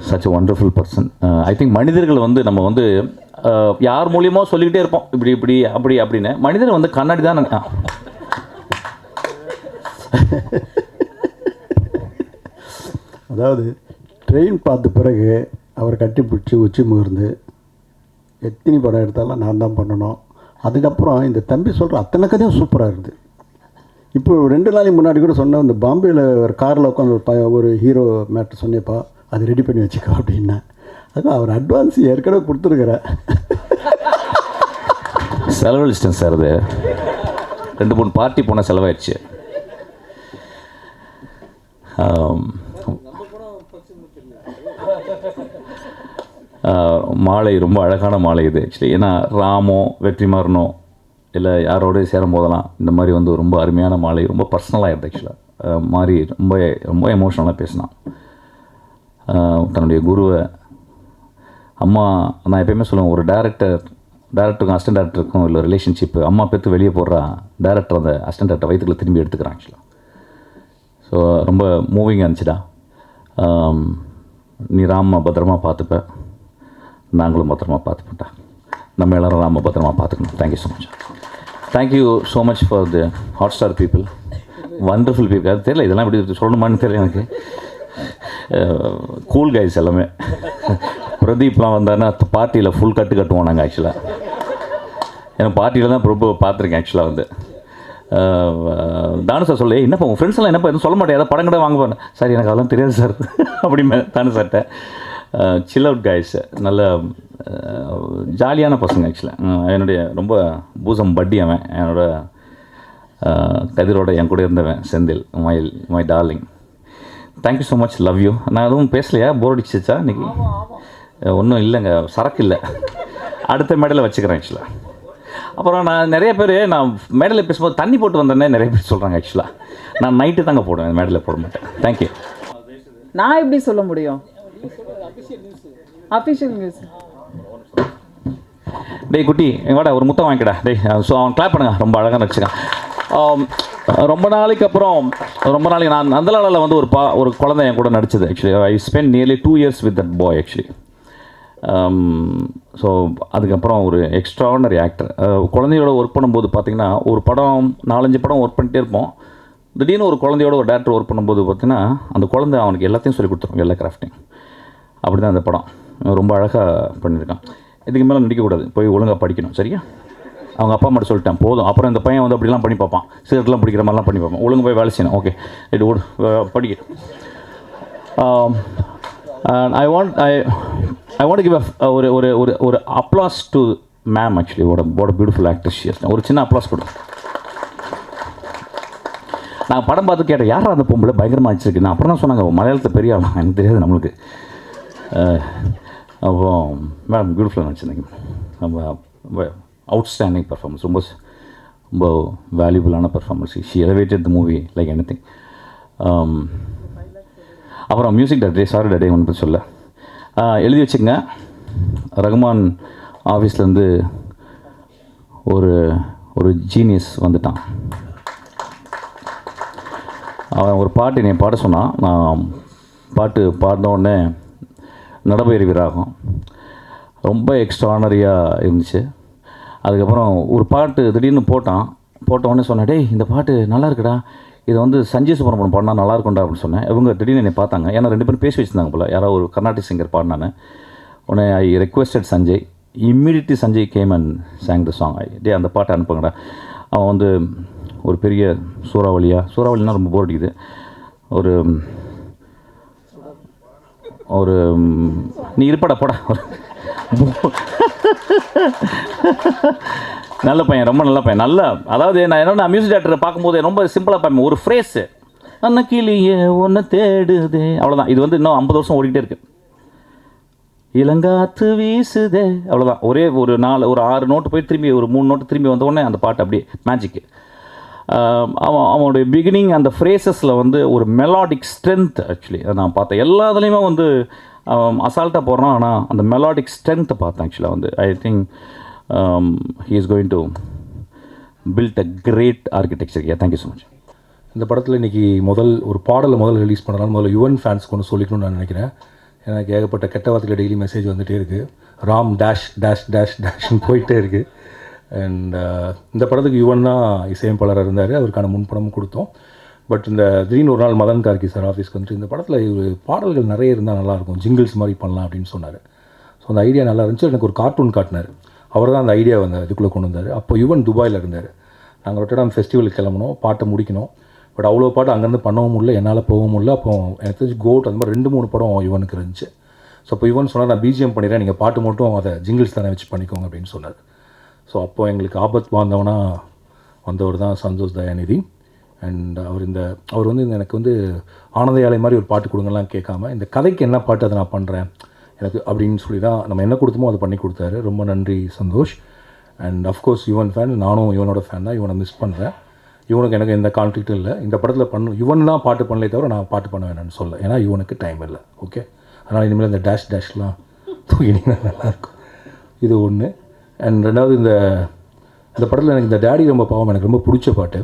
Such a wonderful person. I think மனிதர்கள் வந்து நம்ம வந்து யார் மூலியமாக சொல்லிக்கிட்டே இருப்போம் இப்படி அப்படின்னு. மனிதர் வந்து கண்ணாடி தான். அதாவது ட்ரெயின் பார்த்த பிறகு அவர் கட்டிப்பிடிச்சி உச்சி முகர்ந்து எத்தனை படம் எடுத்தாலும் நான் தான் பண்ணணும். அதுக்கப்புறம் இந்த தம்பி சொல்கிற அத்தனை கதையும் சூப்பராக இருக்குது. இப்போ 2 நாளைக்கு முன்னாடி கூட சொன்னேன், இந்த பாம்பேயில் ஒரு காரில் உட்காந்து ஒரு ஹீரோ மேட்ரு சொன்னேப்பா, அது ரெடி பண்ணி வச்சுக்கோ அப்படின்னா. அதுதான் அவர் அட்வான்ஸ் ஏற்கனவே கொடுத்துருக்குறேன். செலவழிச்சிட்டேன் சார். அது 2-3 பார்ட்டி போனால் செலவாயிடுச்சு. மாலை ரொம்ப அழகான மாலை இது ஆக்சுவலி. ஏன்னா ராமோ வெற்றிமாறனோ இல்லை யாரோடய சேரும் போதெல்லாம் இந்த மாதிரி வந்து ரொம்ப அருமையான மாலை, ரொம்ப பர்சனலாக இருக்குது ஆக்சுவலாக. மாதிரி ரொம்ப ரொம்ப எமோஷ்னலாக பேசினான். தன்னுடைய குருவை அம்மா, நான் எப்பயுமே சொல்லுவேன், ஒரு டேரக்டருக்கும் அசிஸ்டன்ட் டேரக்டருக்கும் இல்லை ரிலேஷன்ஷிப்பு, அம்மா பெற்று வெளியே போடுறா டேரக்டர் அந்த அசிஸ்டன்ட் டேரக்டர் வயிற்றுக்குள்ள திரும்பி எடுத்துக்கிறான் ஆக்சுவலாக. ஸோ ரொம்ப மூவிங்காக இருந்துச்சுடா. நீ ராம பத்திரமா பார்த்துப்ப, நாங்களும் பத்திரமா பார்த்துப்போட்டா. நம்ம எல்லோரும் ராம பத்திரமா பார்த்துக்கணும். Thank you so much. Thank you so much for the Hotstar people, wonderful people. அது தெரியல இதெல்லாம் இப்படி சொல்லணுமான்னு தெரியல எனக்கு. கூல் கைஸ் எல்லாமே. பிரதீப்லாம் வந்தாருன்னா பார்ட்டியில் ஃபுல் கட்டுவோம் நாங்கள் ஆக்சுவலாக. ஏன்னா பார்ட்டியில் தான் ரொம்ப பார்த்துருக்கேன் ஆக்சுவலாக. வந்து தானு சார் சொல்ல, என்னப்பா உங்கள் ஃப்ரெண்ட்ஸ்லாம் என்னப்பா எதுவும் சொல்ல மாட்டேன், ஏதாவது படம் கூட வாங்க போனேன் சார், எனக்கு அதெல்லாம் தெரியாது சார் அப்படிமே தானு சார்ட்ட. சில் அவுட் கைஸ், நல்ல ஜாலியான பசங்க ஆக்சுவலாக. என்னுடைய ரொம்ப பூசம் பட்டி அவன், என்னோட கதிரோட என் கூட இருந்தவன் Senthil, my darling. Thank you so much, love you. நான் எதுவும் பேசலையா, போர் அடிச்சிச்சா இன்றைக்கி? ஒன்றும் இல்லைங்க, சரக்கு இல்லை, அடுத்த மேடையில் வச்சுக்கிறேன் ஆக்சுவலாக. அப்புறம் நான் நிறைய பேர் நான் மேடையில் பேசும்போது தண்ணி போட்டு வந்தேன்னே நிறைய பேர் சொல்கிறாங்க ஆக்சுவலாக. நான் நைட்டு தாங்க போடுவேன், மேடையில் போட மாட்டேன். தேங்க்யூ. நான் எப்படி சொல்ல முடியும்? Official news. டேய் குட்டி வாடா, ஒரு முத்தம் வாங்கிக்கடா டேய். ஸோ அவன் கிளாப் பண்ணுங்க, ரொம்ப அழகாக வச்சுக்கான். ரொம்ப நாளைக்கு நான் நந்தலாலாவில் வந்து ஒரு குழந்தை என் கூட நடிச்சது actually. I spend nearly 2 years with that boy actually. So அதுக்கப்புறம் ஒரு எக்ஸ்ட்ரானரி ஆக்டர். குழந்தையோட ஒர்க் பண்ணும்போது பார்த்திங்கன்னா ஒரு படம் 4-5 படம் ஒர்க் பண்ணிகிட்டே இருப்போம். திடீர்னு ஒரு குழந்தையோட ஒரு டேரக்டர் ஒர்க் பண்ணும்போது பார்த்திங்கன்னா அந்த குழந்தை அவனுக்கு எல்லாத்தையும் சொல்லி கொடுத்துரும், எல்லா கிராஃப்டையும். அப்படி தான் அந்த படம் ரொம்ப அழகாக பண்ணியிருக்கான். இதுக்கு மேலே நடிக்கக்கூடாது, போய் ஒழுங்காக படிக்கணும், சரியா? அவங்க அப்பா மட்டும் சொல்லிட்டேன் போதும். அப்புறம் இந்த பையன் வந்து அப்படிலாம் பண்ணி பார்ப்பான், சிகரெட்லாம் பிடிக்கிற மாதிரிலாம் பண்ணி பார்ப்பான். ஒழுங்கு போய் வேலை செய்யணும். ஓகே, இது படிக்க. ஐ வாண்ட் கிவ் ஒரு applause to ma'am. Actually what a beautiful actress she is. ஒரு சின்ன அப்ளாஸ் கொடுங்க. நான் படம் பார்த்து கேட்டேன், யாரா அந்த பொம்பளை பயங்கரமாக அடிச்சிருக்கு. நான் அப்புறம் தான் சொன்னாங்க, மலையாளத்தை பெரிய ஆளா, எனக்கு தெரியாது நம்மளுக்கு. அப்போ மேடம் பியூட்டிஃபுல்லாக நடிச்சிருந்தீங்க, ரொம்ப அவுட்ஸ்டாண்டிங் பர்ஃபார்மன்ஸ், ரொம்ப வேல்யூபுளான performance. She elevated the movie like anything. அப்புறம் மியூசிக் டைரக்டர், சாரி டைரக்டர் ஒன்று சொல்ல எழுதி வச்சுங்க. ரகுமான் ஆஃபீஸ்லேருந்து ஒரு ஜீனியஸ் வந்துட்டான். அவன் ஒரு பாட்டு என்னை பாட சொன்னான். நான் பாட்டு பாடினோடனே நடபயிர் வீராகும் ரொம்ப எக்ஸ்ட்ரானரியாக இருந்துச்சு. அதுக்கப்புறம் ஒரு பாட்டு திடீர்னு போட்டோடனே சொன்னேன், டேய் இந்த பாட்டு நல்லா இருக்குடா, இதை வந்து சஞ்சய் சுப்ரமணியம் பாடினா நல்லா இருக்கும்டா அப்படின்னு சொன்னேன். இவங்க திடீர்னு என்னை பார்த்தாங்க, ஏன்னா 2 பேரும் பேசி வச்சுருந்தாங்க போல், யாரோ ஒரு கர்நாடிக் சிங்கர் பாடினான்னு. உடனே I requested Sanjay. Immediately Sanjay came and sang the song. டே அந்த பாட்டை அனுப்புங்கடா. அவன் வந்து ஒரு பெரிய சூறாவளினா ரொம்ப போர் அடிக்குது. ஒரு நீ இருப்படா போடா. நல்ல பையன், ரொம்ப நல்ல பையன். அதாவது நான் மியூசிக் டைரக்டரை பார்க்கும்போது ரொம்ப சிம்பிளாக பார்ப்பேன். ஒரு ஃப்ரேஸு, அன்னக்கிளியே ஒன்று தேடுதே, அவ்வளோதான். இது வந்து இன்னும் 50 வருஷம் ஓடிக்கிட்டே இருக்கு. இளங்காத்து வீசுதே, அவ்வளோதான். ஒரே ஒரு 6 நோட்டு போய் திரும்பி ஒரு 3 நோட்டு திரும்பி வந்தோடனே அந்த பாட்டு அப்படியே மேஜிக்கு. அவனுடைய பிகினிங் அந்த ஃப்ரேசஸில் வந்து ஒரு மெலாடிக் ஸ்ட்ரென்த். ஆக்சுவலி நான் பார்த்தேன் எல்லாத்துலேயுமே வந்து அசால்ட்டாக போடுறான், ஆனால் அந்த மெலாடிக் ஸ்ட்ரென்த்தை பார்த்தேன். ஆக்சுவலாக வந்து I think he is going to build a great architecture. Thank you so much. இந்த படத்தில் இன்றைக்கி ஒரு பாடலை ரிலீஸ் பண்ணலாம். முதல்ல யுவன் ஃபேன்ஸ்க்கு ஒன்று சொல்லிக்கணும்னு நான் நினைக்கிறேன். எனக்கு ஏகப்பட்ட கெட்ட வார்த்தையில் டெய்லி மெசேஜ் வந்துகிட்டே இருக்குது. ராம் டேஷ்னு போயிட்டே இருக்குது. அண்ட் இந்த படத்துக்கு யுவன் தான் இசையமைப்பாளராக இருந்தார். அவருக்கான முன்படமும் கொடுத்தோம். பட் இந்த திடீர்னு ஒரு நாள் மதன் கார்கி சார் ஆஃபீஸ்க்கு வந்துட்டு இந்த படத்தில் பாடல்கள் நிறைய இருந்தால் நல்லாயிருக்கும், ஜிங்கிள்ஸ் மாதிரி பண்ணலாம் அப்படின்னு சொன்னார். ஸோ அந்த ஐடியா நல்லா இருந்துச்சு. எனக்கு ஒரு கார்ட்டூன் காட்டினார். அவர் தான் அந்த ஐடியா இதுக்குள்ளே கொண்டு வந்தார். அப்போ யுவன் துபாயில் இருந்தார். நாங்கள் ரொட்டர்டாம் ஃபெஸ்டிவலுக்கு கிளம்பணும், பாட்டை முடிக்கணும். பட் அவ்வளோ பாட்டு அங்கேருந்து பண்ணவும் முடியல, என்னால் போகவும் முடியல. அப்போ எனக்கு தெரிஞ்சு கோட் அந்த மாதிரி 2-3 படம் யுவனுக்கு இருந்துச்சு. ஸோ அப்போ யுவன் சொன்னார், நான் பிஜிஎம் பண்ணிடுறேன், நீங்கள் பாட்டு மட்டும் அதை ஜிங்கிள்ஸ் தானே வச்சு பண்ணிக்கோங்க அப்படின்னு சொன்னார். ஸோ அப்போ எங்களுக்கு ஆபத் வந்தவர் தான் சந்தோஷ் தயாநிதி. அண்ட் அவர் வந்து எனக்கு வந்து ஆனந்த யாலை மாதிரி ஒரு பாட்டு கொடுங்கலாம் கேட்காம, இந்த கதைக்கு என்ன பாட்டு அதை நான் பண்ணுறேன் எனக்கு அப்படின்னு சொல்லி தான் நம்ம என்ன கொடுத்தோமோ அதை பண்ணி கொடுத்தாரு. ரொம்ப நன்றி Santhosh. And of course Yuvan fan, நானும் யுவனோட ஃபேன் தான். இவனை மிஸ் பண்ணுறேன். இவனுக்கு எனக்கு எந்த கான்ஃப்ளிக்ட்டும் இல்லை. இந்த படத்தில் யுவன் தான் பாட்டு பண்ணலே தவிர நான் பாட்டு பண்ண வேணாம்னு சொல்ல, ஏன்னா யுவனுக்கு டைம் இல்லை. ஓகே, அதனால் இனிமேல் இந்த டேஷ்லாம் தூக்கினீங்கன்னா நல்லாயிருக்கும். இது ஒன்று. அண்ட் ரெண்டாவது, இந்த படத்தில் எனக்கு இந்த டேடி ரொம்ப பாவம் எனக்கு ரொம்ப பிடிச்ச பாட்டு.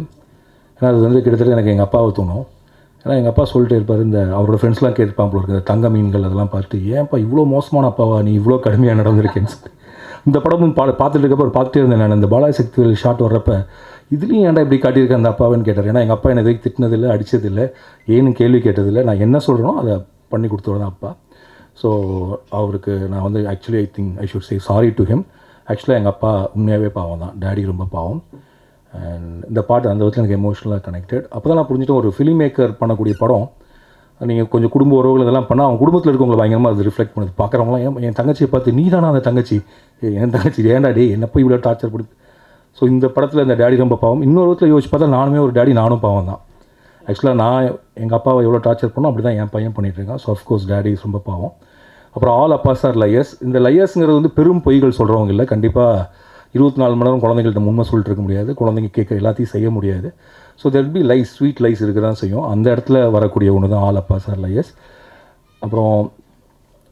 ஏன்னா அது வந்து கிட்டத்தட்ட எனக்கு எங்கள் அப்பாவை தோணும். ஏன்னா எங்கள் அப்பா சொல்லிட்டு இருப்பார், அவரோட ஃப்ரெண்ட்ஸ்லாம் கேட்பான் போல இருக்குது, இந்த தங்க மீன்கள் அதெல்லாம் பார்த்துட்டு, ஏன்ப்பா இவ்வளோ மோசமான அப்பாவா நீ, இவ்வளோ கடுமையாக நடந்திருக்கேன்னு சொல்லி. இந்த படமும் பார்த்துட்டு இருக்கப்போ பார்த்துட்டே இருந்தேன் நான். இந்த பாலாசக்தி ஷாட் வர்றப்ப இதுலேயும் ஏன்டா இப்படி காட்டியிருக்கேன் அந்த அப்பாவேன்னு கேட்டார். ஏன்னா எங்கள் அப்பா என்னை எதுக்கு திட்டினதில்லை, அடித்ததில்லை, ஏன்னு கேள்வி கேட்டதில்லை. நான் என்ன சொல்கிறேனோ அதை பண்ணி கொடுத்தவர் தான் அப்பா. ஸோ அவருக்கு நான் வந்து actually I should say sorry to him. ஆக்சுவலாக எங்கள் அப்பா உண்மையாகவே பாவம் தான், டேடி ரொம்ப பாவம். அண்ட் இந்த பாட்டு அந்த விதத்தில் எனக்கு எமோஷ்னலாக கனெக்டட். அப்போ தான் நான் புரிஞ்சுட்டு, ஒரு ஃபிலிம் மேக்கர் பண்ணக்கூடிய படம் நீங்கள் கொஞ்சம் குடும்ப உறவுகள் இதெல்லாம் பண்ணால் அவங்க குடும்பத்தில் இருக்கவங்களை பயங்கரமாக அது ரிஃப்ளெக்ட் பண்ணுது. பார்க்குறவங்களாம் என் தங்கச்சியை பார்த்து, நீ தானே அந்த தங்கச்சி, என் தங்கச்சி ஏன்டா டே என்ன போய் இவ்வளோ டார்ச்சர் கொடுத்து. ஸோ இந்த படத்தில் இந்த டேடி ரொம்ப பாவம். இன்னொரு விதத்தில் யோசிச்சு பார்த்தா நானுமே ஒரு டேடி, நானும் பாவம் தான். ஆக்சுவலாக நான் எங்கள் அப்பாவை எவ்வளோ டார்ச்சர் பண்ணோம் அப்படி தான் என் பையன் பண்ணிகிட்ருக்கான். ஸோ அஃப்கோர்ஸ் டேடி ரொம்ப பாவம். அப்புறம் ஆல் அப்பாஸ் ஆர் லையர்ஸ். இந்த லையர்ஸுங்கிறது வந்து பெரும் பொய்கள் சொல்கிறவங்க இல்லை. கண்டிப்பாக 24 மணி நேரம் குழந்தைங்கள்ட்ட உண்மை சொல்லிட்டு இருக்க முடியாது, குழந்தைங்க கேட்க எல்லாத்தையும் செய்ய முடியாது. So there be lies, sweet lies இருக்க தான் செய்யும். அந்த இடத்துல வரக்கூடிய ஒன்று தான் ஆல் அப்பாஸ் ஆர் லையர்ஸ். அப்புறம்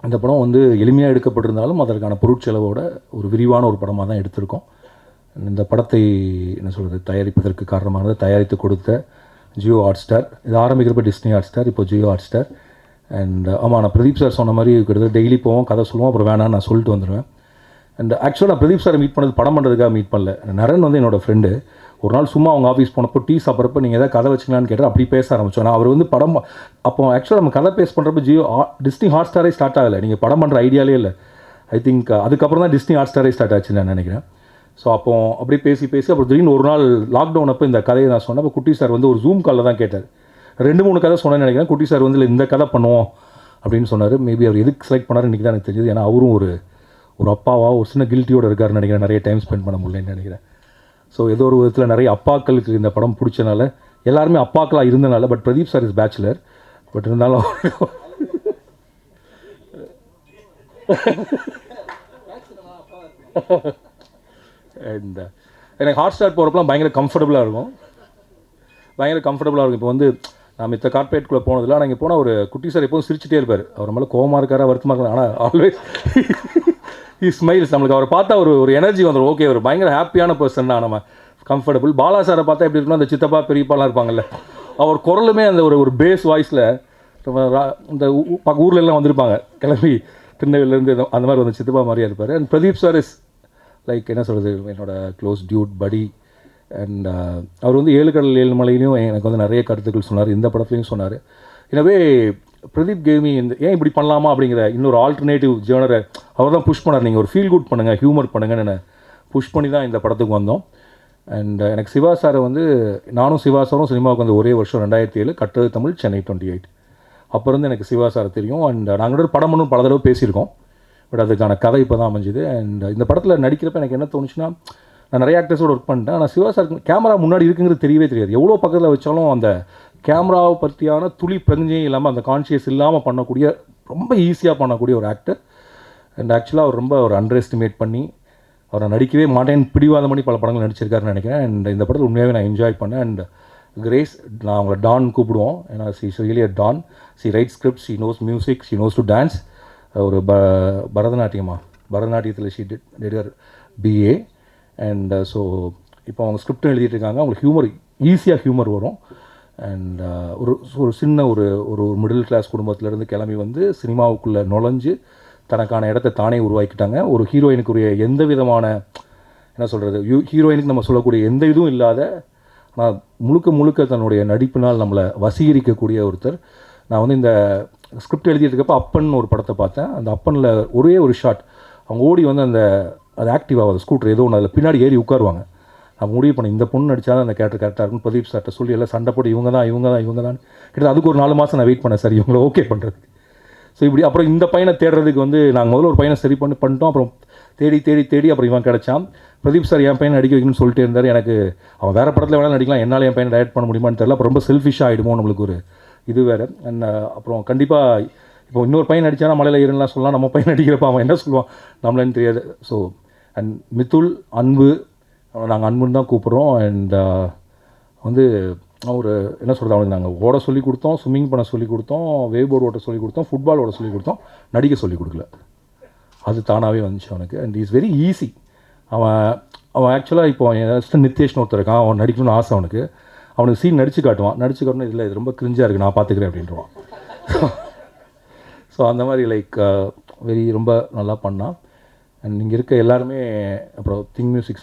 இந்த படம் வந்து எளிமையாக எடுக்கப்பட்டிருந்தாலும் அதற்கான பொருட்செலவோட ஒரு விரிவான ஒரு படமாக தான் எடுத்திருக்கோம். இந்த படத்தை என்ன சொல்கிறது, தயாரிப்பதற்கு காரணமானது தயாரித்து கொடுத்த ஜியோ ஹாட் ஸ்டார். இது ஆரம்பிக்கிறப்ப டிஸ்னி ஹாட் ஸ்டார், இப்போ ஜியோ ஹாட் ஸ்டார். அண்ட் ஆமாம், நான் பிரதீப் சார் சொன்ன மாதிரி கிட்டத்தட்ட டெய்லி போவோம், கதை சொல்லுவோம், அப்புறம் வேணான்னு நான் சொல்லிட்டு வந்துடுவேன். அண்ட் ஆக்சுவலாக நான் பிரதீப் சாரை மீட் பண்ணது படம் பண்ணுறதுக்காக மீட் பண்ணல. நரன் வந்து என்னோடய ஃப்ரெண்டு. ஒரு நாள் சும்மா அவங்க ஆஃபீஸ் போனப்போ டீ சாப்பிட்றப்ப நீங்கள் எதாவது கதை வச்சிங்களான்னு கேட்டால் அப்படி பேச ஆரம்பித்தோம். நான் அவர் வந்து படம் அப்போ ஆக்சுவலாக நம்ம கதை பேஸ் பண்ணுறப்ப டிஸ்னி ஹாட் ஸ்டாரே ஸ்டார்ட் ஆகலை. நீங்கள் படம் பண்ணுற ஐடியாலே இல்லை. ஐ திங்க் அதுக்கப்புறம் தான் டிஸ்னி ஹாட் ஸ்டாரே ஸ்டார்ட் ஆச்சுன்னு நான் நினைக்கிறேன். ஸோ அப்போ அப்படியே பேசி அப்புறம் திடீர்னு ஒரு நாள் லாக்டவுன் அப்போ இந்த கதையை நான் சொன்னேன். அப்போ குட்டி சார் வந்து ஒரு ஜூம் காலில் தான் கேட்டார். 2-3 கதை சொன்னேன்னு நினைக்கிறேன். குட்டி சார் வந்து இந்த கதை பண்ணுவோம் அப்படின்னு சொன்னார். மேபி அவர் எதுக்கு செலக்ட் பண்ணார் இன்றைக்கி தான் எனக்கு தெரிஞ்சது. ஏன்னா அவரும் ஒரு அப்பாவாக ஒரு சின்ன கில்ட்டியோடு இருக்காருன்னு நினைக்கிறேன். நிறைய டைம் ஸ்பெண்ட் பண்ண முடியலன்னு நினைக்கிறேன். ஸோ ஏதோ ஒரு விதத்தில் நிறைய அப்பாக்களுக்கு இந்த படம் பிடிச்சனால, எல்லாருமே அப்பாக்களாக இருந்தனால. But Pradeep sir is bachelor. But இருந்தாலும் அண்ட் எனக்கு ஹாட் ஸ்டார் போகிறப்பலாம் பயங்கர கம்ஃபர்டபுளாக இருக்கும். இப்போ வந்து நான் மித்த கார்பரேட்குள்ளே போனதில்லை. ஆனால் இங்கே போனால் ஒரு குட்டி சார் எப்போதும் சிரிச்சிட்டே இருப்பார். அவர் மேலே கோவமாக இருக்காரா வருத்தமாக இருக்காரு, ஆனால் ஆல்வேஸ் ஸ்மைல்ஸ். நம்மளுக்கு அவரை பார்த்தா ஒரு எனர்ஜி வந்துடும். ஓகே, ஒரு பயங்கர ஹாப்பியான பர்சன் தான். நம்ம கம்ஃபர்டபுள். பாலா சாரை பார்த்தா எப்படி இருக்குன்னா, அந்த சித்தப்பா பெரியப்பாலாம் இருப்பாங்கல்ல, அவர் குரலுமே அந்த ஒரு பேஸ் வாய்ஸில் இந்த ஊரில் எல்லாம் வந்திருப்பாங்க கிளம்பி திருநெல்வேலியிலேருந்து, அந்த மாதிரி வந்து சித்தப்பா மாதிரியாக இருப்பார். And Pradeep sir is like என்ன சொல்கிறது, என்னோட க்ளோஸ் டியூட் படி. அண்ட் அவர் வந்து 7 கடல் 7 மலையிலையும் எனக்கு வந்து நிறைய கருத்துக்கள் சொன்னார். இந்த படத்துலையும் சொன்னார். எனவே பிரதீப் கேமி ஏன் இப்படி பண்ணலாமா அப்படிங்கிற இன்னொரு ஆல்டர்னேட்டிவ் ஜேர்னரை அவர் தான் புஷ் பண்ணார். நீங்கள் ஒரு ஃபீல் குட் பண்ணுங்கள், ஹியூமர் பண்ணுங்கன்னு என்னை புஷ் பண்ணி தான் இந்த படத்துக்கு வந்தோம். அண்ட் எனக்கு சிவா சாரை வந்து, நானும் சிவா சாரும் சினிமாவுக்கு வந்து ஒரே வருஷம் 2007, கட்டுறது தமிழ், சென்னை 28. அப்போ இருந்து எனக்கு சிவா சாரை தெரியும். அண்ட் நாங்கள் படம் பண்ணணும் பல தடவை பேசியிருக்கோம். பட் அதுக்கான கதை இப்போ தான் அமைஞ்சுது. அண்ட் இந்த படத்தில் நடிக்கிறப்ப எனக்கு என்ன தோணுச்சுன்னா, நான் நிறைய ஆக்டர்ஸோடு ஒர்க் பண்ணிட்டேன். ஆனால் சிவா சார் கேமரா முன்னாடி இருக்குங்கிறது தெரியவே தெரியாது. எவ்வளோ பக்கத்தில் வச்சாலும் அந்த கேமராவை பற்றியான துளி பிரஞ்சையும் இல்லாமல், அந்த கான்ஷியஸ் இல்லாமல் பண்ணக்கூடிய, ரொம்ப ஈஸியாக பண்ணக்கூடிய ஒரு ஆக்டர். அண்ட் ஆக்சுவலாக அவர் ரொம்ப அண்டர் எஸ்டிமேட் பண்ணி அவரை நடிக்கவே மாட்டேன்னு பிடிவாத பண்ணி பல படங்கள் நடிச்சிருக்காருன்னு நினைக்கிறேன். அண்ட் இந்த படத்தில் உண்மையாகவே நான் என்ஜாய் பண்ணேன். அண்ட் கிரேஸ், நான் அவங்கள டான் கூப்பிடுவோம். ஏன்னா she is really a don. She write script, she knows music, she knows to dance. ஒரு பரதநாட்டியத்தில் she did BA. And so இப்போ அவங்க ஸ்கிரிப்டும் எழுதிட்டு இருக்காங்க. அவங்களுக்கு ஈஸியாக ஹியூமர் வரும். அண்ட் ஒரு சின்ன ஒரு மிடில் கிளாஸ் குடும்பத்திலேருந்து கிளம்பி வந்து சினிமாவுக்குள்ளே நுழைஞ்சு தனக்கான இடத்த தானே உருவாக்கிட்டாங்க. ஒரு ஹீரோயினுக்குரிய எந்த விதமான என்ன சொல்கிறது, ஹீரோயினுக்கு நம்ம சொல்லக்கூடிய எந்த இதுவும் இல்லாத, ஆனால் முழுக்க தன்னுடைய நடிப்பினால் நம்மளை வசீகரிக்கக்கூடிய ஒருத்தர். நான் வந்து இந்த ஸ்கிரிப்ட் எழுதிட்டு இருக்கப்போ அப்பன் ஒரு படத்தை பார்த்தேன். அந்த அப்பனில் ஒரே ஒரு ஷாட், அவங்க ஓடி வந்து அது ஆக்டிவ் ஆகாது, ஸ்கூட்டர் ஏதோ ஒன்று அதில் பின்னாடி ஏறி உட்காருவாங்க. நான் முடிவு பண்ணேன், இந்த பொண்ணு நடித்தா தான் அந்த கேரக்டர் கரெக்டாக இருக்குன்னு பிரதீப் சார்கிட்ட சொல்லி எல்லாம் சண்டை போட்டு இவங்க தான் கிட்டத்தட்ட அதுக்கு ஒரு 4 மாதம் நான் வெயிட் பண்ணேன் சார் இவங்கள ஓகே பண்ணுறதுக்கு. ஸோ இப்படி அப்புறம் இந்த பையனை தேடுறதுக்கு வந்து நாங்கள் முதல்ல ஒரு பையனை சரி பண்ணிட்டோம். அப்புறம் தேடி அப்புறம் இவன் கிடச்சான். பிரதீப் சார் என் பையனை நடிக்க வைக்கணும்னு சொல்லிட்டே இருந்தார். எனக்கு அவன் வேறு படத்தில் வேணாலும் நடிக்கலாம், என்னால் என் பையனை டைரக்ட் பண்ண முடியுமான்னு தெரியல. அப்புறம் ரொம்ப செல்ஃபிஷாக ஆகிடுமோ நம்மளுக்கு ஒரு இது வேறு. அண்ட் அப்புறம் கண்டிப்பாக இப்போ இன்னொரு பையன் நடித்தானா மலையில் ஏறுலாம் சொல்லலாம், நம்ம பையன் நடிக்கிறப்ப அவன் என்ன சொல்லுவான் நம்மளேன்னு தெரியாது. ஸோ அண்ட் மித்துல், அன்பு, நாங்கள் அன்புன்னு தான் கூப்பிட்றோம். அண்ட் வந்து ஒரு என்ன சொல்கிறது, அவனுக்கு நாங்கள் ஓட சொல்லி கொடுத்தோம், ஸ்விம்மிங் பண்ண சொல்லி கொடுத்தோம், வேவ் போர்டு ஓட்ட சொல்லி கொடுத்தோம், ஃபுட்பால் ஓட சொல்லி கொடுத்தோம், நடிக்க சொல்லி கொடுக்கல. அது தானாகவே வந்துச்சு அவனுக்கு. And is very easy. அவன் ஆக்சுவலாக இப்போ என் நித்யேஷ்னு ஒருத்தர் இருக்கான், அவன் நடிக்கணும்னு ஆசை அவனுக்கு சீன் நடிச்சு காட்டணும் இல்லை இது ரொம்ப கிரிஞ்சாக இருக்குது நான் பார்த்துக்கிறேன் அப்படின்றான். ஸோ அந்த மாதிரி லைக் ரொம்ப நல்லா பண்ணான். அண்ட் இங்கே இருக்க எல்லாருமே, அப்புறம் திங் மியூசிக்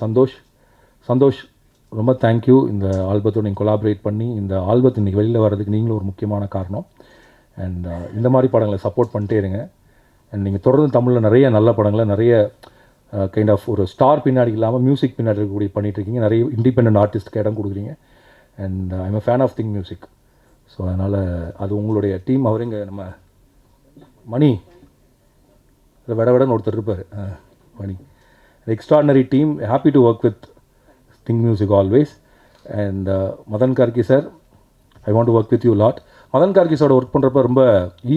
சந்தோஷ் ரொம்ப தேங்க்யூ. இந்த ஆல்பத்தோடு நீங்கள் கொலாபரேட் பண்ணி இந்த ஆல்பத்தை இன்றைக்கி வெளியில் வர்றதுக்கு நீங்களும் ஒரு முக்கியமான காரணம். அண்ட் இந்த மாதிரி படங்களை சப்போர்ட் பண்ணிட்டே இருங்க. அண்ட் நீங்கள் தொடர்ந்து தமிழில் நிறைய நல்ல படங்களை, நிறைய கைண்ட் ஆஃப் ஒரு ஸ்டார் பின்னாடி இல்லாமல் மியூசிக் பின்னாடி இருக்கக்கூடிய பண்ணிகிட்ருக்கீங்க. நிறைய இண்டிபெண்டன்ட் ஆர்டிஸ்ட்டுக்கு இடம் கொடுக்குறீங்க. And I'm a fan of thing music. So அதனால் அது உங்களுடைய டீம். அவர் இங்கே நம்ம மணி விடன்னு ஒருத்தர் இருப்பார், Mani, extraordinary team. Happy to work with Think Music always. And Madhan Karky sir, I want to work with you lot. Madhan Karky சாரோட ஒர்க் பண்ணுறப்ப ரொம்ப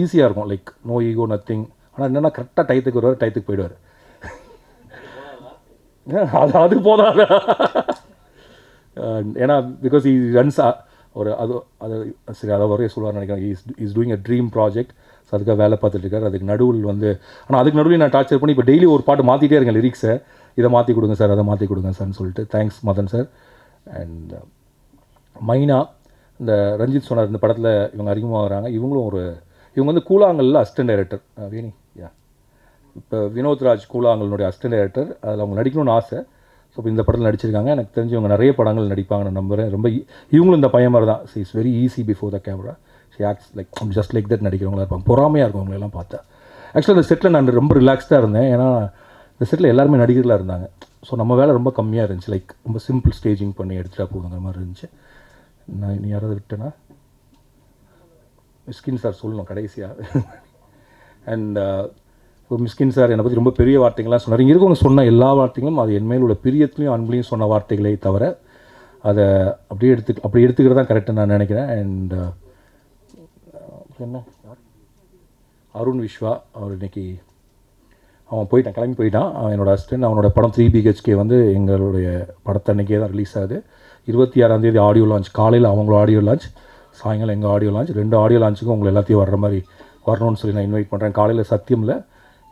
ஈஸியாக இருக்கும், லைக் நோ ஈகோ நத்திங். ஆனால் என்னென்னா கரெக்டாக டயத்துக்கு வருவார், டயத்துக்கு போயிடுவார். அது போதாது. ஏன்னா பிகாஸ் ஈ ரன்ஸ் அது சரி அதை வரைய சொல்லுவார் நினைக்கிறேன். Is doing a dream project. So அதுக்காக வேலை பார்த்துட்டு இருக்காரு. அதுக்கு நடுவில் ஆனால் அதுக்கு நடுவில் நான் டார்ச்சர் பண்ணி இப்போ டெய்லி ஒரு பாட்டு மாற்றிட்டே இருக்கேன், லிரிக்ஸை. இதை மாற்றி கொடுங்க சார், அதை மாற்றி கொடுங்க சார்னு சொல்லிட்டு. Thanks Madan sir. அண்ட் மைனா, இந்த ரஞ்சித் சொன்னார் இந்த படத்தில் இவங்க அறிமுகமாகறாங்க. இவங்களும் ஒரு இவங்க வந்து கூழாங்கல்ல அசிஸ்டன்ட் டைரக்டர் வேணி யா இப்போ வினோத்ராஜ் கூழாங்கல்னுடைய அசிஸ்டன்ட் டைரக்டர். அதில் அவங்க நடிக்கணும்னு ஆசை. ஸோ இப்போ இந்த படத்தில் நடிச்சிருக்காங்க. எனக்கு தெரிஞ்சு இவங்க நிறைய படங்கள் நடிப்பாங்க நான் நம்புகிறேன். ரொம்ப இவங்களும் இந்த பையன் மாதிரி தான். It's very easy before the camera. She acts like just like that நடிக்கிறவங்களா இருப்பாங்க. பொறாமையாக இருக்கும் அவங்களெல்லாம் பார்த்தா. ஆக்சுவலாக இந்த செட்டில் நான் ரொம்ப ரிலாக்ஸ்டாக இருந்தேன். ஏன்னா இந்த செட்டில் எல்லாருமே நடிகர்களாக இருந்தாங்க. ஸோ நம்ம வேலை ரொம்ப கம்மியாக இருந்துச்சு. லைக் ரொம்ப சிம்பிள் ஸ்டேஜிங் பண்ணி எடுத்துகிட்டா போகுங்கிற மாதிரி இருந்துச்சு. நான் நீ யாராவது விட்டேன்னா மிஸ்கின் சார் சொல்லணும் கடைசியாக. அண்ட் இப்போ மிஸ்கின் சார் என்னை பற்றி ரொம்ப பெரிய வார்த்தைகள்லாம் சொன்னார். இங்கே இருக்கவங்க சொன்ன எல்லா வார்த்தைகளும் அது என் மேல் உள்ள பிரியத்துலையும் அன்புலையும் சொன்ன வார்த்தைகளே தவிர அதை அப்படி எடுத்துக்கிறது தான் கரெக்டாக நான் நினைக்கிறேன். அண்ட் என்ன அருண் விஸ்வா அவர் இன்னைக்கு அவன் கிளம்பி போயிட்டான். அவன் என்னோடய அசிஸ்டன்ட். அவனோட படம் 3 BHK வந்து எங்களுடைய படத்தை அன்றைக்கே தான் ரிலீஸ் ஆகுது. 26ஆம் தேதி ஆடியோ லான்ச். காலையில் அவங்களோட ஆடியோ லான்ச், சாயங்காலம் எங்கள் ஆடியோ லான்ச். 2 ஆடியோ லான்ச்சுக்கும் உங்களை எல்லாத்தையும் வர்ற மாதிரி வரணும்னு சொல்லி நான் இன்வைட் பண்ணுறேன். காலையில் சத்தியமில்,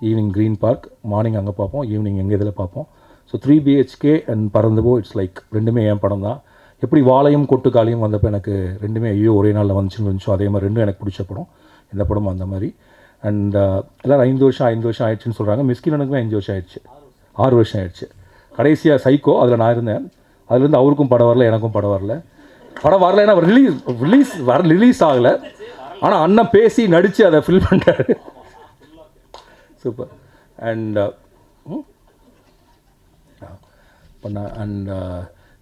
ஈவினிங் க்ரீன் பார்க், மார்னிங் அங்கே பார்ப்போம், ஈவினிங் எங்கள் இதில் பார்ப்போம். So 3 BHK and Paranthu Po it's like ரெண்டுமே என் படம் தான். எப்படி வாழையும் கொட்டுக்காலையும் வந்தப்போ எனக்கு ரெண்டுமே ஐயோ ஒரே நாளில் வந்துச்சுன்னு இருந்துச்சோ அதே மாதிரி ரெண்டும் எனக்கு பிடிச்ச படம். இந்த படம் அந்த மாதிரி. அண்ட் எல்லோரும் 5 வருஷம் ஆயிடுச்சுன்னு சொல்கிறாங்க. மிஸ்கின் எனக்குமே 5 வருஷம் ஆயிடுச்சு, 6 வருஷம் ஆயிடுச்சு. கடைசியாக சைக்கோ அதில் நான் இருந்தேன். அதுலேருந்து அவருக்கும் படம் வரல, எனக்கும் படம் வரல. படம் வரல ஏன்னா ரிலீஸ் ஆகலை. ஆனால் அண்ணன் பேசி நடித்து அதை ஃபில் பண்ணுறாரு. சூப்பர். அண்ட் அண்ட்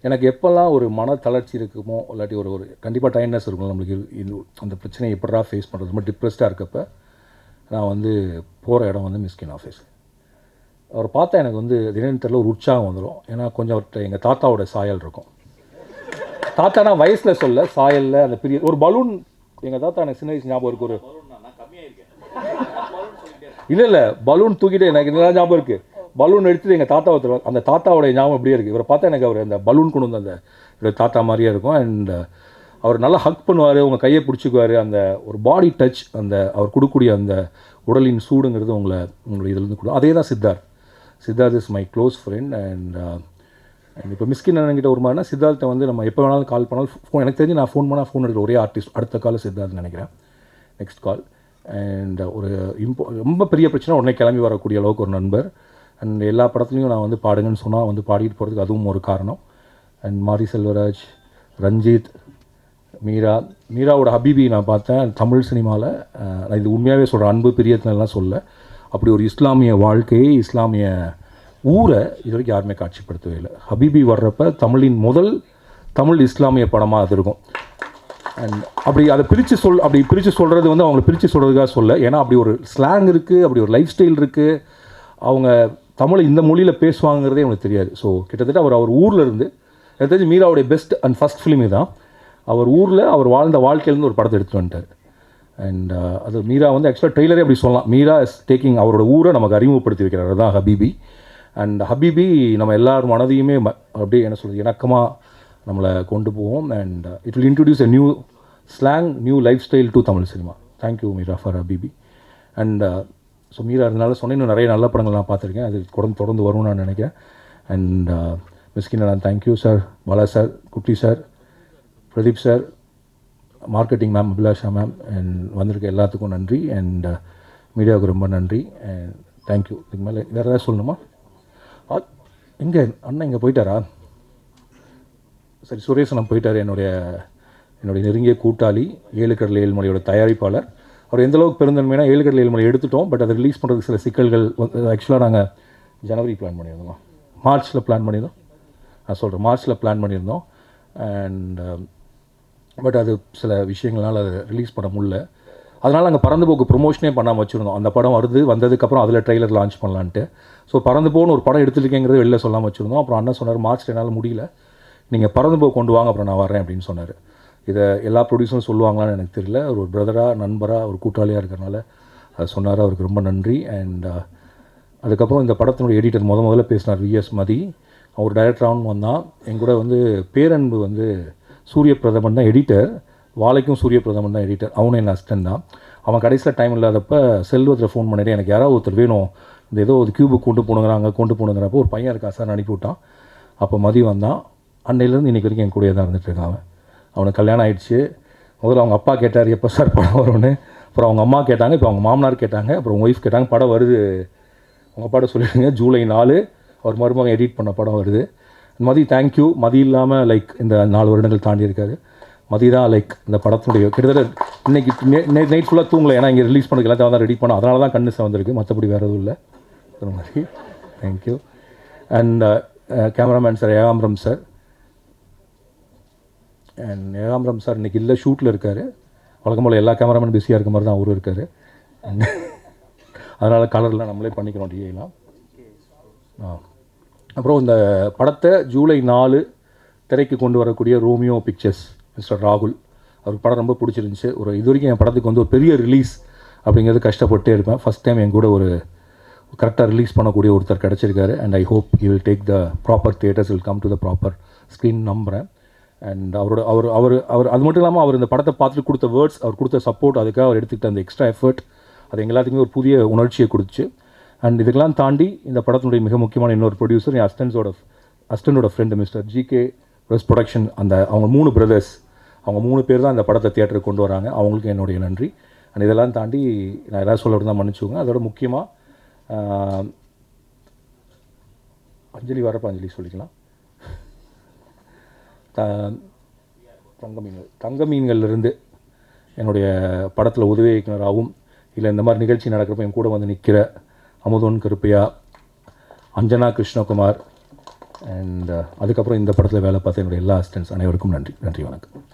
எனக்கு எப்போல்லாம் ஒரு மன தளர்ச்சி இருக்குமோ இல்லாட்டி ஒரு கண்டிப்பாக டைட்னஸ் இருக்கும் நம்மளுக்கு, அந்த பிரச்சனையை எப்படா ஃபேஸ் பண்ணுறது, ரொம்ப டிப்ரெஸ்டாக இருக்கப்போ நான் வந்து போகிற இடம் வந்து மிஸ்கின் ஆஃபீஸ். அவர் பார்த்தா எனக்கு வந்து தினத்தில் ஒரு உற்சாகம் வந்துடும். ஏன்னா கொஞ்சம் அவர்கிட்ட எங்கள் தாத்தாவோட சாயல் இருக்கும். தாத்தானா வயசில் சொல்ல சாயலில் அந்த பெரிய ஒரு பலூன். எங்கள் தாத்தா எனக்கு சின்ன வயசு ஞாபகம் இருக்குது. இல்லை பலூன் தூக்கிட்டு எனக்கு நல்லா ஞாபகம் இருக்குது. பலூன் எடுத்துட்டு எங்கள் தாத்தா ஒருத்தர், அந்த தாத்தாவோடைய ஞாபகம் அப்படியே இருக்குது. இவரை பார்த்தா எனக்கு அவர் அந்த பலூன் கொண்டு வந்து அந்த தாத்தா மாதிரியே இருக்கும். அண்ட் அவர் நல்லா ஹக் பண்ணுவார், உங்கள் கையை பிடிச்சிக்குவார். அந்த ஒரு பாடி டச், அந்த அவர் கொடுக்கக்கூடிய அந்த உடலின் சூடுங்கிறது உங்களுடைய இதுலேருந்து கூட. அதே தான் Siddharth is my close friend. And இப்போ மிஸ்கின் அண்ணன்கிட்ட ஒரு மாதிரினா சித்தார்த்தை வந்து நம்ம எப்போ வேணாலும் கால் பண்ணாலும் எனக்கு தெரிஞ்சு நான் ஃபோன் பண்ணால் ஃபோன் எடுக்கிற ஒரே ஆர்டிஸ்ட் அடுத்த கால் சித்தார்த் நினைக்கிறேன், நெக்ஸ்ட் கால். அண்ட் ஒரு ரொம்ப பெரிய பிரச்சனை உடனே கிளம்பி வரக்கூடிய அளவுக்கு ஒரு நண்பர். அண்ட் எல்லா படத்துலையும் நான் வந்து பாடுங்கன்னு சொன்னால் வந்து பாடிட்டு போகிறதுக்கு அதுவும் ஒரு காரணம். அண்ட் மாரி செல்வராஜ், ரஞ்சித், மீராவோட ஹபீபி நான் பார்த்தேன் தமிழ் சினிமாவில். நான் இது உண்மையாகவே சொல்கிறேன், அன்பு பிரியத்தினெல்லாம் சொல்ல. அப்படி ஒரு இஸ்லாமிய வாழ்க்கையை, இஸ்லாமிய ஊரை இது வரைக்கும் யாருமே காட்சிப்படுத்தவே இல்லை. ஹபீபி வர்றப்ப தமிழின் முதல் தமிழ் இஸ்லாமிய படமாக அது இருக்கும். அண்ட் அதை பிரித்து சொல்கிறது வந்து அவங்க பிரித்து சொல்கிறதுக்காக சொல்ல. ஏன்னா அப்படி ஒரு ஸ்லாங் இருக்குது, அப்படி ஒரு லைஃப் ஸ்டைல் இருக்குது. அவங்க தமிழை இந்த மொழியில் பேசுவாங்கிறதே அவங்களுக்கு தெரியாது. ஸோ கிட்டத்தட்ட அவர் ஊரில் இருந்து, எனக்கு தெரிஞ்சு மீராவுடைய பெஸ்ட் அண்ட் ஃபஸ்ட் ஃபிலிம் தான். அவர் ஊரில் அவர் வாழ்ந்த வாழ்க்கையிலேருந்து ஒரு படத்தை எடுத்துகிட்டு வந்துட்டார். அண்ட் அது மீரா வந்து ஆக்சுவலாக ட்ரெய்லரே அப்படி சொல்லலாம். மீரா இஸ் டேக்கிங் அவரோட ஊரை நமக்கு அறிமுகப்படுத்தி வைக்கிறார். அதுதான் ஹபீபி. அண்ட் ஹபீபி நம்ம எல்லார் மனதையுமே அப்படியே என்ன சொல்கிறது இணக்கமாக நம்மளை கொண்டு போவோம். And it will introduce a new slang, new life style to Tamil cinema. Thank you Meera for Habibi. And so Meera அதனால சொன்னேன், இன்னும் நிறைய நல்ல படங்கள் நான் பார்த்துருக்கேன். அது தொடர்ந்து வரும்னு நான் நினைக்கிறேன். அண்ட் மிஸ்கின் நான் thank you sir, Bala sir, Kutty sir, Pradeep sir, marketing ma'am, Abhilasha ma'am, and வந்திருக்க எல்லாத்துக்கும் நன்றி. அண்ட் மீடியாவுக்கு ரொம்ப நன்றி. And thank you. இதுக்கு மேலே வேறு ஏதாவது சொல்லணுமா? எங்கே அண்ணன் இங்கே போயிட்டாரா? சரி, சுரேஷன் போயிட்டார். என்னுடைய நெருங்கிய கூட்டாளி, 7 கடல் 7 மலையோட தயாரிப்பாளர். அவர் எந்தளவுக்கு பெருந்தன்மைனா 7 கடல் 7 மலை எடுத்துட்டோம். பட் அதை ரிலீஸ் பண்ணுறதுக்கு சில சிக்கல்கள். ஆக்சுவலாக நாங்கள் ஜனவரி பிளான் பண்ணியிருந்தோம், மார்ச்சில் பிளான் பண்ணியிருந்தோம். நான் சொல்கிறேன், மார்ச்சில் பிளான் பண்ணியிருந்தோம். அண்ட் பட் அது சில விஷயங்களால் அதை ரிலீஸ் பண்ண முடியல. அதனால் நாங்கள் பறந்து போக்கு ப்ரொமோஷனே பண்ணாமல் வச்சுருந்தோம். அந்த படம் வந்ததுக்கப்புறம் அதில் ட்ரெய்லர் லான்ச் பண்ணலான்ட்டு. ஸோ பறந்து போன்னு ஒரு படம் எடுத்துருக்கேங்கிறது வெளில சொல்லாமல் வச்சுருந்தோம். அப்புறம் அண்ணன் சொன்னார், மார்ச்சில் என்னால் முடியல, நீங்கள் பறந்து போ கொண்டு வாங்க, அப்புறம் நான் வரேன் அப்படின்னு சொன்னார். இதை எல்லா ப்ரொடியூசரும் சொல்லுவாங்களான்னு எனக்கு தெரியல. ஒரு பிரதராக, நண்பராக, ஒரு கூட்டாளியாக இருக்கிறனால அது சொன்னார். அவருக்கு ரொம்ப நன்றி. அண்ட் அதுக்கப்புறம் இந்த படத்தினுடைய எடிட்டர் முதல்ல பேசினார், VS மதி. அவர் டைரக்டராகவும் வந்தான். எங்கூட வந்து பேரன்பு வந்து சூரிய பிரதமன் தான் எடிட்டர், வாழைக்கும் சூரிய பிரதமன் தான் எடிட்டர். அவனும் என் அசிஸ்டன்ட் தான். அவன் கடைசியில் டைம் இல்லாதப்போ செல்வத்தில் ஃபோன் பண்ணிட்டு, எனக்கு யாராவது ஒருத்தர் வேணும், இந்த ஏதோ ஒரு கியூபுக்கு கொண்டு போனுங்கிறப்போ ஒரு பையன் இருக்கா சார் அனுப்பி விட்டான். அப்போ மதி வந்தான். அன்னையிலேருந்து இன்றைக்கி வரைக்கும் என் கூடயே தான் இருந்துகிட்ருக்கான். அவனுக்கு கல்யாணம் ஆகிடுச்சு. முதல்ல அவங்க அப்பா கேட்டார் எப்போ சார் படம் வரும்னு. அப்புறம் அவங்க அம்மா கேட்டாங்க, இப்போ அவங்க மாமனார் கேட்டாங்க, அப்புறம் உங்கள் ஒய்ஃப் கேட்டாங்க, படம் வருது உங்கள் அப்பாட்ட சொல்லிடுங்க, ஜூலை 4 அவர் மருமகன் எடிட் பண்ண படம் வருது. மதி தேங்க்யூ. மதி இல்லாமல் லைக் இந்த 4 வருடங்கள் தாண்டி இருக்காரு. மதி தான் லைக் இந்த படத்தினுடைய கிட்டத்தட்ட இன்னைக்கு நைட் ஃபுல்லாக தூங்கலை, ஏன்னா இங்கே ரிலீஸ் பண்ண எல்லாத்தையும் தான் ரெடி பண்ணோம், அதனால தான் கண்ணு வந்திருக்கு, மற்றபடி வேறு எதுவும் இல்லை. அந்த மாதிரி thank you. And cameraman sir Ekambaram sir. And Ekambaram sir இன்றைக்கி இல்லை, ஷூட்டில் இருக்கார். வழக்கம் போல் எல்லா கேமராமேன் பிஸியாக இருக்க மாதிரி தான் அவரும் இருக்கார். அதனால் கலர்லாம் நம்மளே பண்ணிக்கிறோம் டிஐலாம். அப்புறம் இந்த படத்தை ஜூலை 4 திரைக்கு கொண்டு வரக்கூடிய ரோமியோ பிக்சர்ஸ் மிஸ்டர் ராகுல், அவருக்கு படம் ரொம்ப பிடிச்சிருந்துச்சு. இது வரைக்கும் என் படத்துக்கு வந்து ஒரு பெரிய ரிலீஸ் அப்படிங்கிறது கஷ்டப்பட்டே இருப்பேன். ஃபஸ்ட் டைம் என் கூட ஒரு கரெக்டாக ரிலீஸ் பண்ணக்கூடிய ஒருத்தர் கிடச்சிருக்காரு. And I hope you will take the proper theatres, will come to the proper screen நம்புகிறேன். அண்ட் அவர் அது மட்டும் இல்லாமல் அவர் இந்த படத்தை பார்த்துட்டு கொடுத்த வேர்ட்ஸ், அவர் கொடுத்த சப்போர்ட், அதுக்காக அவர் எடுத்துக்கிட்ட அந்த எக்ஸ்ட்ரா எஃபர்ட், அது எங்கள் எல்லாத்துக்குமே ஒரு புதிய உணர்ச்சியை கொடுத்துச்சு. அண்ட் இதுக்கெல்லாம் தாண்டி இந்த படத்தினுடைய மிக முக்கியமான இன்னொரு ப்ரொடியூசர், என் அஸ்டண்டோட friend mister GK press production. அவங்க 3 பிரதர்ஸ், அவங்க 3 பேர் தான் இந்த படத்தை தியேட்டருக்கு கொண்டு வராங்க. அவங்களுக்கு என்னுடைய நன்றி. அண்ட் இதெல்லாம் தாண்டி நான் எதாவது சொல்ல தான் மன்னிச்சுக்கோங்க. அதோட முக்கியமாக அஞ்சலி வரப்போ அஞ்சலி சொல்லிக்கலாம். தங்க மீன்கள்லேருந்து என்னுடைய படத்தில் உதவி இயக்குனராகவும் இல்லை இந்த மாதிரி நிகழ்ச்சி நடக்கிறப்ப என் கூட வந்து நிற்கிற அமுதோன் கருப்பையா, அஞ்சனா கிருஷ்ணகுமார், அண்ட் அதுக்கப்புறம் இந்த படத்தில் வேலை பார்த்த என்னுடைய எல்லா அசிஸ்டன்ட்ஸ் அனைவருக்கும் நன்றி. நன்றி, வணக்கம்.